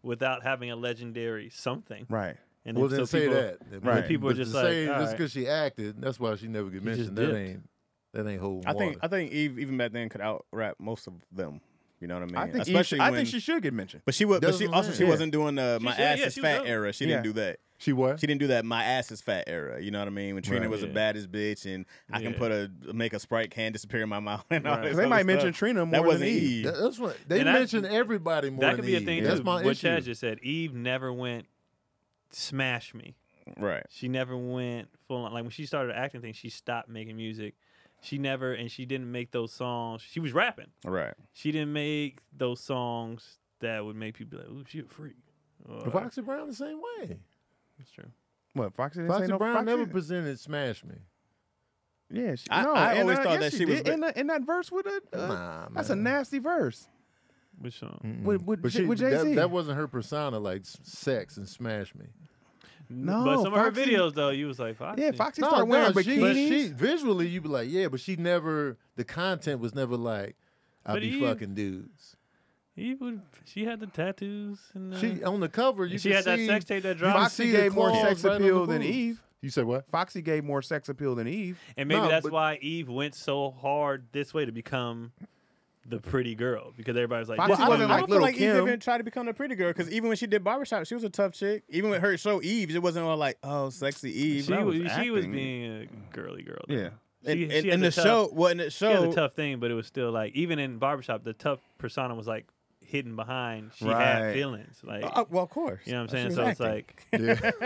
without having a legendary something. Right. And Well, then then so say people, that. Right. People are But just to like, say all just right. because she acted, that's why she never get You just mentioned. That dipped. ain't. That ain't holding I water. think Eve even back then could out rap most of them. You know what I mean? I think Especially I when, think she should get mentioned. But she was. But That's she what I'm also saying. she wasn't doing the my should, ass yeah, is she was fat dope. era. She Yeah. didn't do that. She what? She didn't do that my ass is fat era. You know what I mean? When Trina Right. was the Yeah. baddest bitch and I can make a Sprite can disappear in my mouth. And all Right. this They other might stuff. mention Trina more That wasn't than Eve. Eve. That's what they And that- mention everybody more That than could be a Eve. thing That's too. my What issue. Chaz just said. Eve never went smash me. Right. She never went full on. Like when she started acting things, she stopped making music. She never, and she didn't make those songs. She was rapping. Right. She didn't make those songs that would make people be like, "Ooh, she a freak." Or, Foxy Brown the same way. That's true. What, Foxy didn't say Foxy no Brown Foxy? never presented Smash Me. Yeah, I always thought that she was in that verse with a. Nah, That's a man. nasty verse. Which song? With But with Jay Z. that wasn't her persona, like sex and Smash Me. No, but some of her Foxy- videos though, you was like, Foxy. Yeah, Foxy started wearing she bikinis. visually you be like, yeah, but she never. The content was never like, I But be Eve- fucking dudes. She had the tattoos and She on the cover. You and she can had that see sex tape that dropped. Foxy see the gave more claws sex right on appeal the than boobs. Eve. You said what? Foxy gave more sex appeal than Eve. And maybe No, that's but- why Eve went so hard this way to become the pretty girl because everybody's like, Foxy this wasn't dude- I like don't feel Little like Eve Kim. even tried to become a pretty girl because even when she did Barbershop, she was a tough chick. Even with her show Eve, it wasn't all like, oh, sexy Eve. she That was acting. being a girly girl. though. Yeah. She in had the tough- show, well, in the She had show, a tough thing, but it was still like even in Barbershop, the tough persona was like hidden behind. She had Right. feelings, like well, of course. you know what She I'm was saying. So acting. it's like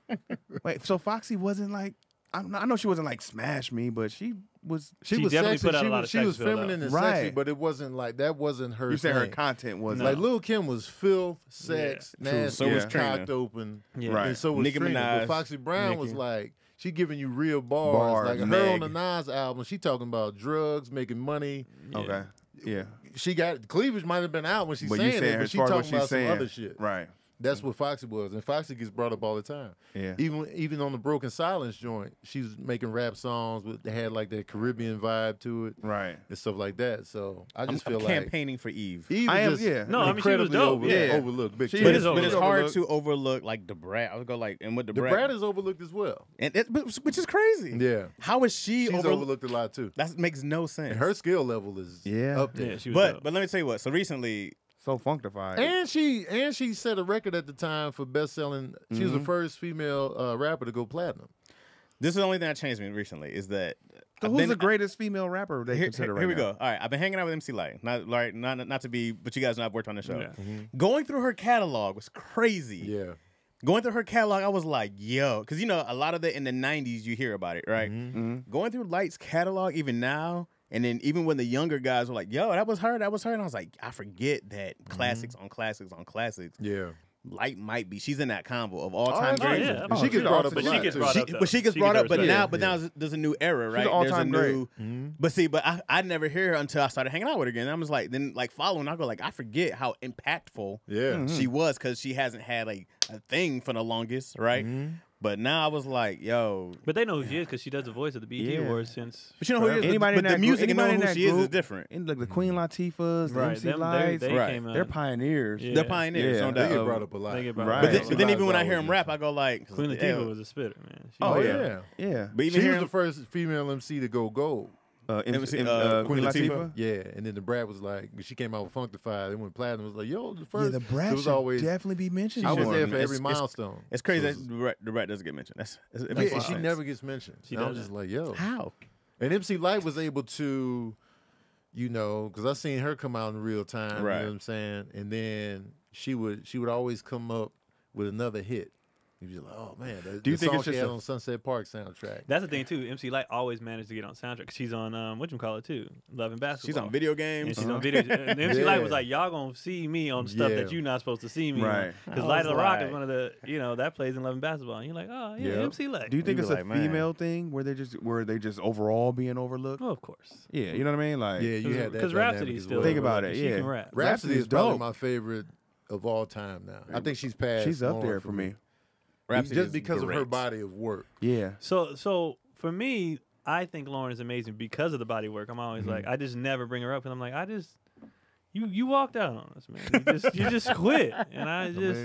Yeah. Wait, so Foxy wasn't like. I know she wasn't like smash me, but she was. She was definitely sexy. put out she a lot was, of she sex was appeal, though. feminine and Right. sexy, but it wasn't like that. Wasn't her. You said her thing. content was No. Like Lil Kim was filth, sex, True. nasty, So was Trina. cocked open, Yeah. Right. and so was Nicki Trina. Minaj, But Foxy Brown was Nicki. like she giving you real bars. Bars, Like her Meg. on the Nas album, she talking about drugs, making money. Okay. Yeah. She got cleavage might have been out when she's But you saying saying it, but as she far as what talking she's about saying. some other shit. Right. That's what Foxy was, and Foxy gets brought up all the time. Yeah. Even on the Broken Silence joint, she was making rap songs with they had like that Caribbean vibe to it Right. and stuff like that. So I I'm just feel like campaigning for Eve. Eve I am- is just yeah. No, I mean, she was incredibly dope, yeah. overlooked. Big She time. is But it's hard overlooked. to overlook like the Brat. I would go like, and with the The Brat, Brat is overlooked as well. which is crazy. Yeah, How is she she's overlooked? overlooked a lot too. That makes no sense. And her skill level is Yeah. up there. Yeah, she was but dope. let me tell you what. So recently, So functified. And she set a record at the time for best selling. She was the first female rapper to go platinum. this is the only thing that changed me recently is that So I've who's been- the greatest female rapper they Here, consider right here we now? go. All right, I've been hanging out with MC Light. Not to be, but you guys know I've worked on the show. Yeah. Going through her catalog was crazy. Yeah, Going through her catalog, I was like, yo, because you know a lot of it in the '90s you hear about it, right? Mm-hmm. Going through Light's catalog even now, and then even when the younger guys were like, yo, that was her, and I was like, I forget that classics on classics on classics. yeah. Light might be. She's in that combo of all time Oh, greats. yeah. And she gets brought up a But she lot gets too. brought up. But she gets brought up, but respect. now there's a new era, right? an all-time there's a great. new. But see, but I never hear her until I started hanging out with her again. I was like, then like following, I go like, I forget how impactful Yeah. she was because she hasn't had like a thing for the longest, right? But now I was like, yo, But they know who she is because she does the voice of the BET Yeah. Awards since. but you know who she is. Anybody but in the that music group, and knowing anybody in who that she is group, different. And like the Queen Latifahs, the Right, MC them, Lights, they Right. came out. they're pioneers. Yeah. They're pioneers. Yeah. no They doubt. get brought up a lot. They get brought Right. up. But then MC even when I Lights hear him always rap, I go like, Queen yeah. Latifah was a spitter, man. She Oh was- yeah, yeah. But She even was hearing the first female MC to go gold. MC, Queen Latifah. Yeah, and then the Brat was like, she came out with Functified. It went platinum. It was like, yo, the first. Yeah, the Brat it was should always. definitely be mentioned. I was more. there for It's- every it's- milestone. it's crazy So that the Rat doesn't get mentioned. It yeah, makes and no she sense. never gets mentioned. She And I was doesn't. just like, yo. How? And MC Light was able to, you know, because I seen her come out in real time. You Right. know what I'm saying? And then she would always come up with another hit. You'd be like, oh man, Do you the think song it's she just had a- on Sunset Park soundtrack? That's the thing too. MC Light always managed to get on soundtrack. 'Cause she's on whatchamacallit too, Love and Basketball. She's on video games. And she's on video. And MC Light was Yeah. like, y'all gonna see me on stuff Yeah. that you're not supposed to see me Right. Because I Light of was the Rock is like- one of the, that plays in Love and Basketball. And you're like, oh yeah, Yeah. MC Light. Do you think You it's be a like, man. female thing where they just overall being overlooked? Oh, of course. Yeah, you know what I mean. Like, Yeah, you had that. Because dynamic Rhapsody as still. well. Think about overlooked. it, She yeah. can rap. Rhapsody is Rhapsody's probably dope. my favorite of all time now. I think she's passed. she's up Lauren there for me. Rhapsody just is because of her great. body of work. Yeah, So for me, I think Lauren is amazing because of the body work. I'm always Mm-hmm. like, I just never bring her up, and I'm like, you walked out on us, man. You just quit, and I just.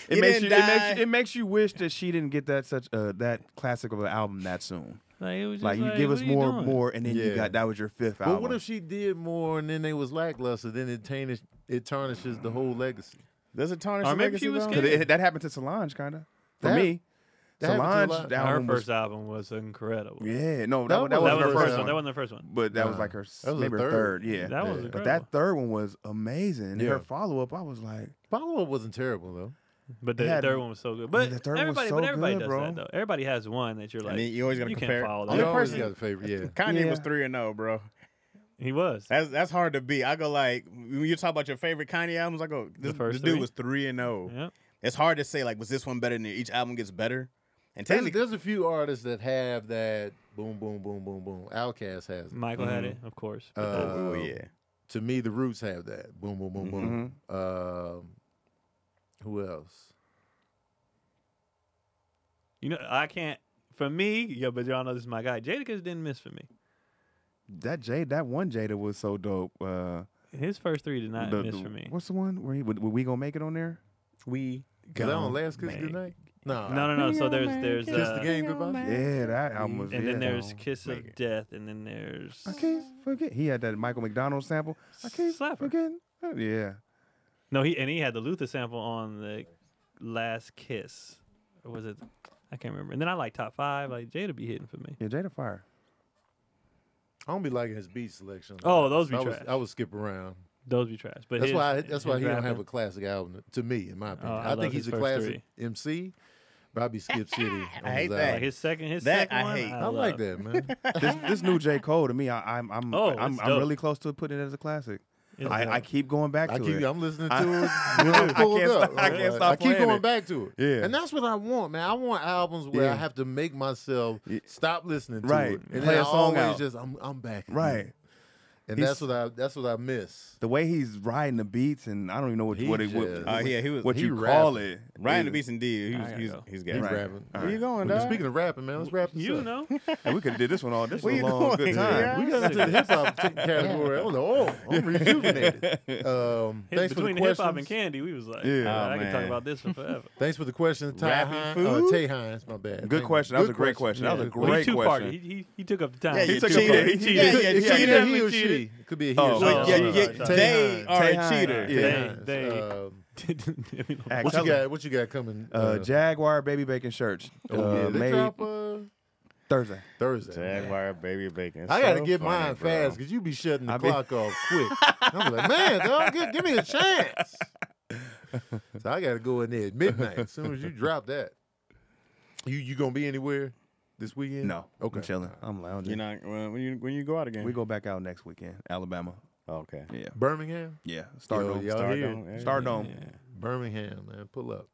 it You makes didn't you die. it makes you wish that she didn't get that classic of an album that soon. Like, it was just Like you give what us are you doing? more, and then you Yeah. got that was your fifth But album. what if she did more and then they was lackluster? Then it tarnishes the whole legacy. Does it tarnish Or the maybe she legacy, was though? scared. 'Cause that happened to Solange, kind of. For That- me, that happened to a Solange lot. the Her album was first album was incredible. yeah, no, That that was wasn't That her was first one. one. That wasn't the first one. But that was Nah, like her that was maybe the her third. third. Yeah, That was Yeah. incredible. but that third one was amazing. And Yeah. her follow up, I was like, Follow-up wasn't terrible though. But the It had- third one was so good. But the third one was everybody, so but everybody good, does bro. that though. Everybody has one that you're like, And then you always gotta you compare. can't follow Only You that. always person- got a favorite, yeah. Kanye Yeah. was 3-0, bro. He was. That's hard to beat. I go like when you talk about your favorite Kanye albums, I go this first dude three? was 3-0. Yeah. It's hard to say like was this one better than each album gets better. And There's, technically, there's a few artists that have that boom, boom, boom, boom, boom. Outkast has it. Michael had it, of course. But oh yeah, To me, the Roots have that. Boom, boom, boom, boom. Who else? you know, I can't. For me, yeah, but y'all know this is my guy. Jadakiss didn't miss for me. that one Jada was so dope. His first three did not miss for me. What's the one where would we gonna make it on there? we Because that on Last Kiss man. Goodnight? No. No. So there's Kiss the Game Goodbye? Yeah, that album was. and then yeah. there's Kiss of Make it. Death, and then there's I can't forget. He had that Michael McDonald sample. I can't Slapper. forget. Yeah. No, he had the Luther sample on the Last Kiss, or was it? I can't remember. And then I like Top 5. Like Jada be hitting for me. Yeah, Jada Fire. I don't be liking his beat selection. Oh, those be I trash. I would skip around. Those be trash. But That's his- why his he don't have rapping- a classic album to me, in my opinion. I I love think his he's a first classic three. MC, but I'd be Skip City. On I hate his that. album. Like his second That I one. hate. I like love. that, man. This new J Cole to me, I'm Oh, I'm it's dope. really close to putting it as a classic. It's I dope. keep going back to it. I'm listening to I- it when I'm pulled can't up. stop- I can't stop I keep playing going it. back to it. Yeah. And that's what I want, man. I want albums where Yeah. I have to make myself stop listening to Right. it. And Play then a song I always out. just I'm back. again. Right. And He's- that's what I miss. The way he's riding the beats, and I don't even know what He what, just- what, yeah, he was what he you call rapping. it. Ryan the Yeah. Beast and D. I gotta He's go. he's He's got rapping. Where you going, Well, dog? speaking of rapping, man, let's rap this You up. know, And we could have did this one all. This Where was a you long, going, good time. yeah? We got into the hip hop category. I was like, oh, I'm rejuvenated. Thanks for the between hip hop and questions. Candy, we was like, Yeah. I Oh, can talk man. about this for forever. Thanks for the question, Ty Rapping Hines. food? Tay Hines, my bad. Good Thank you. question. That was Good a great question. That was a Yeah, great Well, he two-parted. question. He took up the time. Yeah, He you took a cheated. part. He Yeah, cheated. yeah, It yeah, could be cheated. a he or cheated. she. It could be a he Oh, or she. well, Yeah, yeah, yeah, Tay they Hines. are Tay a Hines. cheater. Yeah. They What you got? What you got coming? Jaguar Baby Bacon shirts. yeah, they made drop Thursday. Thursday. Jaguar baby bacon. I got to So get funny, mine bro. fast because you be shutting the I be- clock off quick. I'm like, man, dog, give me a chance. So I got to go in there at midnight as soon as you drop that. You gonna be anywhere this weekend? No. Okay. I'm chilling. I'm lounging. You're not when you go out again. We go back out next weekend, Alabama. Okay. Yeah. Birmingham. Yeah. Stardome. Yo, y'all here? Stardome. Birmingham, man, pull up.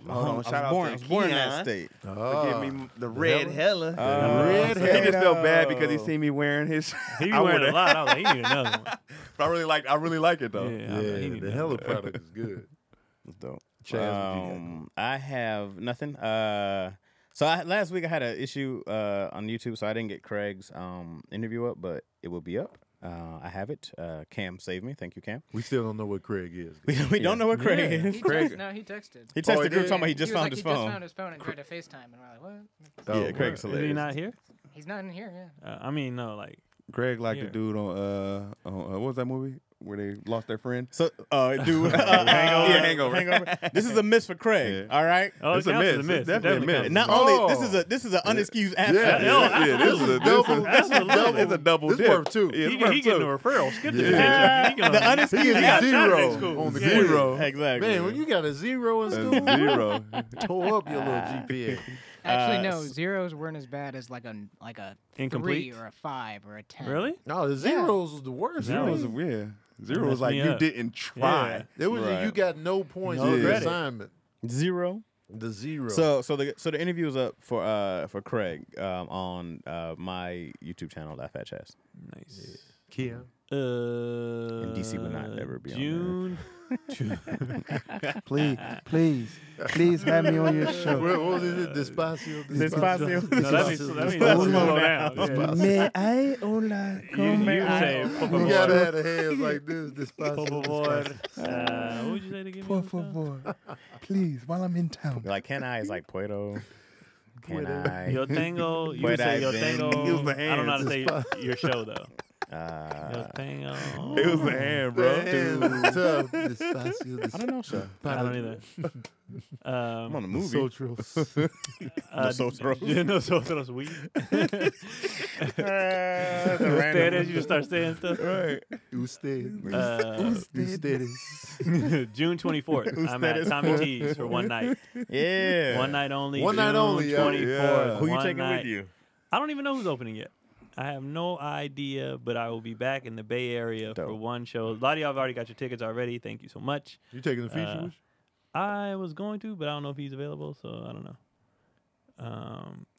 Hold on, shout out I to was born in that Keon. state. Forgive me, the red hella. red So he hella. just felt bad because he seen me wearing his. He be I wearing wore a lot. I was like, he need another one. I really like it though. Yeah, I was like, he need the another hella one. product is good. That's dope. Chaz, what you I have nothing. So last week I had an issue on YouTube, so I didn't get Craig's interview up, but it will be up. I have it. Cam saved me. Thank you, Cam. We still don't know what Craig is. We don't know what Craig is. He Craig- no, he texted. He texted Oh, the he group did? talking about he just was found like, his he phone. just found his phone and tried to FaceTime, and we're like, what? Yeah, Craig's Is he hilarious. not here? He's not in here, yeah. I mean, no, like Greg like the Here. dude on what was that movie where they lost their friend? So, dude, Yeah, Hangover. This is a miss for Craig. Yeah. All right. oh, It's it a counts as miss. a miss. It's It definitely a definitely miss. counts. Not only Oh. this is an unexcused absence. That's a double. It's a double This dip. worth two. Yeah, He it's worth getting a two. referral. Skip the Yeah. detention. The unexcused He gets absence. zero on the Yeah. quiz. Zero. Exactly. Man, when you got a zero in school, Zero. tore up your little GPA. Actually, no, zeros weren't as bad as like a Incomplete? 3 or a 5 or a 10. Really? No, the zeros was the worst. Zero That was was- yeah. Zero messed was like me you up. didn't try. Yeah. It was Right. you got no points No for the credit. assignment. Zero. The zero. So the interview is up for Craig on my YouTube channel, Laugh at Chaz. Nice. Keon. And DC would not ever be on June. Please have me on your show. What was it? Despacio. Despacio. No, that means slow down. Yeah. May I hola You say, You gotta have the hands like this. Despacio. por favor. What would you say to give me? Por favor, please, while I'm in town. Like, can I? It's like Puerto. Can I? Yo tengo. You would Puede say yo ven. tengo. It was the I don't know how to hands. say your show though. Yo tengo. It was the hand, bro. Tough. Despacio, I don't know, sir. I don't either. I'm on the movie. Nosotros. Nosotros. Nosotros we. That's a random- Ustedes, you just start saying stuff. Right. Ustedes. June 24th. I'm at Tommy T's for one night. Yeah. One night only. One night June only, yo. 24th. Yeah. Who you One taking night. with you? I don't even know who's opening yet. I have no idea, but I will be back in the Bay Area for Dope. one show. A lot of y'all have already got your tickets already. Thank you so much. You taking the feature with you? I was going to, but I don't know if he's available, so I don't know.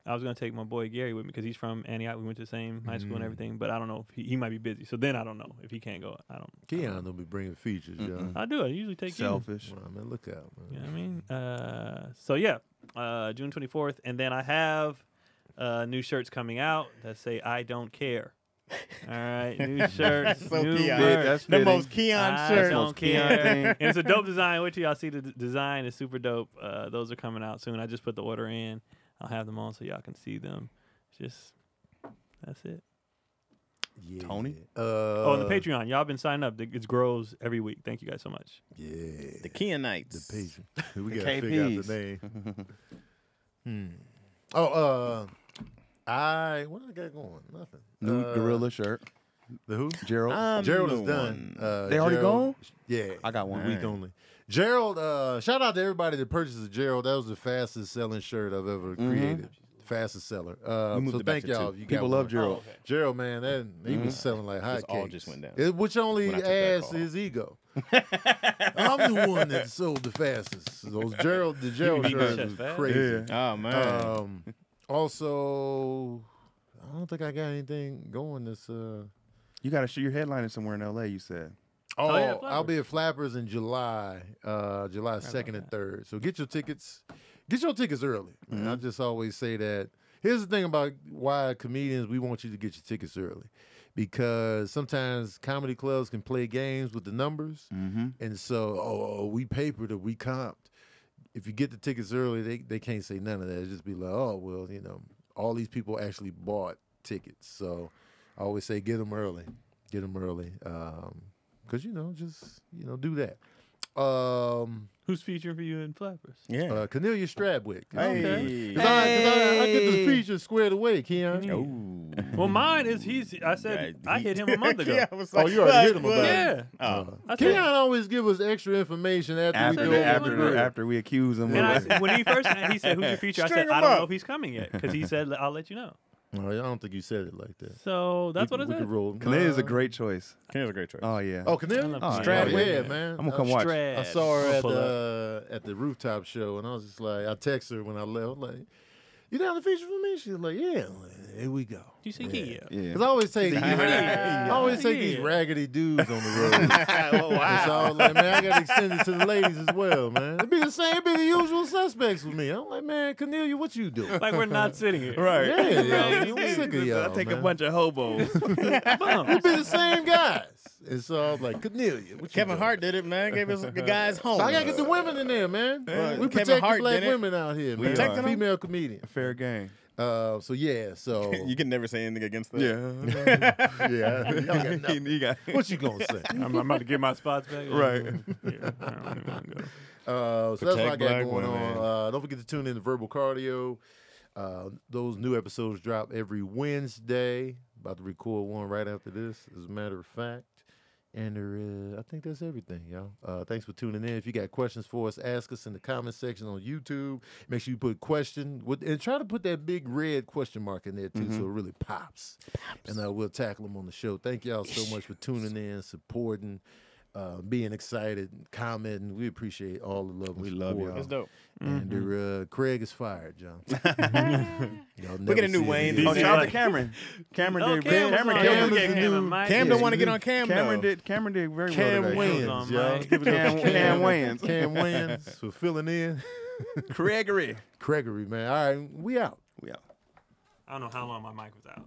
I was going to take my boy Gary with me because he's from Antioch. We went to the same high school and everything, but I don't know if he might be busy. So then I don't know if he can't go. I don't. Keon don't be bringing features, yo. I do. I usually take you. Selfish. Well, man, look out, man. You know what I mean? So yeah, June 24th, and then I have new shirts coming out that say "I don't care." All right, new shirts, That's so new Keon. merch. That's The fitting. most Keon I shirt. don't Keon care. thing. And it's a dope design. Wait till y'all see the design. It's super dope. Those are coming out soon. I just put the order in. I'll have them on so y'all can see them. Just that's it. Yeah. Tony? Oh, and the Patreon. Y'all been signing up. It grows every week. Thank you guys so much. Yeah. The The Keonites. patient. We The gotta figure out KPs. the name. Oh, what I got going? Nothing. New gorilla shirt. The who? Gerald. Gerald the is done. one. They already Gerald- gone? Yeah. I got one. Week only. Gerald, shout out to everybody that purchases Gerald. That was the fastest selling shirt I've ever created. Fastest seller. moved So it back thank to y'all. two. If you People got love one. Gerald. Gerald, man, he was selling like This all hotcakes. just went down. Which only When I took that adds call. to his ego. I'm the one that sold the fastest. Those the Gerald beat shirts Chaz was fast. crazy. Oh man. Also, I don't think I got anything going this. You got to shoot your headlining somewhere in L.A., you said. Oh, yeah, I'll be at Flappers in July, July 2nd and 3rd. So get your tickets. Get your tickets early. Man. I just always say that. Here's the thing about why comedians, we want you to get your tickets early. Because sometimes comedy clubs can play games with the numbers. And so, we papered or we comped. If you get the tickets early, they can't say none of that. It'll just be like, oh, well, all these people actually bought tickets. So I always say get them early. Get them early. Because, just do that. Who's featuring for you in Flappers? Yeah. Cornelia Stradwick. Hey. Because I get the feature squared away, Keon. Ooh. Well, mine is I said I hit him a month ago. Yeah, I was like, Oh, you already hit him about it. Yeah. Oh. I Keon said, always give us extra information after we go After we accuse him. and when he first he said, "Who's your feature?" I String said, "I him don't up. know if he's coming yet," because he said, "I'll let you know." Oh, I don't think you said it like that. So that's what I We said. could roll. Cornelia's a great choice. Kenya's a great choice. Oh, yeah. Oh, Cornelia? I love Oh, Cornelia. yeah, man. I'm going to come watch. I saw her I'll at the rooftop show, and I was just like, I texted her when I left. I was like, you down to feature for me? She was like, yeah. I'm like, here we go. You say yeah. Yeah. Because I always take, Yeah. I always take these Yeah. raggedy dudes on the road. Oh, And so I was like, man, I got to extend it to the ladies as well, man. It'd be the same, it'd be the usual suspects with me. I'm like, man, Cornelia, what you doing? Like we're not sitting here. Right. Yeah, Right. yo, I'm sick of y'all, I take man. a bunch of hobos. It'd be the same guys. And so I was like, Cornelia, what you Kevin doing? Hart did it, man. Gave us the guys home. So I gotta get the women in there, man. We Kevin protect Hart the black did it. women out here, man. protecting them? Female comedian. Fair game. So yeah, so You can never say anything against that. Yeah. yeah, y'all got nothing. You got What you gonna say? I'm about to get my spots back. Right. Yeah, I don't even want to go. So that's what I Protect got black going women. on. Don't forget to tune in to Verbal Cardio. Those new episodes drop every Wednesday. About to record one right after this, as a matter of fact. And I think that's everything, y'all. Thanks for tuning in. If you got questions for us, ask us in the comment section on YouTube. Make sure you put question and try to put that big red question mark in there too, so it really pops. And we'll tackle them on the show. Thank y'all so much for tuning in, supporting, being excited, commenting. We appreciate all the love. We and love support. y'all. That's dope. And Craig is fired, John. We get a new Wayne. Oh, These shout out to like- Cameron. Cameron Oh, did. Cam was Cameron on. Cam We is gave the him a new- mic. Cam Yeah, don't want to he get on Cam. though. Cameron did very Cam well today. wins, on y'all. mic. Give it up for Cam wins. Cam wins for filling in. Gregory. Gregory, man. All right, we out. We out. I don't know how long my mic was out.